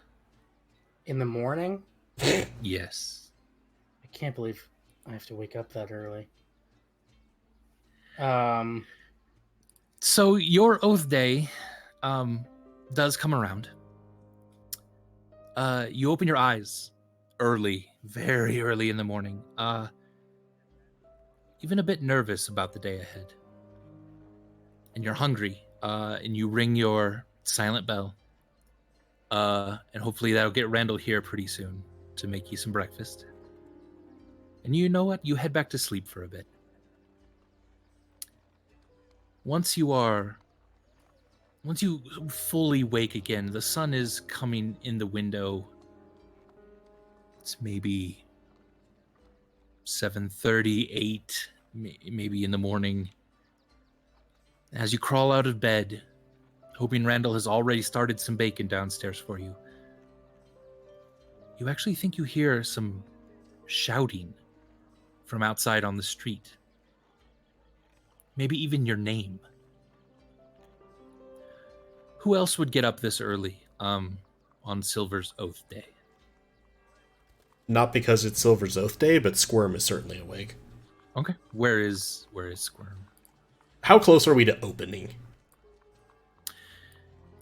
In the morning? Yes. I can't believe I have to wake up that early. So your oath day does come around. You open your eyes early, very early in the morning. Even a bit nervous about the day ahead. And you're hungry, and you ring your silent bell. And hopefully that'll get Randall here pretty soon to make you some breakfast. And you know what? You head back to sleep for a bit. Once you fully wake again, the sun is coming in the window It's maybe 7:30, 8, maybe in the morning. As you crawl out of bed, hoping Randall has already started some bacon downstairs for you, you actually think you hear some shouting from outside on the street. Maybe even your name. Who else would get up this early on Silver's Oath Day? Not because it's Silver's Oath Day, but Squirm is certainly awake. Okay. Where is Squirm? How close are we to opening?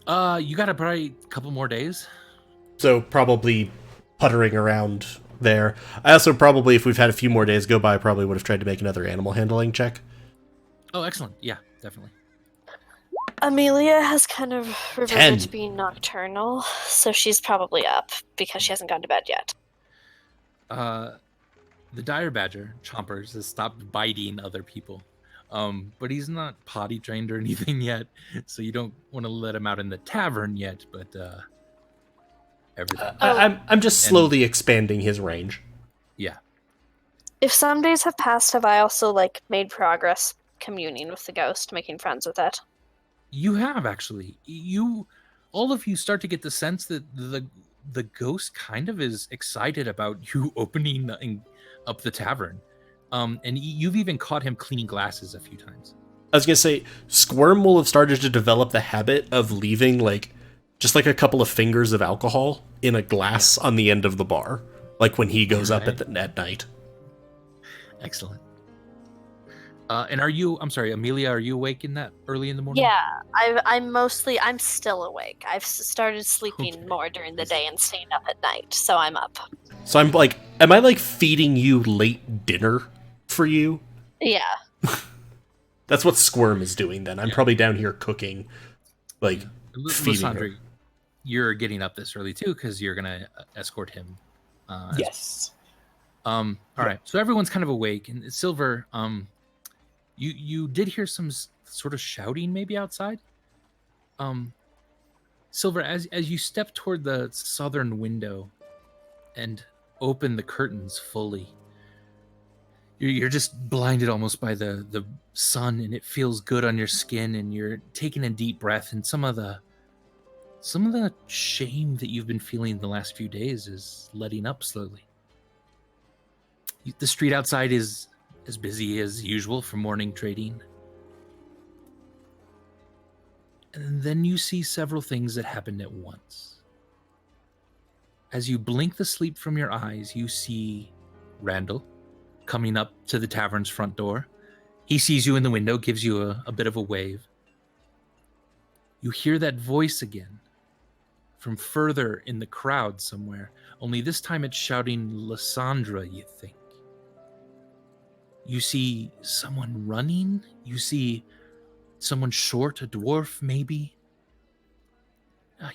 You got probably a couple more days. So probably puttering around there. I also probably, if we've had a few more days go by, probably would have tried to make another animal handling check. Oh, excellent. Yeah, definitely. Amelia has kind of 10. reverted to being nocturnal, so she's probably up because she hasn't gone to bed yet. The dire badger, Chompers, has stopped biting other people. But he's not potty trained or anything yet, so you don't want to let him out in the tavern yet, but everything. I'm just slowly expanding his range. Yeah. If some days have passed, have I also made progress communing with the ghost, making friends with it? You have, actually. All of you start to get the sense that the ghost kind of is excited about you opening up the tavern. And you've even caught him cleaning glasses a few times. I was going to say, Squirm will have started to develop the habit of leaving, just a couple of fingers of alcohol in a glass on the end of the bar, when he goes up at night. Excellent. And I'm sorry, Amelia, are you awake in that early in the morning? Yeah, I'm still awake. I've started sleeping more during the day and staying up at night, so I'm up. So I'm am I feeding you late dinner for you? Yeah. That's what Squirm is doing then. I'm probably down here cooking, feeding Lysandre, her. you're getting up this early too because you're gonna escort him. Yes. All right. So everyone's kind of awake, and Silver, you did hear some sort of shouting maybe outside. Silver, as you step toward the southern window and open the curtains fully, you're just blinded almost by the sun, and it feels good on your skin, and you're taking a deep breath, and some of the shame that you've been feeling the last few days is letting up slowly. The street outside is as busy as usual for morning trading. And then you see several things that happen at once. As you blink the sleep from your eyes, you see Randall coming up to the tavern's front door. He sees you in the window, gives you a bit of a wave. You hear that voice again from further in the crowd somewhere, only this time it's shouting Lysandra, you think. You see someone running. You see someone short, a dwarf maybe.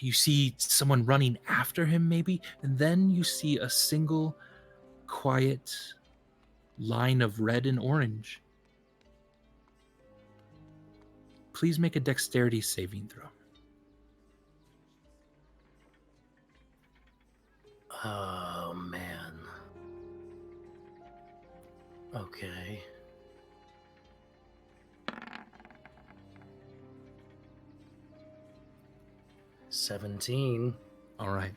You see someone running after him maybe. And then you see a single quiet line of red and orange. Please make a dexterity saving throw. Oh, man. Okay. $17. All right.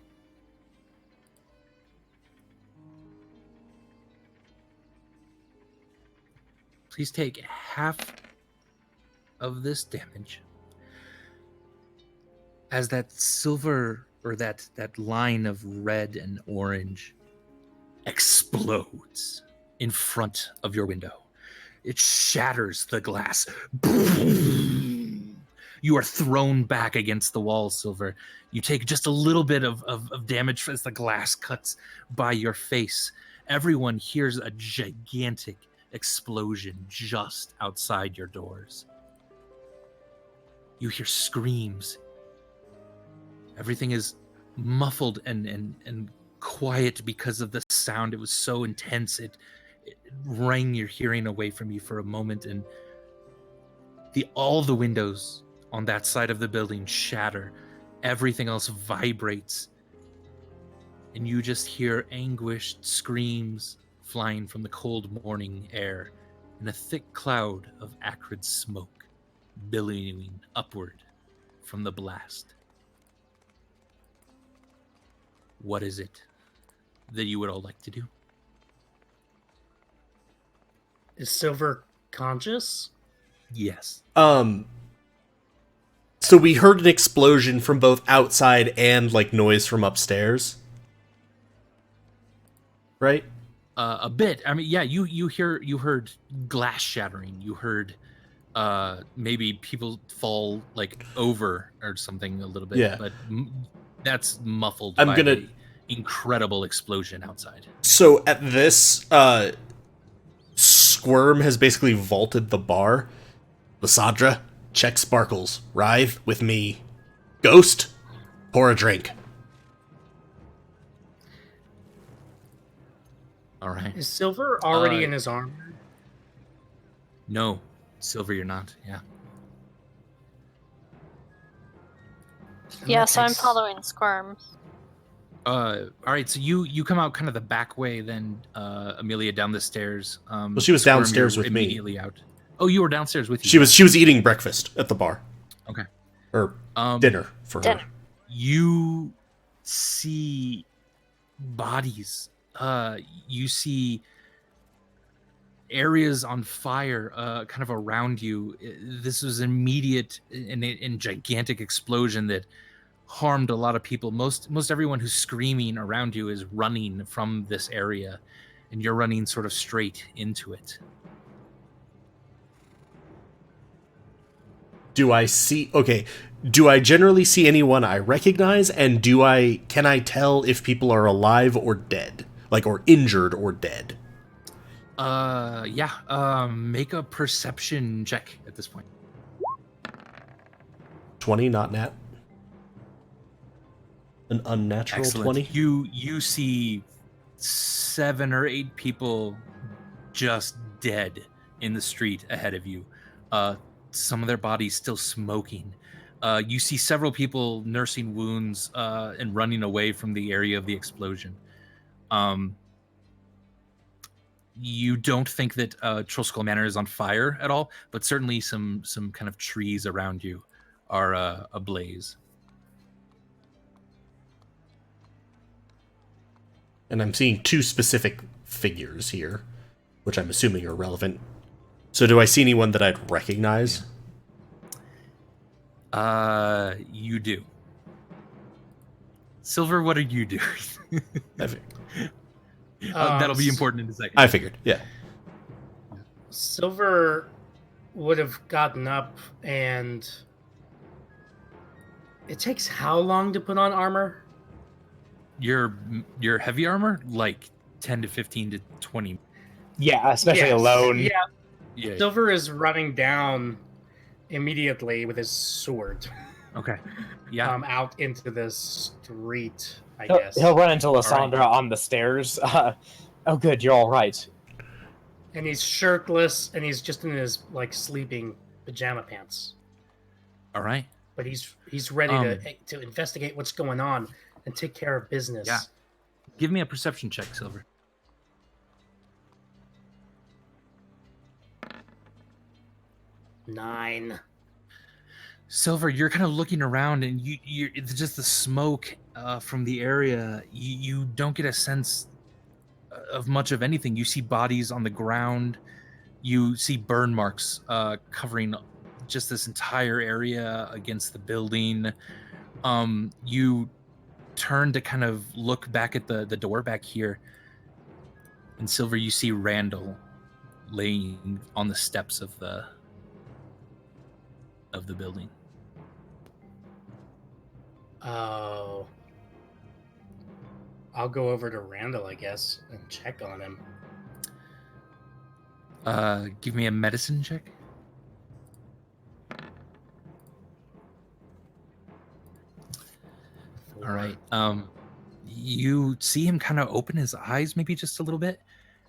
Please take half of this damage as that silver, or that line of red and orange explodes in front of your window. It shatters the glass. Boom! You are thrown back against the wall, Silver. You take just a little bit of damage as the glass cuts by your face. Everyone hears a gigantic explosion just outside your doors. You hear screams. Everything is muffled and quiet because of the sound. It was so intense. It rang your hearing away from you for a moment, and all the windows on that side of the building shatter. Everything else vibrates and you just hear anguished screams flying from the cold morning air and a thick cloud of acrid smoke billowing upward from the blast. What is it that you would all like to do? Is Silver conscious? Yes. So we heard an explosion from both outside and like noise from upstairs. Right? A bit. I mean, yeah, you heard glass shattering. You heard maybe people fall like over or something a little bit. Yeah. But that's muffled I'm by gonna- the incredible explosion outside. So at this, Squirm has basically vaulted the bar. Lysandra, check sparkles. Rive with me. Ghost, pour a drink. All right. Is Silver already Uh, in his armor? No, Silver, you're not. Yeah. Yeah, that so I'm takes- following Squirm. All right. So you come out kind of the back way, then Amelia down the stairs. Well, she was Squirm, downstairs you're with me. immediately out. Oh, you were downstairs with you. She was eating breakfast at the bar. Okay. Or Um, dinner for dinner. her. You see bodies. You see areas on fire kind of around you. This was an immediate and gigantic explosion that harmed a lot of people. Most everyone who's screaming around you is running from this area, and you're running sort of straight into it. Do I generally see anyone I recognize, and can I tell if people are alive or dead? Like, or injured or dead? Yeah. Make a perception check at this point. 20, not nat. An unnatural Excellent. 20? You see 7 or 8 people just dead in the street ahead of you. Some of their bodies still smoking. You see several people nursing wounds and running away from the area of the explosion. You don't think that Trollskull Manor is on fire at all, but certainly some kind of trees around you are ablaze. And I'm seeing 2 specific figures here, which I'm assuming are relevant. So do I see anyone that I'd recognize? You do. Silver, what are you doing? That'll be important in a second. I figured, yeah. Silver would have gotten up, and it takes how long to put on armor? Your heavy armor, like 10 to 15 to 20. Yeah, especially Yes. alone. Yeah, Yeah. Silver is running down immediately with his sword Okay. Yeah. out into the street, I He'll, guess. he'll run into Lysandra on the stairs. Oh, good, you're all right. And he's shirtless, and he's just in his like sleeping pajama pants. All right. But he's ready to investigate what's going on and take care of business. Yeah. Give me a perception check, Silver. Nine. Silver, you're kind of looking around, and it's just the smoke from the area. You don't get a sense of much of anything. You see bodies on the ground. You see burn marks covering just this entire area against the building. You turn to kind of look back at the door back here. And Silver, you see Randall laying on the steps of the building. Oh. I'll go over to Randall, I guess, and check on him. Give me a medicine check. All right. You see him kind of open his eyes maybe just a little bit,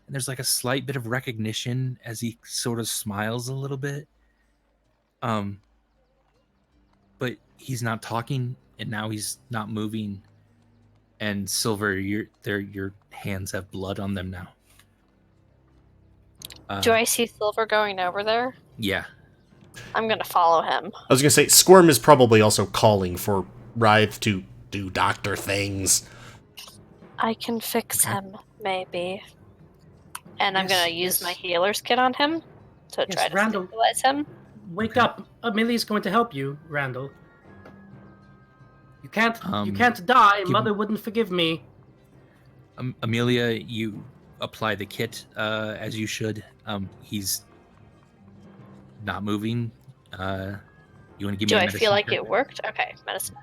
and there's like a slight bit of recognition as he sort of smiles a little bit. But he's not talking, and now he's not moving. And Silver, your hands have blood on them now. Do I see Silver going over there? Yeah. I'm gonna follow him. I was gonna say, Squirm is probably also calling for Writhe to do doctor things. I can fix Okay. him, maybe. And I'm Yes, gonna use yes. my healer's kit on him to Yes, try to Randall. stabilize him. Wake up. Amelia's going to help you, Randall. You can't die. give- Mother wouldn't forgive me. Amelia, you apply the kit as you should. He's not moving. You want to give Do me a I medicine feel like check? it worked? Okay, medicine.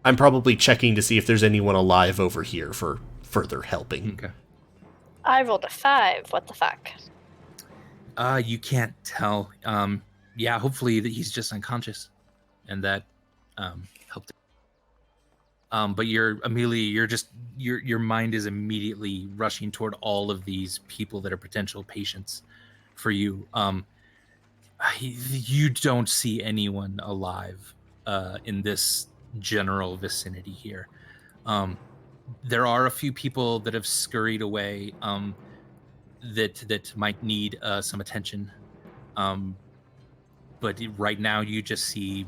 I'm probably checking to see if there's anyone alive over here for further helping. Okay. I rolled a 5. What the fuck? You can't tell. Yeah, hopefully that he's just unconscious, and that helped. But Amelia, your mind is immediately rushing toward all of these people that are potential patients for you. You don't see anyone alive in this general vicinity here. There are a few people that have scurried away that might need some attention. But right now you just see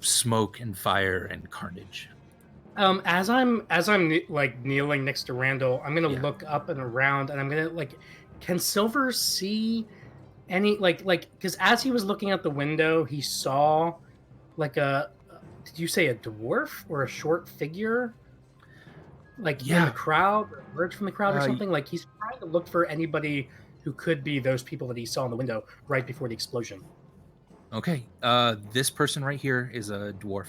smoke and fire and carnage. As I'm like kneeling next to Randall, I'm gonna Yeah. look up and around, and I'm gonna like, can Silver see any like because as he was looking out the window, he saw like did you say a dwarf or a short figure? Like in the crowd, or emerge from the crowd or something? Like he's trying to look for anybody who could be those people that he saw in the window right before the explosion. Okay. This person right here is a dwarf.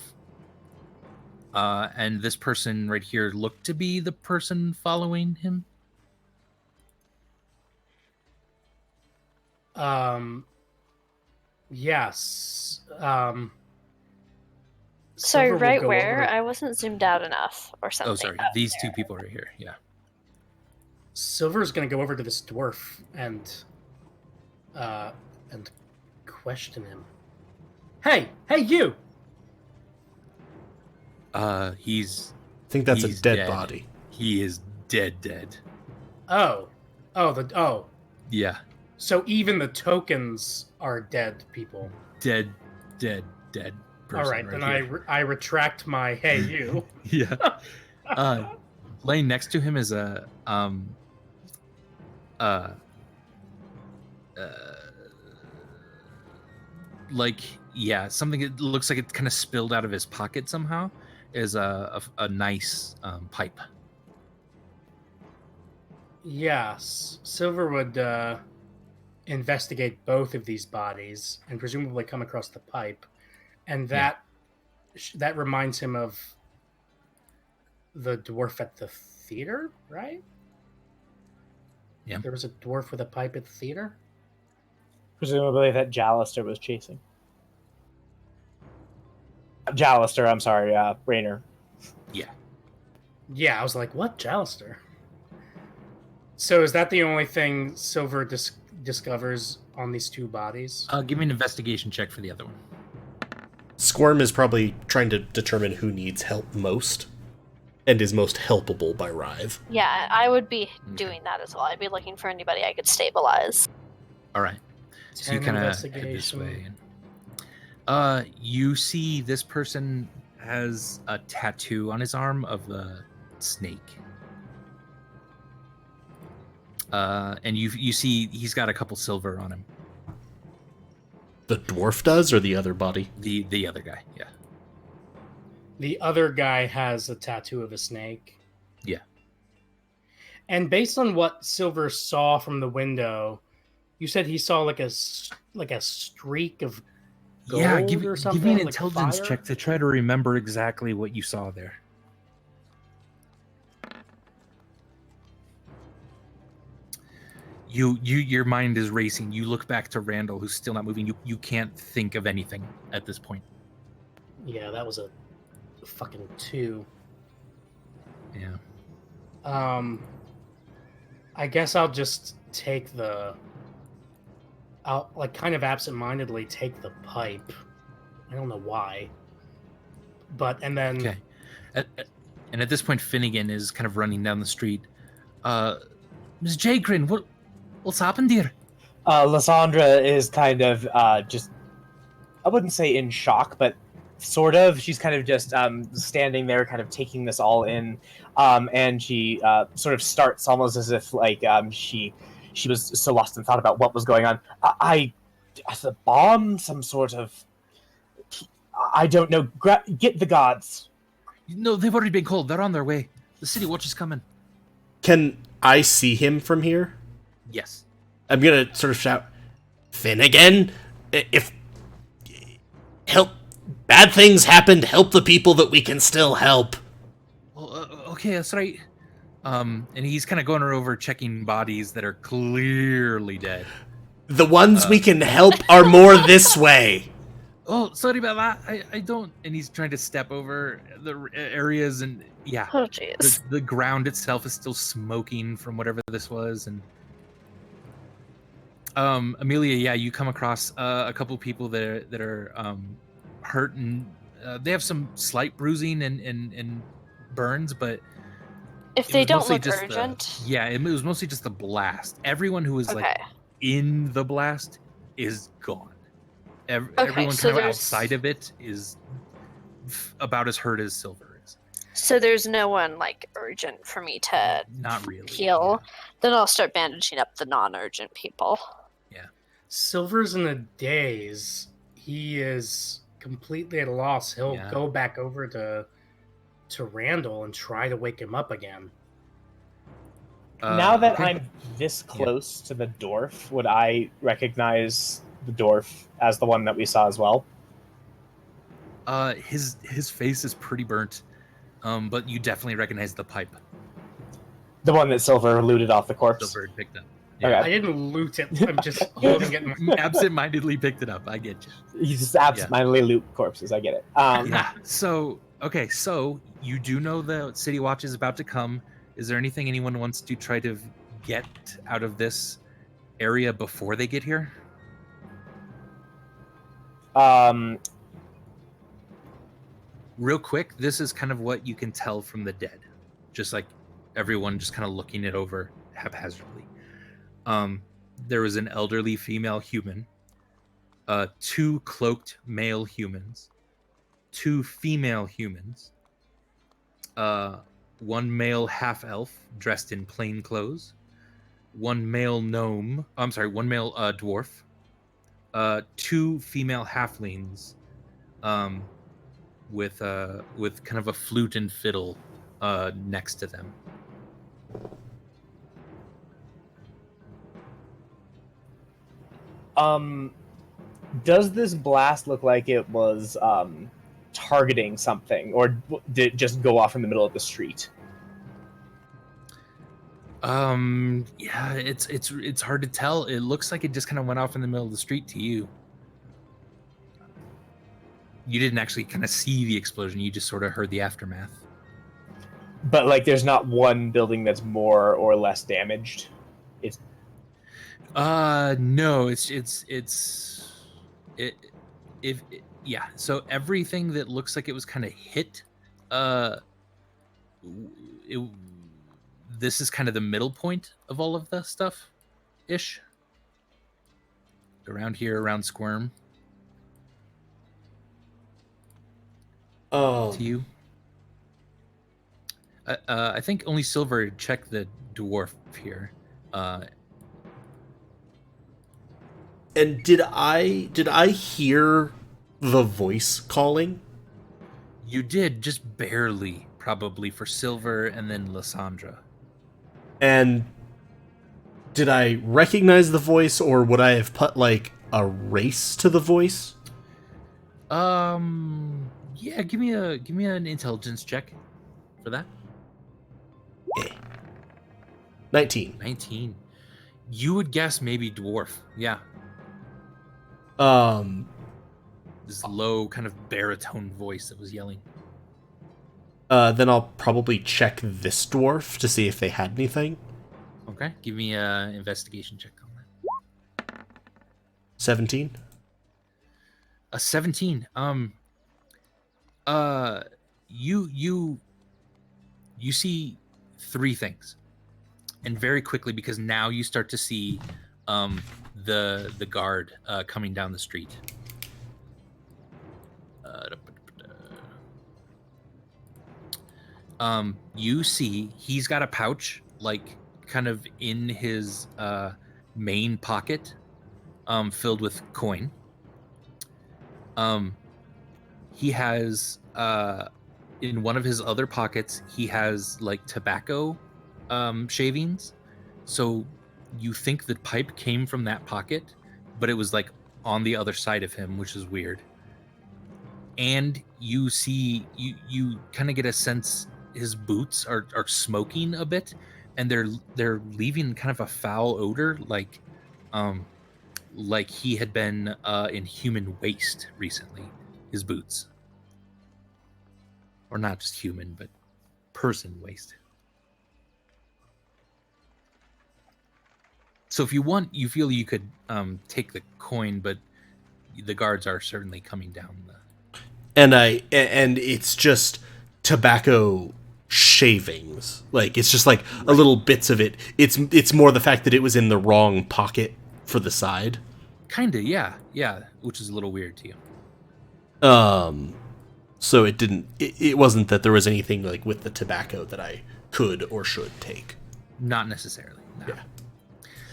And this person right here looked to be the person following him. Yes. Sorry, Silver will right go where? over- I wasn't zoomed out enough or something. Oh, sorry. These two people right here. Yeah. Silver's gonna go over to this dwarf and question him. Hey, you! He's I think that's a He's dead dead. body. He is dead. Oh. Yeah. So even the tokens are dead people. Dead person. All right, then here. I retract my hey you. Yeah. Laying next to him is a something that looks like it kind of spilled out of his pocket somehow is a nice pipe. Yes, Silver would investigate both of these bodies and presumably come across the pipe, and that reminds him of the dwarf at the theater, right? Yeah. There was a dwarf with a pipe at the theater. Presumably that Jalister was chasing. Jalister, I'm sorry, Raynor. Yeah, I was like, what, Jalister? So is that the only thing Silver discovers on these two bodies? Give me an investigation check for the other one. Squirm is probably trying to determine who needs help most and is most helpable by Writhe. Yeah, I would be doing that as well. I'd be looking for anybody I could stabilize. All right. So you 10 kind of head this investigation. way. And, you see this person has a tattoo on his arm of a snake. And you see he's got a couple silver on him. The dwarf does, or the other body? The other guy, yeah. The other guy has a tattoo of a snake. Yeah. And based on what Silver saw from the window, you said he saw like a streak of gold Yeah, or give something. me an like intelligence fire? check to try to remember exactly what you saw there. Your mind is racing. You look back to Randall, who's still not moving. You can't think of anything at this point. Yeah, that was a fucking 2. Yeah. I guess I'll just take I'll like kind of absentmindedly take the pipe. I don't know why. And then Okay. And at this point, Finnegan is kind of running down the street. Miss Jagrin, what's happened here? Lysandra is kind of just, I wouldn't say in shock, but sort of. She's kind of just standing there, kind of taking this all in, and she sort of starts almost as if like she was so lost in thought about what was going on. The bomb, some sort of, I don't know. Get the gods. No, they've already been called. They're on their way. The city watch is coming. Can I see him from here? Yes. I'm gonna sort of shout, Finnegan, if help, bad things happened, help the people that we can still help. Well, okay, that's right. And he's kind of going over checking bodies that are clearly dead. The ones we can help are more this way. Oh, sorry about that. I don't. And he's trying to step over the areas, and yeah, Oh, jeez. the ground itself is still smoking from whatever this was. And Amelia, yeah, you come across a couple people that are hurt, and they have some slight bruising and burns, but If it they was don't mostly look just urgent. it was mostly just the blast. Everyone who was Okay. like in the blast is gone. Okay, Everyone so kind of there's- outside of it is about as hurt as Silver is. So there's no one like urgent for me to Not really. heal. Then I'll start bandaging up the non-urgent people. Silver's in a daze. He is completely at a loss. He'll Yeah. go back over to Randall and try to wake him up again. Now that Okay. I'm this close to the dwarf, would I recognize the dwarf as the one that we saw as well? His face is pretty burnt, but you definitely recognize the pipe. The one that Silver looted off the corpse? Silver had picked up. Okay. I didn't loot it. I'm just holding it in my Absent-mindedly picked it up. I get you. You just absentmindedly loot corpses, I get it. Yeah. So you do know the city watch is about to come. Is there anything anyone wants to try to get out of this area before they get here? Real quick, this is kind of what you can tell from the dead. Just like everyone just kind of looking it over haphazardly. There was an elderly female human, 2 cloaked male humans, 2 female humans, 1 male half-elf dressed in plain clothes, 1 male gnome, one male dwarf, 2 female halflings, with kind of a flute and fiddle next to them. Does this blast look like it was targeting something, or did it just go off in the middle of the street? Yeah, it's hard to tell. It looks like it just kind of went off in the middle of the street to you. You didn't actually kind of see the explosion. You just sort of heard the aftermath. But like, there's not one building that's more or less damaged. It's no, yeah. So everything that looks like it was kind of hit, this is kind of the middle point of all of the stuff, ish. Around here, around Squirm. Oh, To you. I think only Silver checked the dwarf here. and did I hear the voice calling? You did, just barely, probably, for Silver and then Lysandra. And did I recognize the voice, or would I have put like a race to the voice? Yeah, give me an intelligence check for that. 19. 19. You would guess maybe dwarf. Yeah. This low kind of baritone voice that was yelling. Then I'll probably check this dwarf to see if they had anything. Okay, give me a investigation check on that. 17. A 17. you see three things, and very quickly, because now you start to see the guard coming down the street. You see he's got a pouch, like kind of in his main pocket, filled with coin. He has in one of his other pockets, he has like tobacco shavings. So you think the pipe came from that pocket, but it was like on the other side of him, which is weird. And you see, you kind of get a sense his boots are smoking a bit, and they're leaving kind of a foul odor, like he had been in human waste recently. His boots, or not just human, but person waste. So if you want, you feel you could take the coin, but the guards are certainly coming down the. And it's just tobacco shavings. Like it's just like a little bits of it. It's more the fact that it was in the wrong pocket for the side. Kinda, yeah, which is a little weird to you. So it wasn't that there was anything like with the tobacco that I could or should take. Not necessarily. No. Yeah.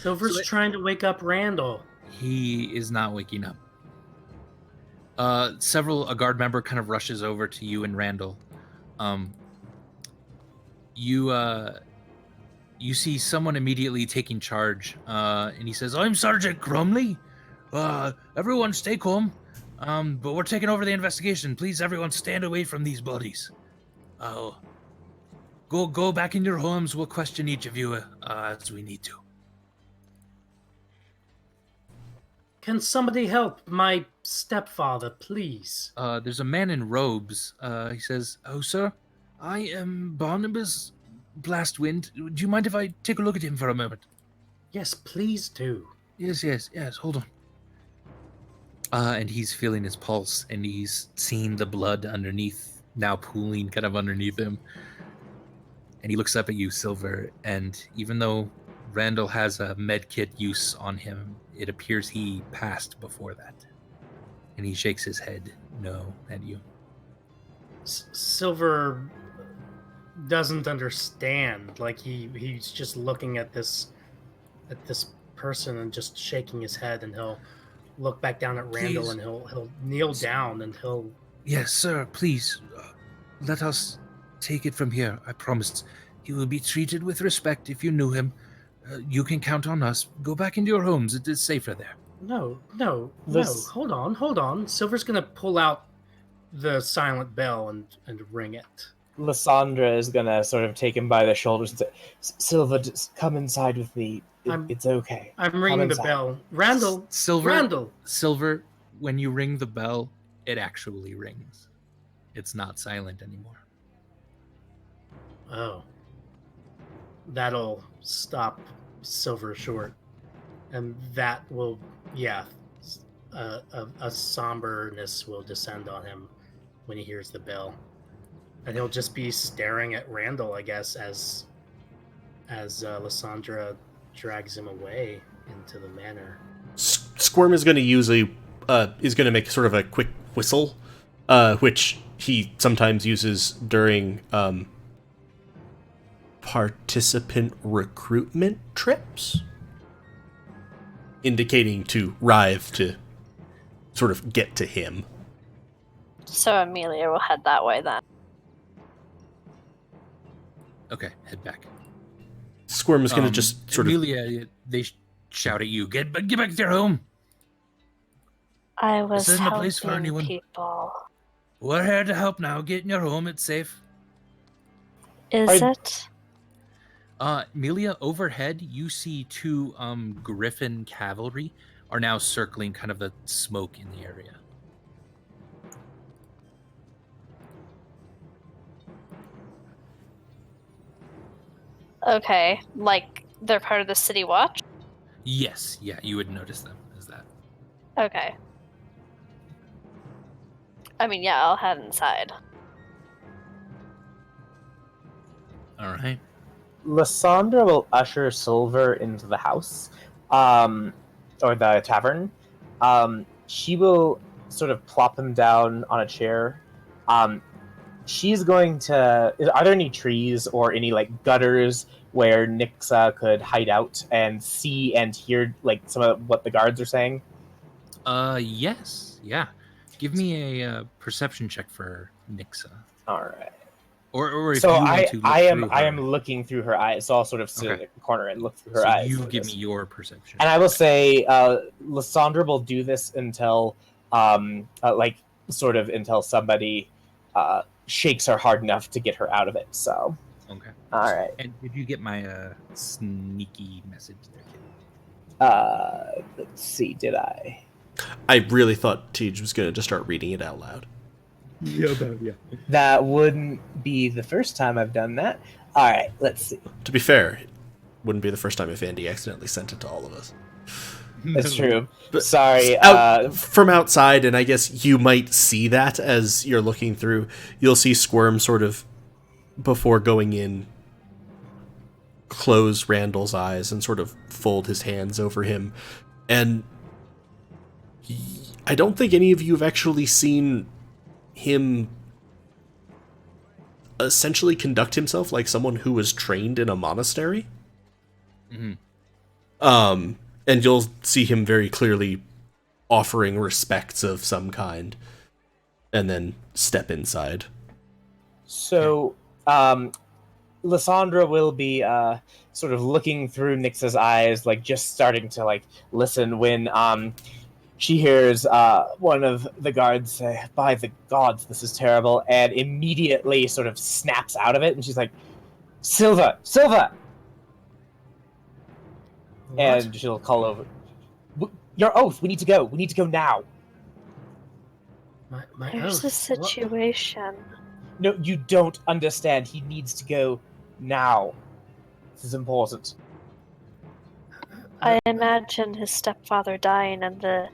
Silver's trying to wake up Randall. He is not waking up. A guard member kind of rushes over to you and Randall. You see someone immediately taking charge, and he says, "I'm Sergeant Crumley. Everyone stay calm. But we're taking over the investigation. Please, everyone, stand away from these bodies. Go back in your homes. We'll question each of you as we need to." Can somebody help my stepfather, please? There's a man in robes. He says, "Oh, sir, I am Barnabas Blastwind. Do you mind if I take a look at him for a moment?" Yes, please do. Yes. Hold on. And he's feeling his pulse, and he's seeing the blood underneath, now pooling kind of underneath him. And he looks up at you, Silver, and even though Randall has a medkit use on him, it appears he passed before that. And he shakes his head no at you. Silver doesn't understand. Like he's just looking at this person and just shaking his head, and he'll look back down at Randall. Please. And he'll kneel down and he'll. Yes, sir. Please, let us take it from here. I promise he will be treated with respect. If you knew him, you can count on us. Go back into your homes. It is safer there. No. Hold on. Silver's gonna pull out the silent bell and ring it. Lysandra is gonna sort of take him by the shoulders and say, "Silver, just come inside with me. It's okay." I'm ringing the bell. Randall. Silver, when you ring the bell, it actually rings. It's not silent anymore. Oh. That'll stop Silver short. And that will, a somberness will descend on him when he hears the bell. And he'll just be staring at Randall, I guess, as Lysandra drags him away into the manor. Squirm is going to make sort of a quick whistle, which he sometimes uses during participant recruitment trips, indicating to Rive to sort of get to him. So Amelia will head that way then. Okay, head back. Squirm is going to just sort Amelia, they shout at you, get back to your home. I was this isn't a helping place for anyone. People. We're here to help now. Get in your home. It's safe. Is it? Amelia, overhead, you see two Griffin cavalry are now circling kind of the smoke in the area. Okay, like they're part of the city watch? Yes, yeah, you would notice them as that. Okay. I mean, yeah, I'll head inside. All right. Lysandra will usher Silver into the house, or the tavern. She will sort of plop him down on a chair. She's going to. Are there any trees or any like gutters where Nixa could hide out and see and hear like some of what the guards are saying? Yes. Yeah. Give me a perception check for Nixa. All right. Or if So you want to look through I her. am looking through her eyes. So I'll sort of sit Okay. in the corner and look through her So eyes. you like give this. me your perception. And I will say, Lysandra will do this until, until somebody shakes her hard enough to get her out of it. So, Okay. all right. And did you get my sneaky message there? Let's see. Did I? I really thought Tej was going to just start reading it out loud. Yeah. That wouldn't be the first time I've done that. All right. Let's see. To be fair, it wouldn't be the first time if Andy accidentally sent it to all of us. That's true. But Sorry. From outside, and I guess you might see that as you're looking through, you'll see Squirm sort of, before going in, close Randall's eyes and sort of fold his hands over him. And I don't think any of you have actually seen him essentially conduct himself like someone who was trained in a monastery. Mm-hmm. And you'll see him very clearly offering respects of some kind, and then step inside. So, Lysandra will be sort of looking through Nix's eyes, like just starting to like listen when she hears one of the guards say, "By the gods, this is terrible," and immediately sort of snaps out of it, and she's like, "Silver, Silver!" What? And she'll call over, "Your oath, we need to go. We need to go now." My There's oath. a What? situation. No, you don't understand. He needs to go now. This is important. I imagine his stepfather dying and the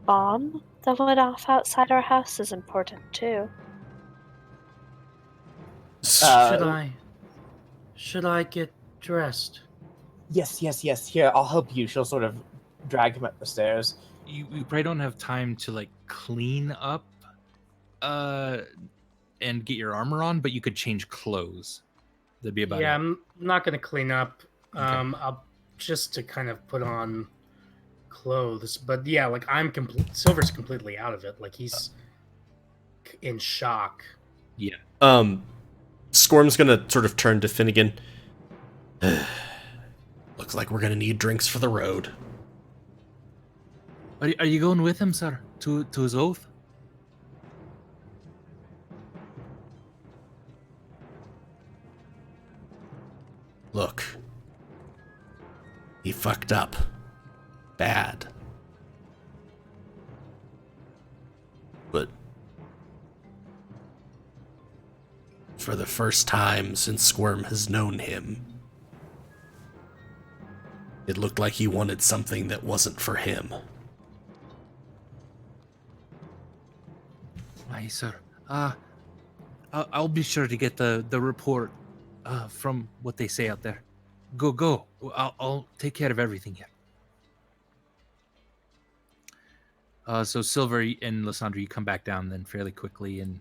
bomb that went off outside our house is important too. Should I get dressed? Yes. Here, I'll help you. She'll sort of drag him up the stairs. You probably don't have time to like clean up and get your armor on, but you could change clothes. That'd be about Yeah, it. I'm not gonna clean up. Okay. I'll just to kind of put on clothes. But yeah, like Silver's completely out of it. Like he's in shock. Yeah. Squirm's gonna sort of turn to Finnegan. Looks like we're gonna need drinks for the road. Are you going with him, sir, to his oath? Look. He fucked up. Bad. But for the first time since Squirm has known him, it looked like he wanted something that wasn't for him. Aye, sir. I'll be sure to get the report from what they say out there. Go. I'll take care of everything here. So Silver and Lysandra, you come back down then fairly quickly, and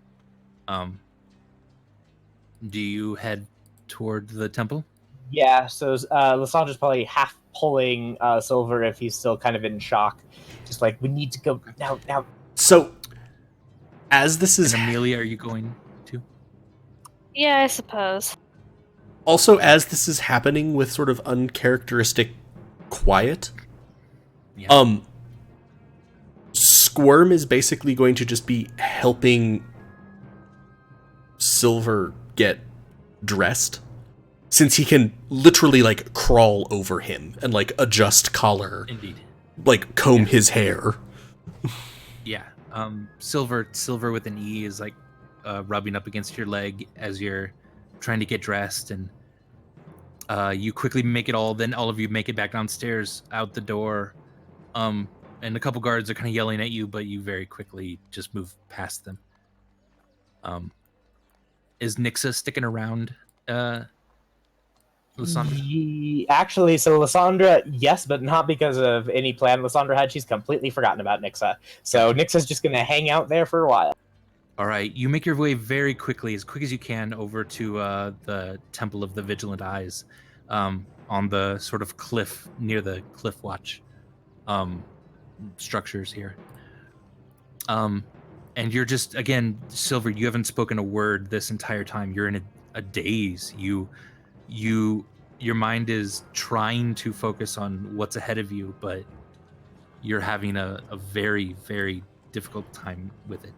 do you head toward the temple? Yeah, so Lysandra's probably half pulling Silver if he's still kind of in shock. Just like, we need to go now. So, as this is And Amelia, are you going to? Yeah, I suppose. also as this is happening with sort of uncharacteristic quiet, Yeah. Squirm is basically going to just be helping Silver get dressed, since he can literally like crawl over him and like adjust collar, Indeed. like comb his hair. Yeah. Silver with an E is like rubbing up against your leg as you're trying to get dressed, and you quickly make it all. Then all of you make it back downstairs, out the door, and a couple guards are kind of yelling at you, but you very quickly just move past them. Is Nixa sticking around Lysandra? Actually, so Lysandra, yes, but not because of any plan Lysandra had. She's completely forgotten about Nixa. So Gotcha. Nixa's just going to hang out there for a while. All right, you make your way very quickly, as quick as you can, over to the Temple of the Vigilant Eyes, on the sort of cliff near the Cliff Watch structures here. And you're just, again, Silver, you haven't spoken a word this entire time. You're in a daze. Your mind is trying to focus on what's ahead of you, but you're having a very, very difficult time with it.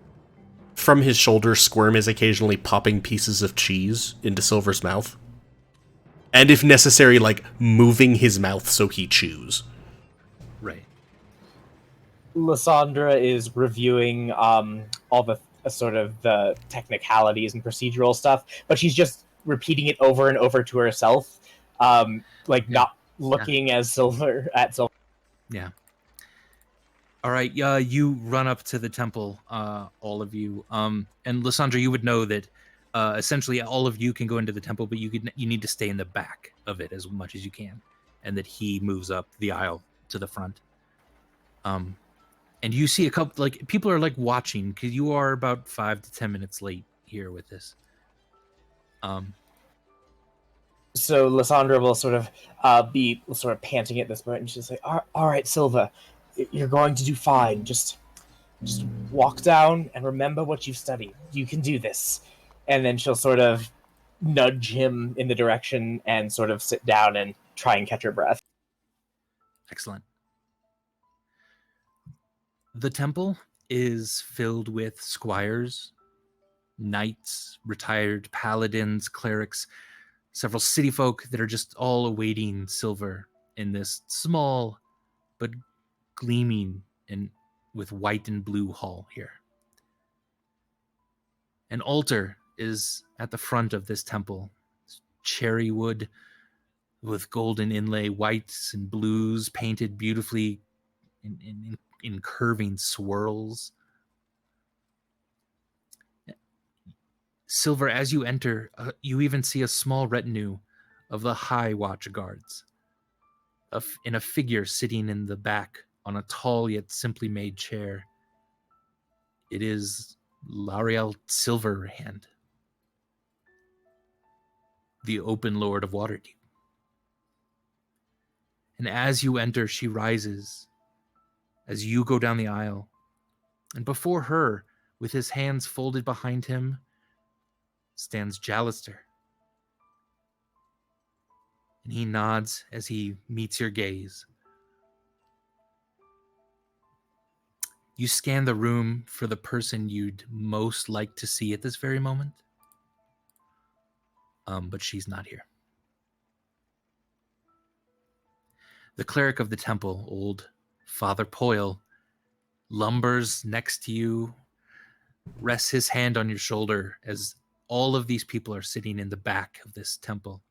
From his shoulder, Squirm is occasionally popping pieces of cheese into Silver's mouth. And if necessary, like, moving his mouth so he chews. Right. Lysandra is reviewing all the sort of the technicalities and procedural stuff, but she's just repeating it over and over to herself, not looking at Silver. Yeah. All right. You run up to the temple, all of you. And Lysandra, you would know that essentially all of you can go into the temple, but you need to stay in the back of it as much as you can, and that he moves up the aisle to the front. And you see a couple, like, people are like watching, because you are about 5 to 10 minutes late here with this. So Lysandra will sort of be sort of panting at this point, and she'll say, "All right, Silva, you're going to do fine. Just walk down and remember what you've studied. You can do this." And then she'll sort of nudge him in the direction and sort of sit down and try and catch her breath. Excellent. The temple is filled with squires, knights, retired paladins, clerics, several city folk that are just all awaiting Silver in this small but gleaming and with white and blue hall here. An altar is at the front of this temple. Cherry wood with golden inlay, whites and blues painted beautifully in curving swirls. Silver, as you enter, you even see a small retinue of the High Watch guards, in a figure sitting in the back on a tall yet simply made chair. It is L'Ariel Silverhand, the open lord of Waterdeep. And as you enter, she rises as you go down the aisle. And before her, with his hands folded behind him, stands Jalister. And he nods as he meets your gaze. You scan the room for the person you'd most like to see at this very moment. But she's not here. The cleric of the temple, old Father Poyle, lumbers next to you, rests his hand on your shoulder as all of these people are sitting in the back of this temple,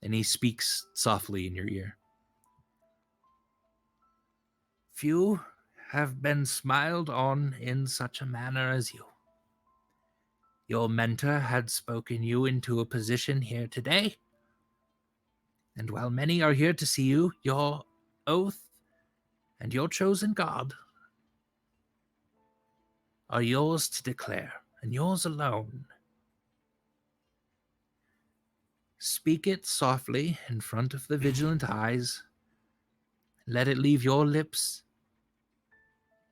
and he speaks softly in your ear. Few have been smiled on in such a manner as you. Your mentor had spoken you into a position here today, and while many are here to see you, your oath and your chosen God are yours to declare, and yours alone. Speak it softly in front of the vigilant eyes. Let it leave your lips,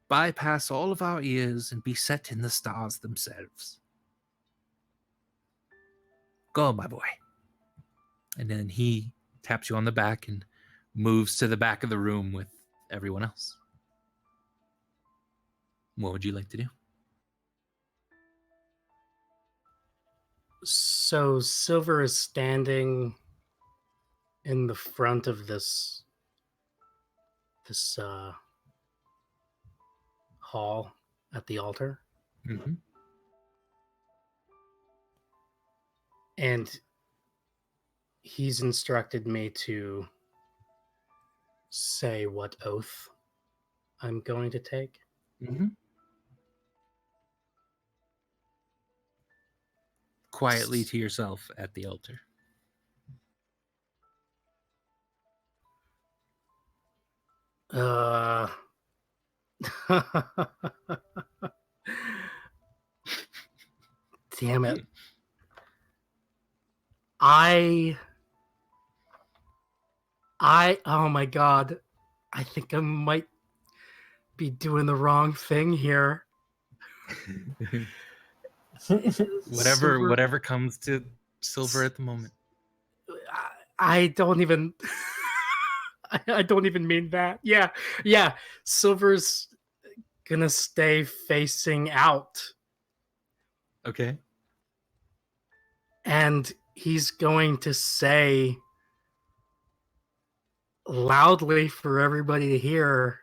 bypass all of our ears, and be set in the stars themselves. Go, my boy. And then he taps you on the back and moves to the back of the room with everyone else. What would you like to do? So Silver is standing in the front of this hall at the altar. Mm-hmm. And he's instructed me to say what oath I'm going to take. Mm-hmm. quietly to yourself at the altar. Damn it. I oh my god. I think I might be doing the wrong thing here. Whatever comes to Silver at the moment. I don't even I don't even mean that. Yeah. Silver's gonna stay facing out. Okay. And he's going to say loudly for everybody to hear,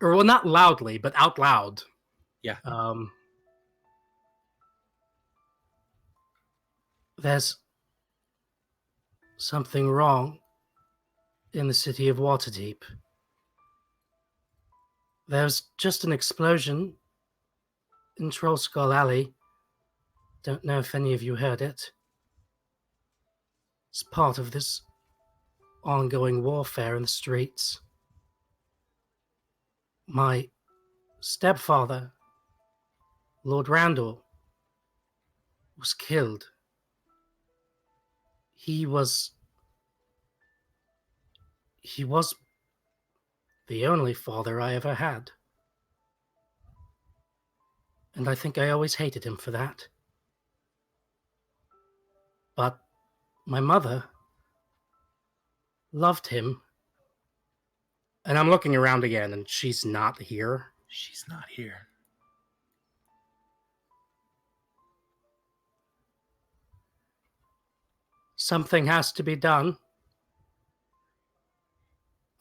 or well, not loudly, but out loud. Yeah. There's something wrong in the city of Waterdeep. There's just an explosion in Troll Skull Alley. Don't know if any of you heard it. It's part of this ongoing warfare in the streets. My stepfather, Lord Randall, was killed. He was the only father I ever had. And I think I always hated him for that. But my mother loved him. And I'm looking around again, and she's not here. She's not here. Something has to be done.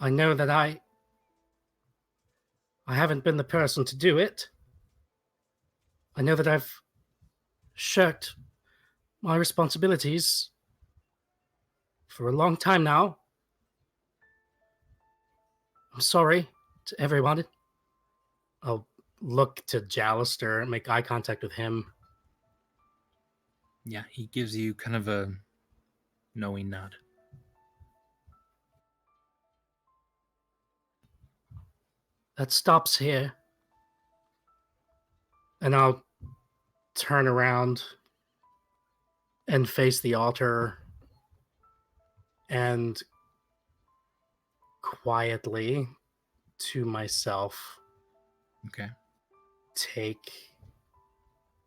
I know that I haven't been the person to do it. I know that I've shirked my responsibilities for a long time now. I'm sorry to everyone. I'll look to Jalister and make eye contact with him. Yeah, he gives you kind of a knowing nod. That stops here. And I'll turn around and face the altar and quietly to myself Okay. take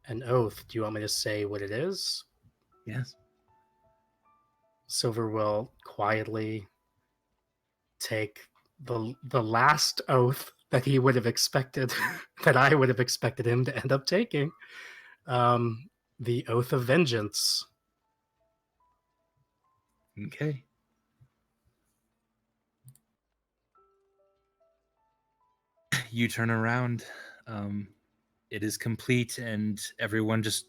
an oath. Do you want me to say what it is? Yes. Silver will quietly take the last oath that he would have expected, that I would have expected him to end up taking. The Oath of Vengeance. Okay. You turn around. It is complete, and everyone just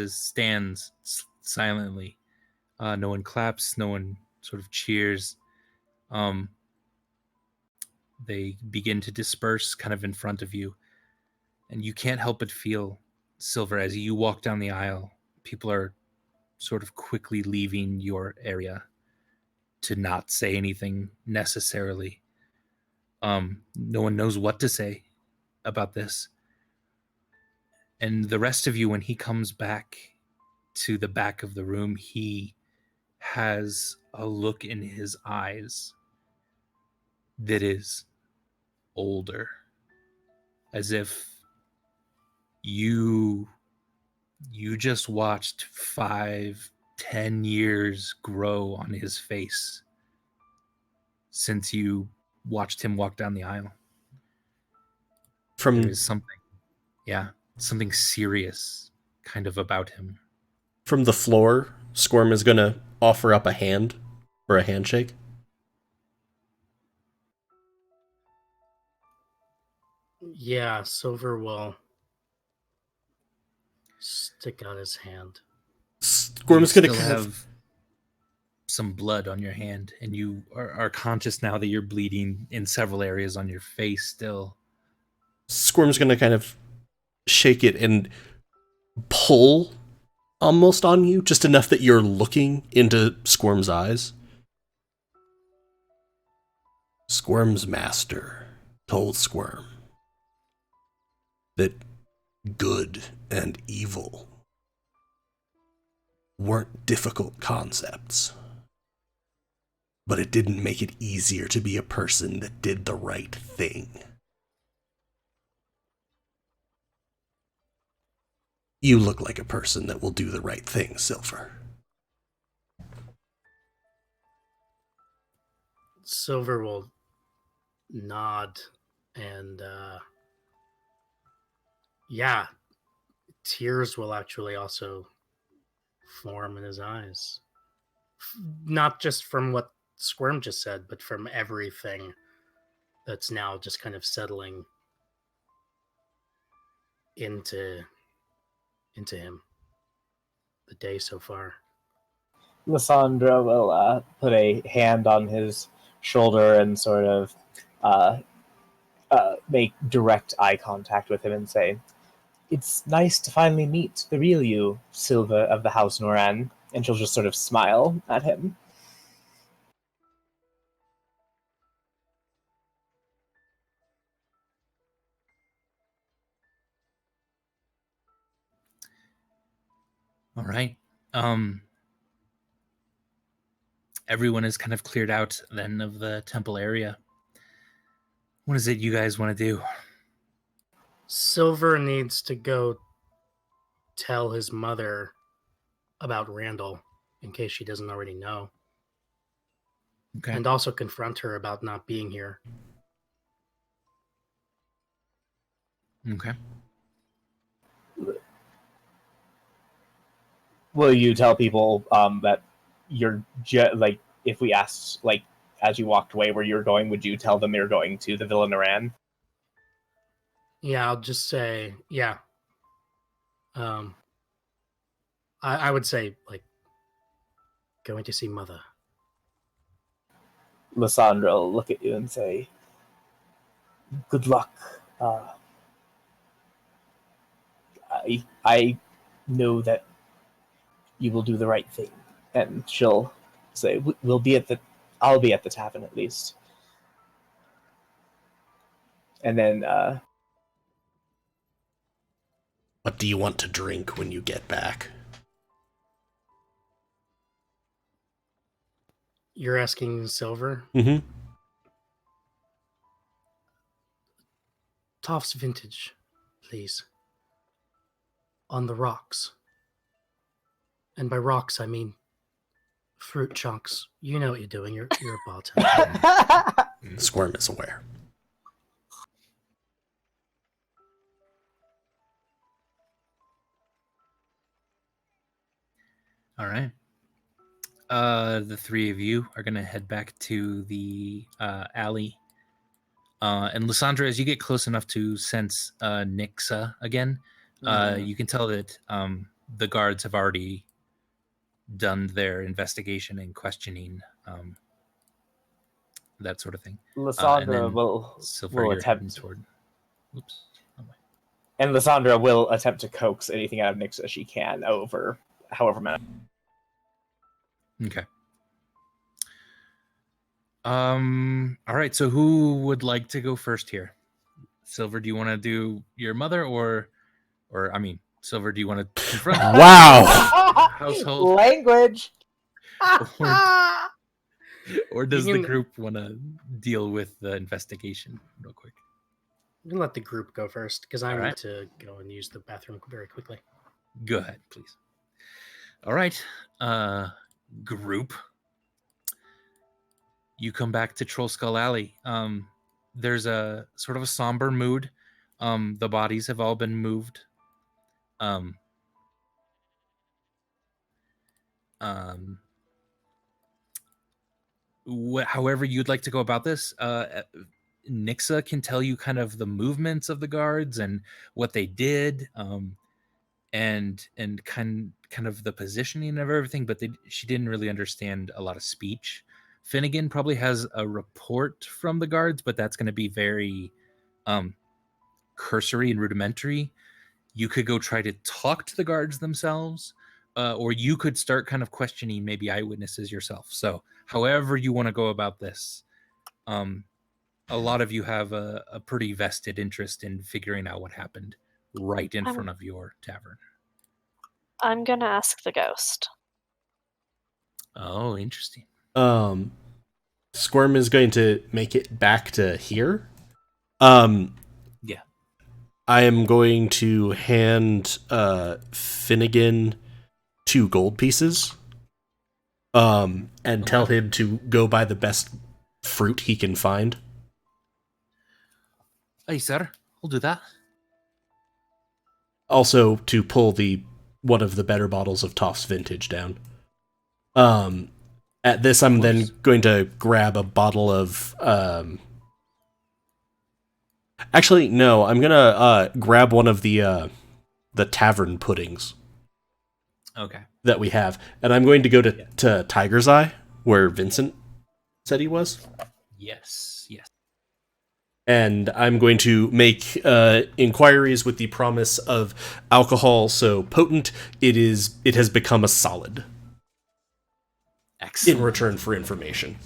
stands silently. No one claps. No one sort of cheers. They begin to disperse kind of in front of you, and you can't help but feel, Silver, as you walk down the aisle, people are sort of quickly leaving your area to not say anything necessarily. No one knows what to say about this. And the rest of you, when he comes back to the back of the room, he has a look in his eyes that is older, as if you just watched 5-10 years grow on his face since you watched him walk down the aisle. There is something serious kind of about him. From the floor, Squirm is gonna offer up a hand for a handshake. Yeah, Silver will stick out his hand. Squirm's You gonna still kind have of some blood on your hand, and you are conscious now that you're bleeding in several areas on your face still. Squirm's gonna kind of shake it and pull almost on you, just enough that you're looking into Squirm's eyes. Squirm's master told Squirm that good and evil weren't difficult concepts, but it didn't make it easier to be a person that did the right thing. You look like a person that will do the right thing, Silver. Silver will nod and yeah, tears will actually also form in his eyes. Not just from what Squirm just said, but from everything that's now just kind of settling into him. The day so far. Lysandra will put a hand on his shoulder and sort of make direct eye contact with him and say, "It's nice to finally meet the real you, Silva of the House Norran." And she'll just sort of smile at him. All right. Everyone is kind of cleared out then of the temple area. What is it you guys want to do? Silver needs to go tell his mother about Randall in case she doesn't already know. Okay. And also confront her about not being here. Okay. Will you tell people that you're like, if we asked, like, as you walked away where you're going, would you tell them you're going to the Villa Norran? Yeah, I'll just say, yeah. I would say, like, going to see Mother. Lysandra will look at you and say, "Good luck. I know that you will do the right thing." And she'll say, I'll be at the tavern at least. And then What do you want to drink when you get back? You're asking Silver? Mm-hmm. Toff's Vintage, please. On the rocks. And by rocks, I mean fruit chunks. You know what you're doing. You're a bartender. Squirm is aware. All right. The three of you are going to head back to the alley. And Lysandra, as you get close enough to sense Nixa again, you can tell that the guards have already done their investigation and questioning, that sort of thing. Lysandra will you're heading attempt. toward. Oops. Oh my. And Lysandra will attempt to coax anything out of Nixa she can over however many. Okay. All right. So who would like to go first here? Silver, do you want to do your mother, or I mean, Silver, do you want to confront Wow. household, language? or does You the can- group want to deal with the investigation real quick? I'm gonna let the group go first because I All need right. to go and use the bathroom very quickly. Go ahead, please. All right, group. You come back to Troll Skull Alley. There's a sort of a somber mood. The bodies have all been moved. However you'd like to go about this, Nixa can tell you kind of the movements of the guards and what they did, and kind of the positioning of everything, but she didn't really understand a lot of speech. Finnegan probably has a report from the guards, but that's going to be very cursory and rudimentary. You could go try to talk to the guards themselves, or you could start kind of questioning maybe eyewitnesses yourself. So however you want to go about this, a lot of you have a pretty vested interest in figuring out what happened right in front of your tavern. I'm gonna ask the ghost. Oh, interesting. Squirm is going to make it back to here. Yeah. I am going to hand Finnegan 2 gold pieces. And tell him to go buy the best fruit he can find. Hey, sir, we'll do that. Also, to pull one of the better bottles of Toff's Vintage down. At this, I'm then going to grab a bottle of. Actually, no. I'm gonna grab one of the tavern puddings. Okay. That we have, and I'm going to go to Tiger's Eye, where Vincent said he was. Yes. And I'm going to make inquiries with the promise of alcohol so potent it has become a solid. Excellent. In return for information.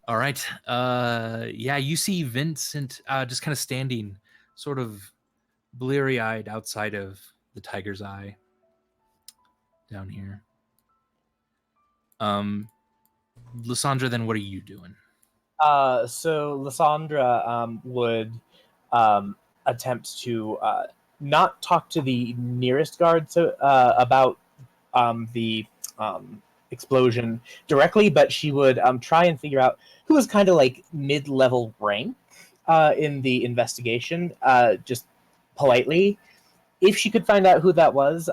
All right. Yeah, you see Vincent just kind of standing, sort of bleary-eyed outside of the Tiger's Eye. Down here. Lysandra, then what are you doing? So Lysandra would attempt to not talk to the nearest guard about the explosion directly, but she would try and figure out who was kind of like mid-level rank in the investigation, just politely. If she could find out who that was,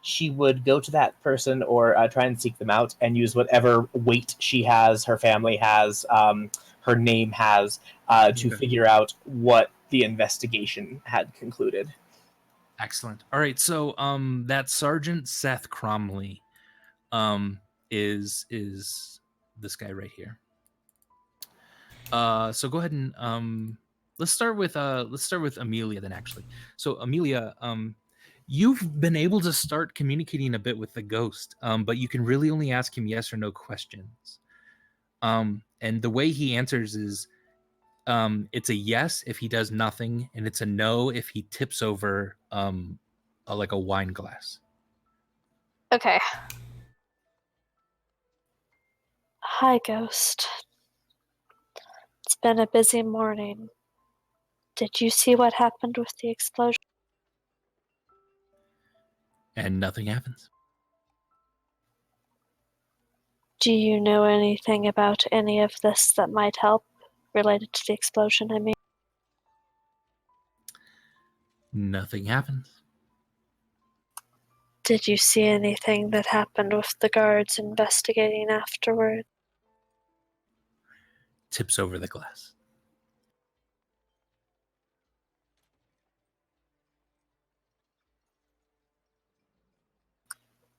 she would go to that person or try and seek them out and use whatever weight she has, her family has, her name has, to figure out what the investigation had concluded. Excellent. All right, so that Sergeant Seth Cromley is this guy right here. So go ahead and let's start with Amelia then, actually. So Amelia, you've been able to start communicating a bit with the ghost, but you can really only ask him yes or no questions. And the way he answers is it's a yes if he does nothing, and it's a no if he tips over like a wine glass. Okay. Hi, ghost. It's been a busy morning. Did you see what happened with the explosion? And nothing happens. Do you know anything about any of this that might help related to the explosion, I mean? Nothing happens. Did you see anything that happened with the guards investigating afterward? Tips over the glass.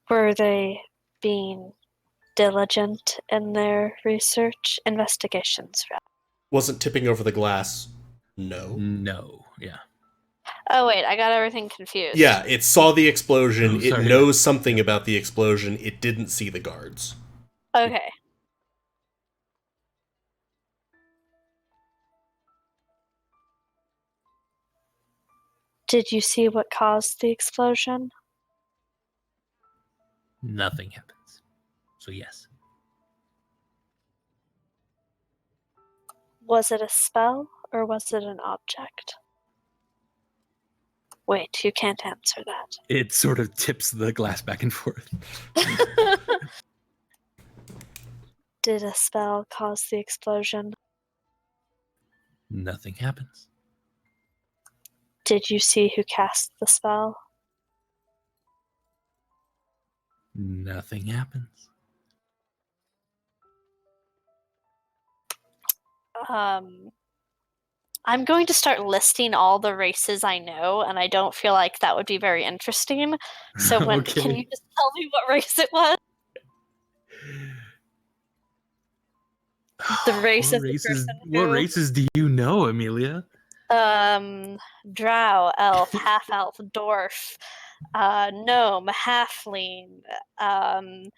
Were they being diligent in their research investigations? Wasn't tipping over the glass. No. Yeah. Oh wait, I got everything confused. Yeah, it saw the explosion. Oh, sorry. It knows something about the explosion. It didn't see the guards. Okay. Did you see what caused the explosion? Nothing happens. So yes. Was it a spell or was it an object? Wait, you can't answer that. It sort of tips the glass back and forth. Did a spell cause the explosion? Nothing happens. Did you see who cast the spell? Nothing happens. I'm going to start listing all the races I know, and I don't feel like that would be very interesting. So Okay. Can you just tell me what race it was? The race of the person What who- races do you know, Amelia? Drow, elf, half elf, dwarf, gnome, halfling. God,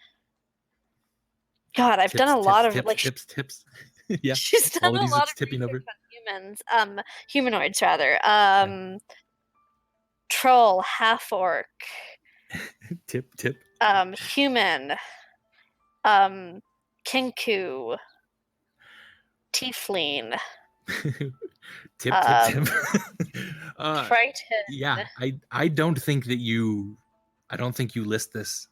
I've done a lot of like tips. Yeah, she's done a qualities lot it's of tipping research over. on humans, humanoids rather. Troll, half orc, Tip. human, kinku, tiefling, Tip. frightened. Yeah, I don't think that you, I don't think you list this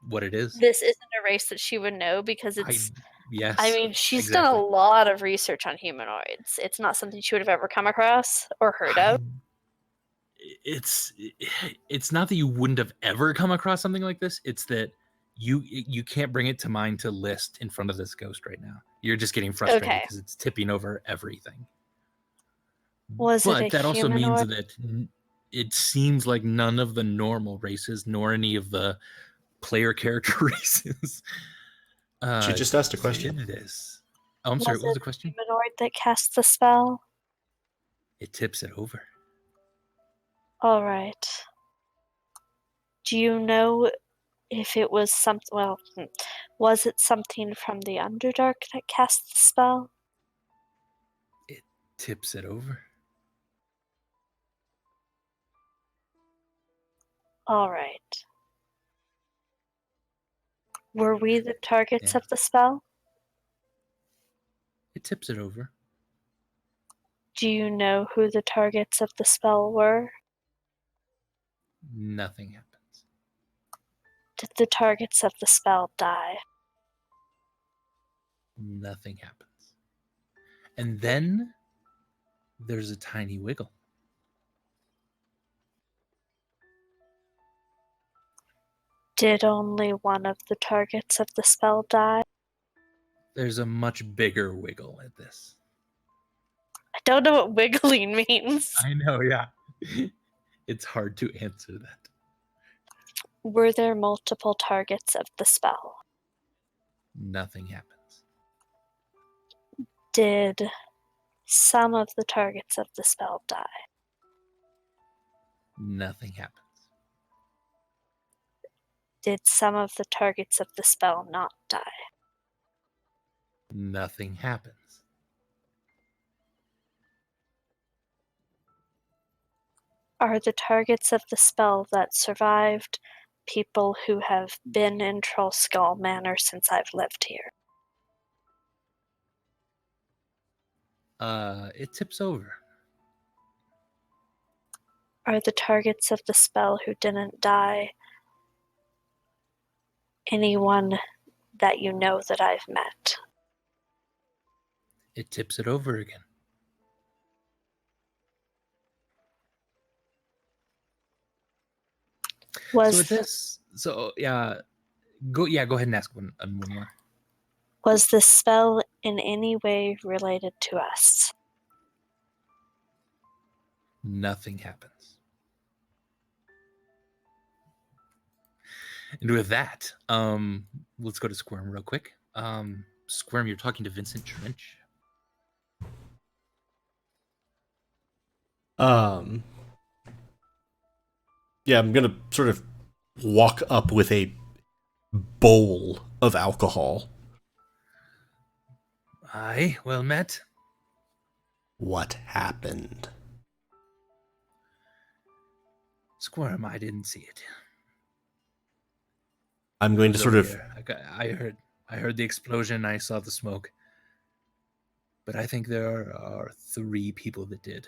what it is. This isn't a race that she would know because it's. Yes. I mean, she's exactly. done a lot of research on humanoids. It's not something she would have ever come across or heard of. It's not that you wouldn't have ever come across something like this. It's that you can't bring it to mind to list in front of this ghost right now. You're just getting frustrated because it's tipping over everything. Was but it a that also means humanoid? that it seems like none of the normal races, nor any of the player character races. She just asked a question. Did this. Oh, I'm sorry. What was the question? Humanoid that cast the spell. It tips it over. All right. Do you know if it was something? Well, was it something from the Underdark that cast the spell? It tips it over. All right. Were we the targets of the spell? It tips it over. Do you know who the targets of the spell were? Nothing happens. Did the targets of the spell die? Nothing happens. And then there's a tiny wiggle. Did only one of the targets of the spell die? There's a much bigger wiggle at this. I don't know what wiggling means. I know, yeah. It's hard to answer that. Were there multiple targets of the spell? Nothing happens. Did some of the targets of the spell die? Nothing happens. Did some of the targets of the spell not die? Nothing happens. Are the targets of the spell that survived people who have been in Troll Skull Manor since I've lived here? It tips over. Are the targets of the spell who didn't die anyone that you know that I've met? It tips it over again. Was so with this, go ahead and ask one more. Was the spell in any way related to us? Nothing happens. And with that, let's go to Squirm real quick. Squirm, you're talking to Vincent Trench. Yeah, I'm gonna sort of walk up with a bowl of alcohol. Aye, well met. What happened? Squirm, I didn't see it. I'm going to sort of... I heard the explosion, I saw the smoke. But I think there are 3 people that did,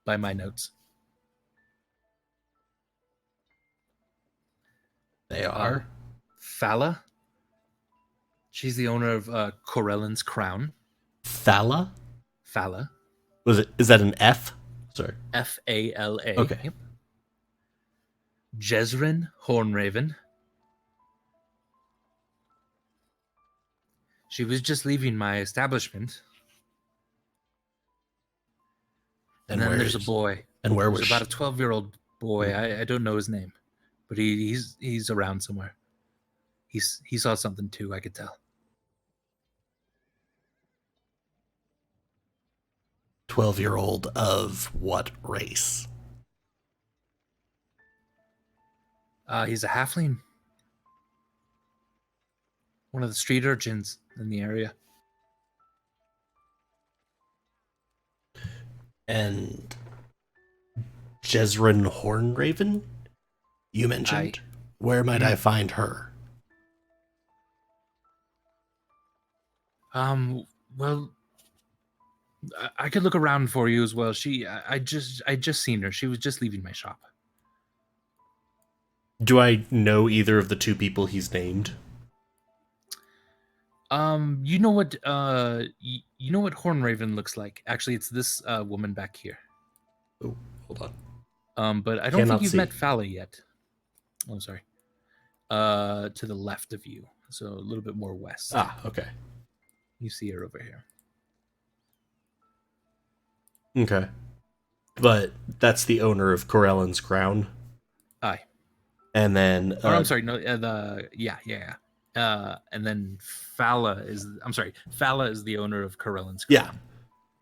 by my notes. They are? Fala. She's the owner of Corellan's Crown. Fala? Fala. Is that an F? Sorry. F-A-L-A. Okay. Yep. Jezrin Hornraven. She was just leaving my establishment. And then there's a boy. And where was about a 12-year-old boy. I don't know his name, but he's around somewhere. He saw something too, I could tell. 12-year-old of what race? He's a halfling. One of the street urchins in the area. And Jezrin Hornraven, you mentioned. Where might I find her? Well, I could look around for you as well. I just seen her. She was just leaving my shop. Do I know either of the two people he's named? You know what? You know what Hornraven looks like. Actually, it's this woman back here. Oh, hold on. But I don't think you've see. met Fala yet. Oh, sorry. To the left of you, so a little bit more west. Ah, okay. You see her over here. Okay. But that's the owner of Corellan's Crown. Aye. And then... or I'm sorry, no, yeah. And then Fala is the owner of Corellan's Crown.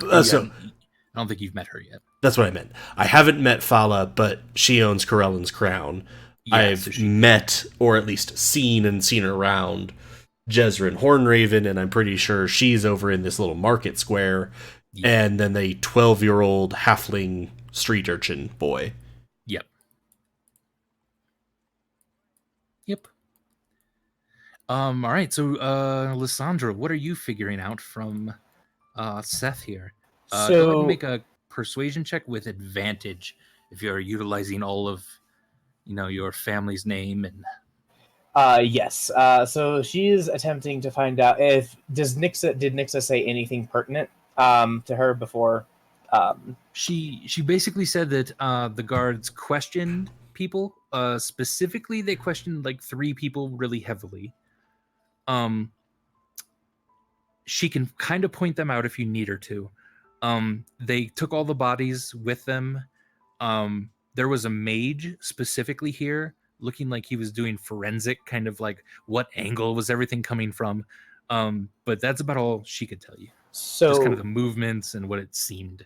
Yeah. So I don't think you've met her yet. that's what I meant. I haven't met Fala, but she owns Corellan's Crown. Yeah, I've met, or at least seen around, Jezrin Hornraven, and I'm pretty sure she's over in this little market square. Yeah. And then the 12-year-old halfling street urchin boy. Yep. All right. So, Lysandra, what are you figuring out from Seth here? Go ahead and make a persuasion check with advantage if you're utilizing all of, your family's name and. Yes. So she's attempting to find out if did Nixa say anything pertinent to her before? She basically said that the guards questioned people. Specifically, they questioned like 3 people really heavily. She can kind of point them out if you need her to. They took all the bodies with them. There was a mage specifically here, looking like he was doing forensic, kind of like what angle was everything coming from. But that's about all she could tell you. So just kind of the movements and what it seemed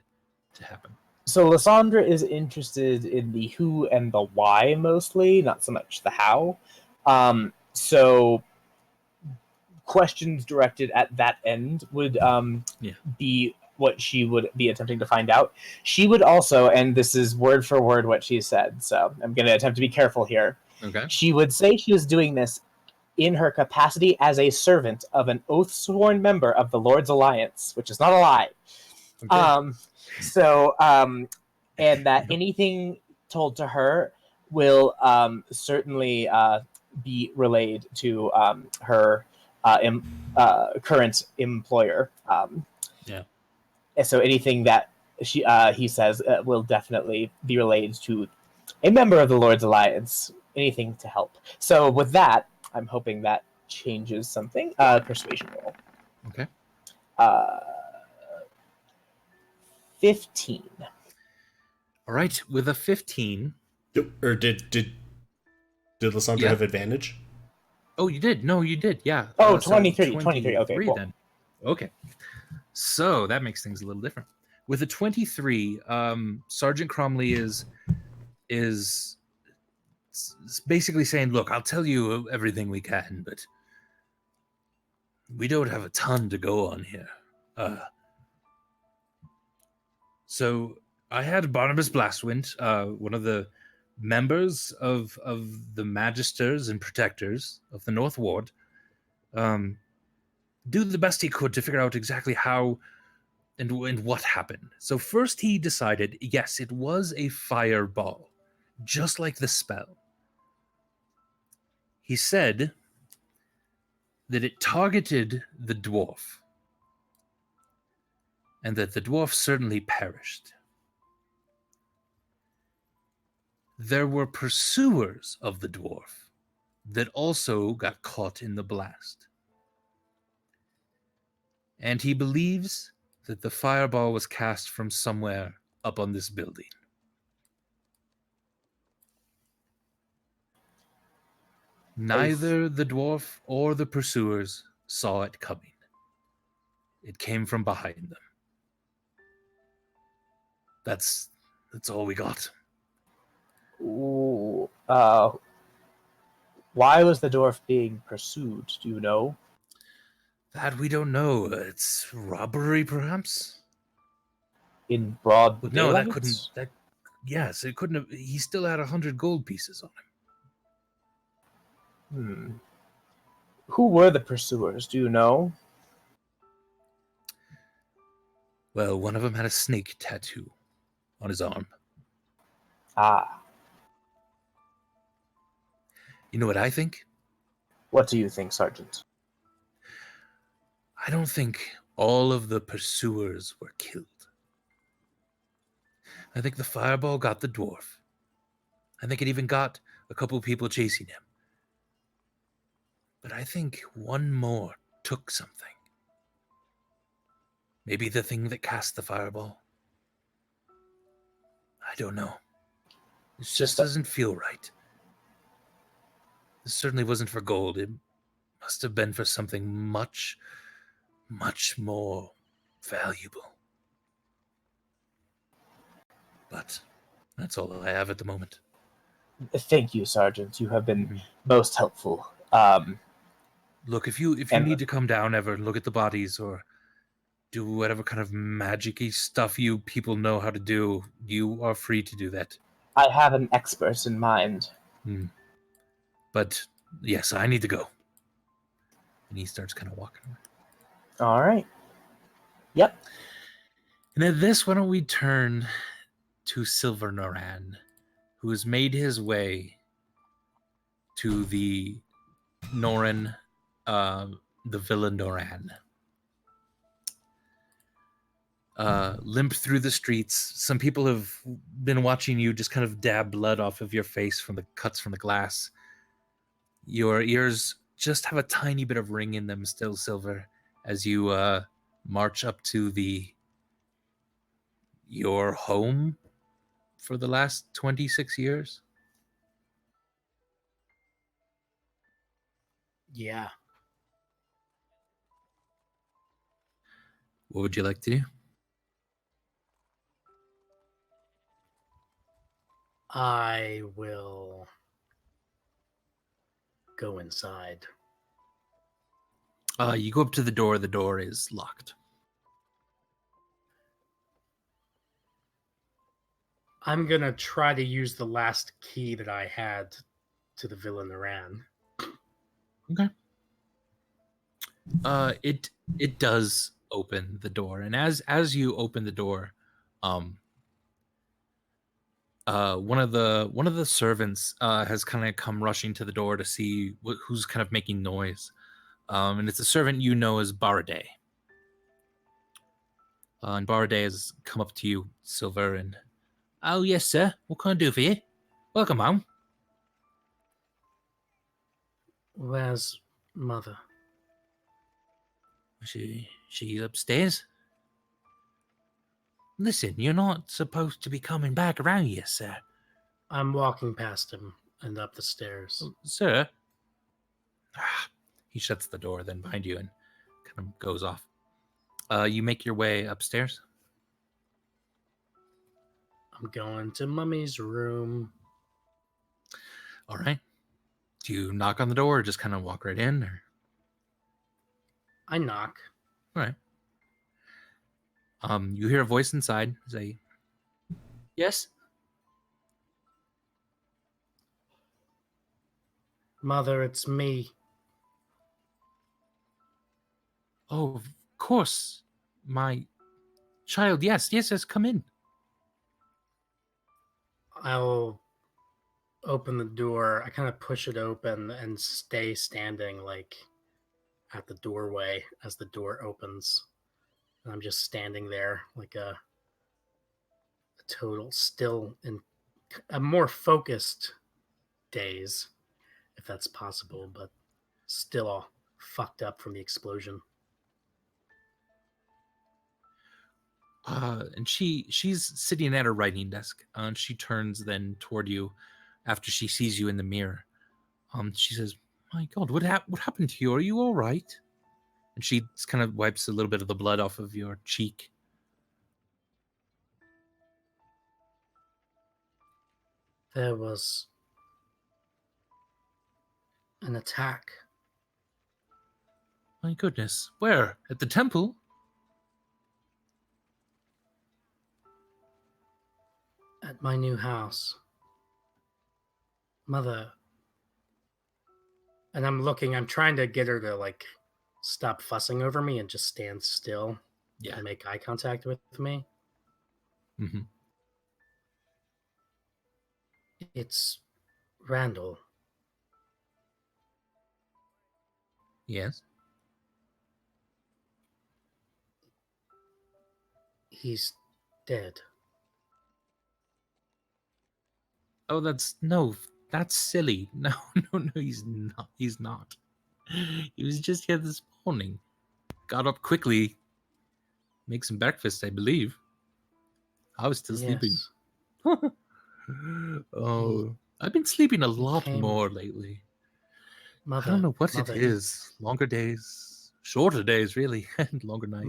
to happen. So Lysandra is interested in the who and the why mostly, not so much the how. So questions directed at that end would be what she would be attempting to find out. She would also, and this is word for word what she said, so I'm going to attempt to be careful here. Okay. She would say she was doing this in her capacity as a servant of an oath-sworn member of the Lord's Alliance, which is not a lie. Okay. And that anything told to her will certainly be relayed to her current employer. So anything that he says will definitely be relayed to a member of the Lord's Alliance. Anything to help. So with that, I'm hoping that changes something. Persuasion roll. Okay. 15. All right, with a 15. Or did Lysandra have advantage? Oh, you did. No, you did. Yeah. Oh, 23. 23. Okay, cool. Then. Okay. So that makes things a little different. With a 23, Sergeant Cromley is basically saying, look, I'll tell you everything we can, but we don't have a ton to go on here. So I had Barnabas Blastwind, one of the members of the Magisters and Protectors of the North Ward, do the best he could to figure out exactly how and what happened. So first he decided, yes, it was a fireball, just like the spell. He said that it targeted the dwarf, and that the dwarf certainly perished. There were pursuers of the dwarf that also got caught in the blast. And he believes that the fireball was cast from somewhere up on this building. Neither the dwarf or the pursuers saw it coming. It came from behind them. That's all we got. Ooh, Why was the dwarf being pursued? Do you know? That we don't know. It's robbery, perhaps? In broad But no, daylight? that couldn't. That yes, it couldn't have. He still had 100 gold pieces on him. Who were the pursuers? Do you know? Well, one of them had a snake tattoo on his arm. Ah, You know what I think? what do you think, Sergeant? I don't think all of the pursuers were killed. I think the fireball got the dwarf. I think it even got a couple people chasing him. But I think one more took something. Maybe the thing that cast the fireball. I don't know. This just doesn't feel right. This certainly wasn't for gold. It must have been for something much, much more valuable. But that's all I have at the moment. Thank you, Sergeant. You have been most helpful. Look, if you need to come down ever and look at the bodies or do whatever kind of magic-y stuff you people know how to do, you are free to do that. I have an expert in mind. But yes, I need to go. And he starts kind of walking away. All right. Yep. And at this, why don't we turn to Silvyr Norran, who has made his way to the Norran, the Villa Norran. Limp through the streets. Some people have been watching you just kind of dab blood off of your face from the cuts from the glass. Your ears just have a tiny bit of ring in them still, Silvyr, as you march up to your home for the last 26 years. Yeah. What would you like to do? I will go inside. You go up to the door. The door is locked. I'm going to try to use the last key that I had to the Villa Norran. Okay. It does open the door, and as you open the door, one of the servants has kind of come rushing to the door to see who's kind of making noise, and it's a servant you know as Baraday. And Baraday has come up to you, Silvyr, and oh yes, sir. What can I do for you? Welcome home. Where's Mother? She's upstairs. Listen, you're not supposed to be coming back around here, sir. I'm walking past him and up the stairs. Sir? He shuts the door then behind you and kind of goes off. You make your way upstairs. I'm going to Mummy's room. All right. Do you knock on the door or just kind of walk right in? Or? I knock. All right. You hear a voice inside say, "Yes." Mother, it's me. Oh, of course, my child. Yes, come in. I'll open the door. I kind of push it open and stay standing like at the doorway as the door opens. And I'm just standing there like a total still in a more focused daze, if that's possible, but still all fucked up from the explosion. And she's sitting at her writing desk. And she turns then toward you after she sees you in the mirror. She says, "My God, what happened to you? Are you all right?" And she kind of wipes a little bit of the blood off of your cheek. There was an attack My goodness. Where? At the temple? at my new house. Mother. And I'm trying to get her to, like, stop fussing over me and just stand still Yeah. and make eye contact with me. Mm-hmm. It's Randall. Yes. He's dead. Oh, that's silly. No, he's not. He's not. He was just here this morning. Got up quickly. Make some breakfast, I believe. I was still sleeping. Oh, I've been sleeping a lot came- more lately. Mother, I don't know what Mother, it is. Longer days, shorter days, really, and longer nights.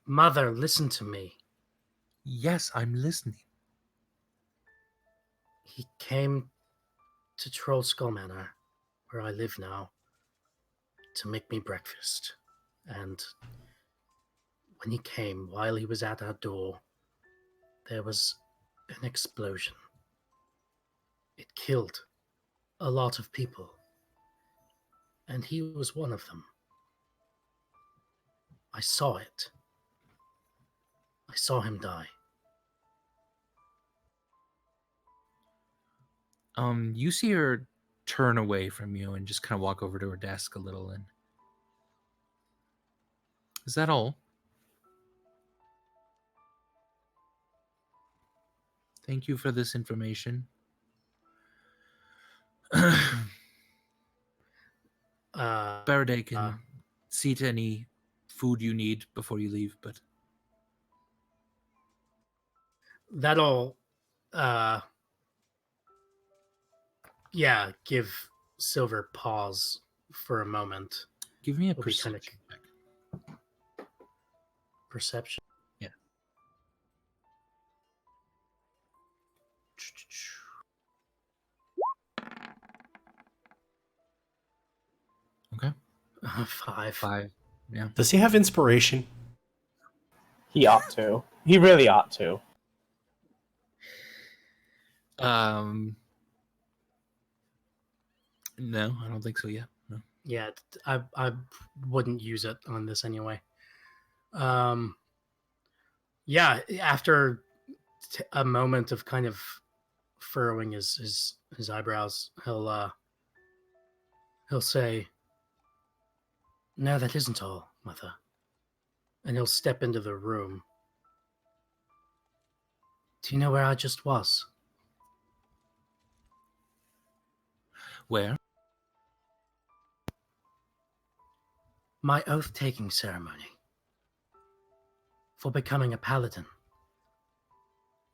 Mother, listen to me. Yes, I'm listening. He came to Troll Skull Manor, where I live now, to make me breakfast. And when he came, while he was at our door, there was an explosion. It killed a lot of people, and he was one of them. I saw it. I saw him die. You see her turn away from you and just kind of walk over to her desk a little. And is that all? Thank you for this information. Faraday can see to any food you need before you leave, but That'll, give Silver pause for a moment. give me a It'll be kinda- perception check. Perception. Yeah. Okay. 5. 5. Yeah. Does he have inspiration? He ought to. He really ought to. No, I don't think so yet. No. Yeah, I wouldn't use it on this anyway. Yeah, after a moment of kind of furrowing his eyebrows, he'll say, "No, that isn't all, Mother." And he'll step into the room. Do you know where I just was? Where? My oath-taking ceremony. For becoming a paladin.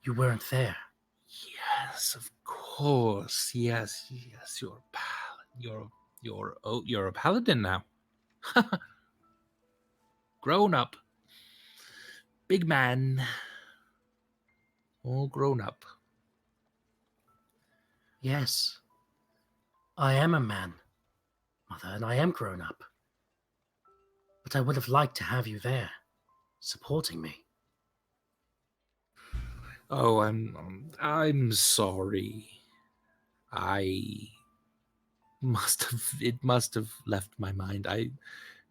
You weren't there. Yes, of course. Yes, you're a you're a paladin now. Grown up. Big man. All grown up. Yes. I am a man, Mother, and I am grown up. But I would have liked to have you there, supporting me. Oh, I'm sorry. It must have left my mind. I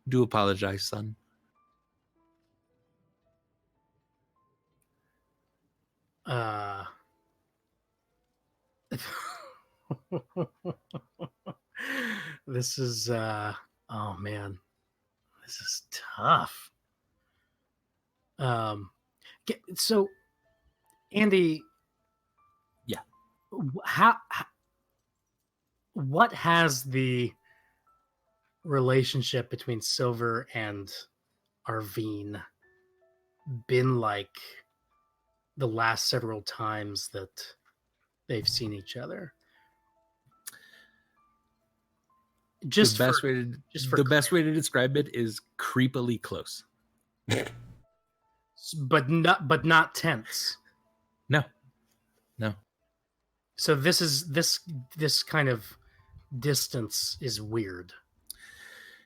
do apologize, son. This is oh man, this is tough. So Andy, Yeah. What has the relationship between Silver and Arvine been like the last several times that they've seen each other? Just the best way to describe it is creepily close. but not tense. No. So this kind of distance is weird.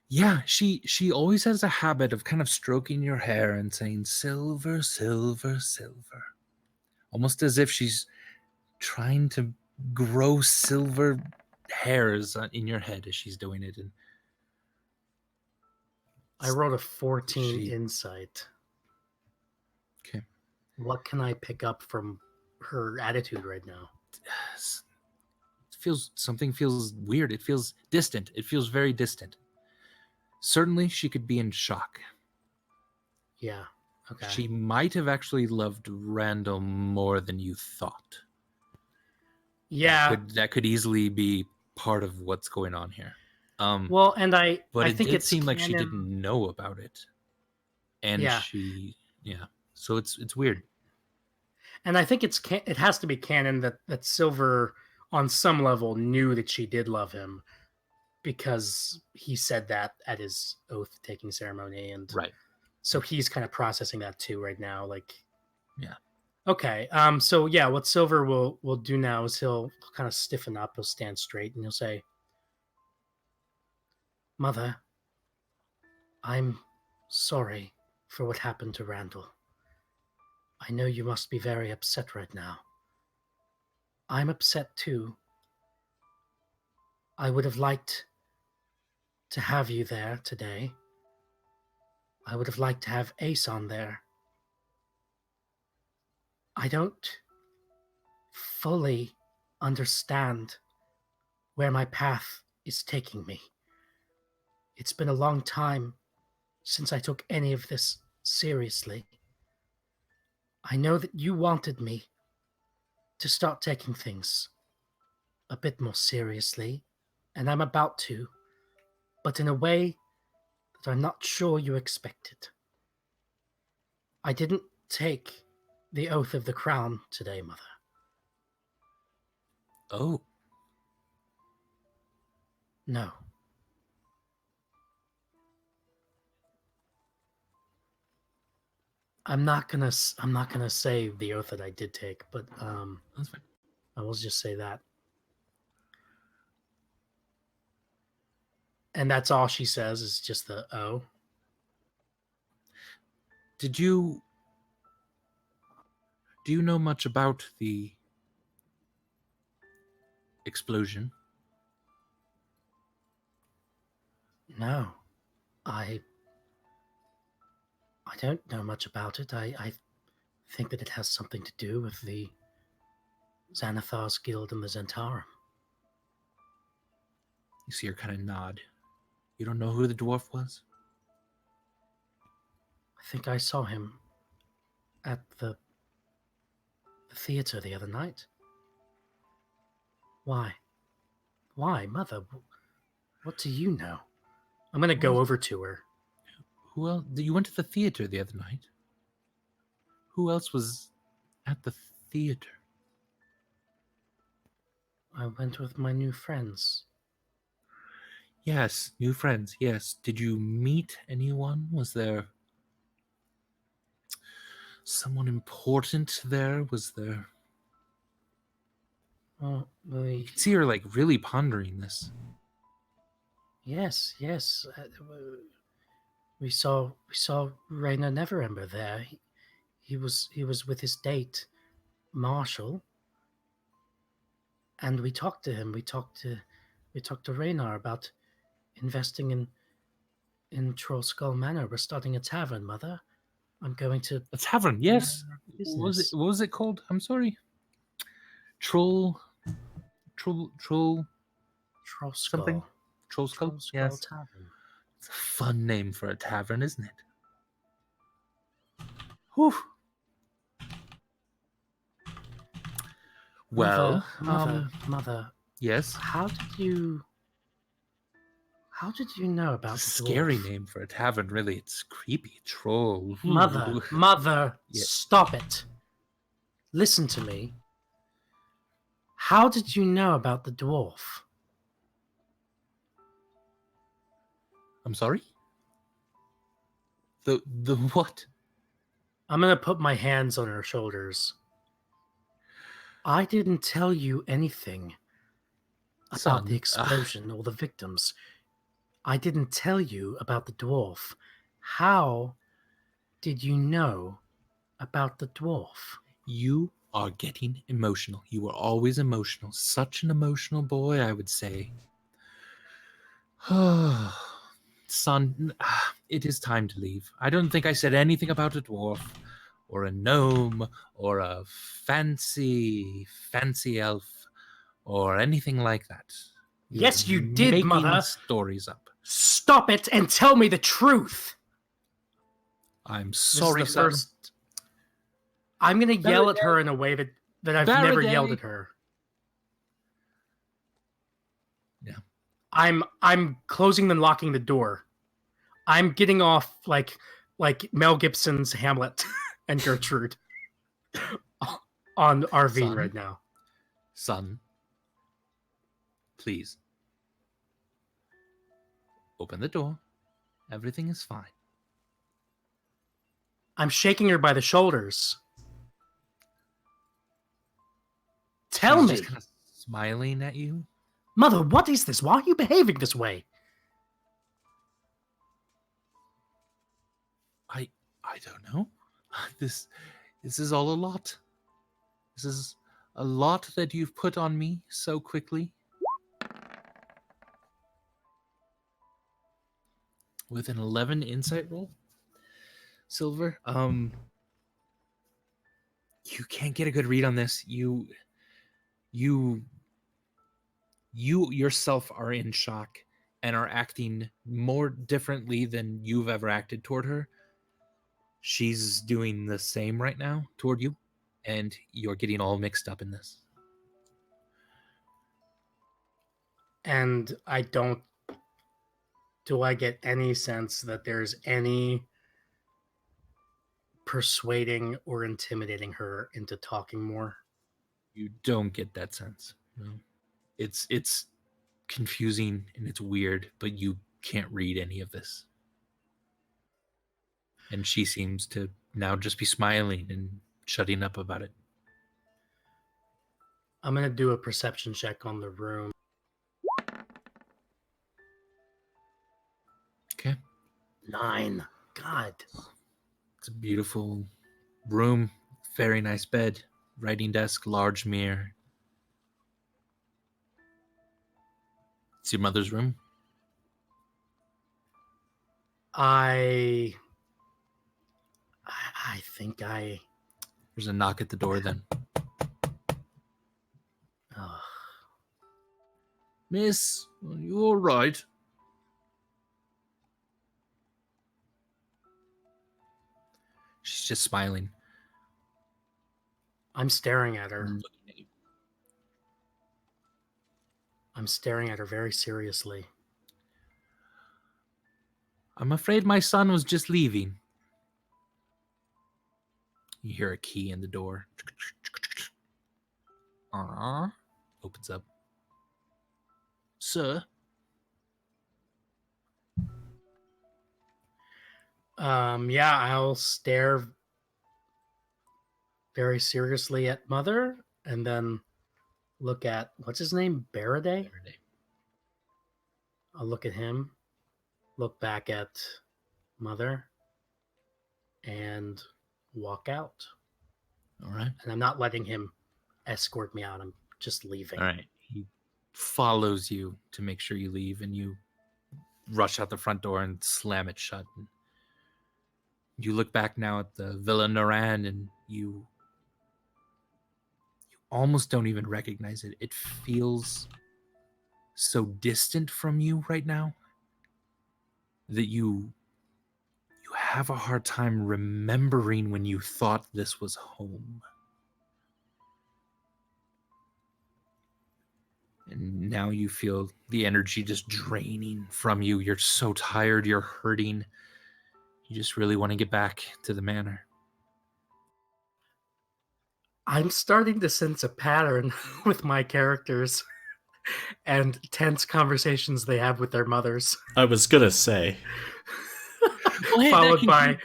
Yeah, she always has a habit of kind of stroking your hair and saying silver, silver, silver. Almost as if she's trying to grow silver hairs in your head as she's doing it. And I rolled a 14 She- insight. okay. What can I pick up from her attitude right now? Something feels weird. It feels distant. It feels very distant. Certainly she could be in shock. Yeah. Okay. She might have actually loved Randall more than you thought. Yeah. That could easily be part of what's going on here. Well, and but I it think did it's seem like she canon- didn't know about it. And Yeah. So it's weird. And I think it has to be canon that Silver, on some level, knew that she did love him because he said that at his oath taking ceremony, and Right. so he's kind of processing that too right now. Like, Yeah. Okay. So yeah, what Silver will do now is he'll kind of stiffen up. He'll stand straight and he'll say, "Mother, I'm sorry for what happened to Randall. I know you must be very upset right now. I'm upset too. I would have liked to have you there today. I would have liked to have Ace on there. I don't fully understand where my path is taking me. It's been a long time since I took any of this seriously. I know that you wanted me to start taking things a bit more seriously, and I'm about to, but in a way that I'm not sure you expected. I didn't take the oath of the crown today, Mother. Oh. No. I'm not gonna say the oath that I did take, but That's fine. I will just say that. And that's all she says is just the O. Do you know much about the explosion? No. I don't know much about it. I think that it has something to do with the Xanathar's Guild and the Zentarum. You see her kind of nod. You don't know who the dwarf was? I think I saw him at the theater the other night. Why? Why, Mother? What do you know? I'm going to go over to her. Who else? You went to the theater the other night. Who else was at the theater? I went with my new friends. Yes, new friends. Yes. Did you meet anyone? Was there someone important there? Was there? Oh, You can see her like really pondering this. yes. We saw Raina Neverember there. He was with his date, Marshall, and we talked to him. We talked to Raynar about investing in Troll Skull Manor. We're starting a tavern, Mother. I'm going to A tavern, yes. business. What was it called? I'm sorry. Troll Troll Skull. something? Troll Skull? Troll Skull Yes. Tavern. It's a fun name for a tavern, isn't it? Whew. Well, Mother, yes. how did you know about It's a the scary dwarf? name for a tavern, really. It's creepy. Troll. Mother, Yeah. stop it. Listen to me. How did you know about the dwarf? I'm sorry? The what? I'm going to put my hands on her shoulders. I didn't tell you anything about the Son, explosion or the victims. I didn't tell you about the dwarf. How did you know about the dwarf? you are getting emotional. You were always emotional. Such an emotional boy, I would say. Son, it is time to leave. I don't think I said anything about a dwarf or a gnome or a fancy elf or anything like that. Yes, You're you did, making Mother. stories up. Stop it and tell me the truth. I'm This sorry, is the son. first. I'm gonna yell at her in a way that I've never Faraday. yelled at her. Yeah. I'm closing and locking the door. I'm getting off like Mel Gibson's Hamlet and Gertrude on RV Son? right now. Son, please. Open the door. Everything is fine. I'm shaking her by the shoulders. Tell She's me, just kind of smiling at you. Mother, what is this? Why are you behaving this way? I don't know. This is all a lot. This is a lot that you've put on me so quickly. With an 11 insight roll, Silver, you can't get a good read on this. You yourself are in shock and are acting more differently than you've ever acted toward her. She's doing the same right now toward you, and you're getting all mixed up in this. And do I get any sense that there's any persuading or intimidating her into talking more? You don't get that sense. No. It's confusing and it's weird, but you can't read any of this. And she seems to now just be smiling and shutting up about it. I'm going to do a perception check on the room. Okay. 9. God. It's a beautiful room, very nice bed, writing desk, large mirror. It's your mother's room. I think There's a knock at the door then. uh, Miss, are you all right? She's just smiling. I'm staring at her. and looking at you. I'm staring at her very seriously. I'm afraid my son was just leaving. You hear a key in the door. Opens up. Sir? Yeah, I'll stare very seriously at Mother and then look at, what's his name? Baraday? I'll look at him, look back at Mother, and walk out. All right. And I'm not letting him escort me out. I'm just leaving. All right. He follows you to make sure you leave, and you rush out the front door and slam it shut. And you look back now at the Villa Norran, and you almost don't even recognize it. It feels so distant from you right now that you have a hard time remembering when you thought this was home. And now you feel the energy just draining from you. You're so tired, you're hurting. You just really want to get back to the manor. I'm starting to sense a pattern with my characters and tense conversations they have with their mothers. I was gonna say. Well, hey, Followed by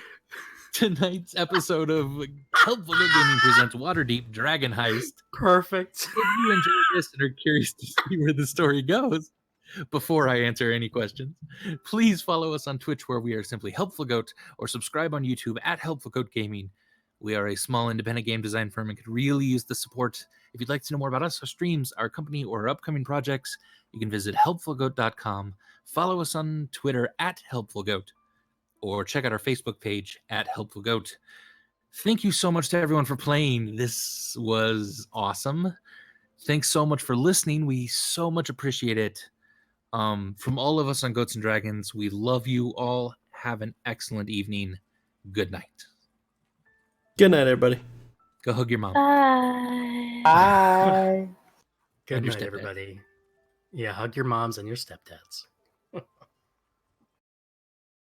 tonight's episode of Helpful Goat Gaming presents Waterdeep Dragon Heist. Perfect. If you enjoyed this and are curious to see where the story goes, before I answer any questions, please follow us on Twitch, where we are simply Helpful Goat, or subscribe on YouTube at Helpful Goat Gaming. We are a small independent game design firm and could really use the support. If you'd like to know more about us, our streams, our company, or our upcoming projects, you can visit helpfulgoat.com, follow us on Twitter at HelpfulGoat, or check out our Facebook page at Helpful Goat. Thank you so much to everyone for playing. This was awesome. Thanks so much for listening. We so much appreciate it. From all of us on Goats and Dragons, we love you all. Have an excellent evening. Good night. Good night, everybody. Go hug your mom. Bye. Bye. Good And your night, stepdad. everybody. Yeah, hug your moms and your stepdads.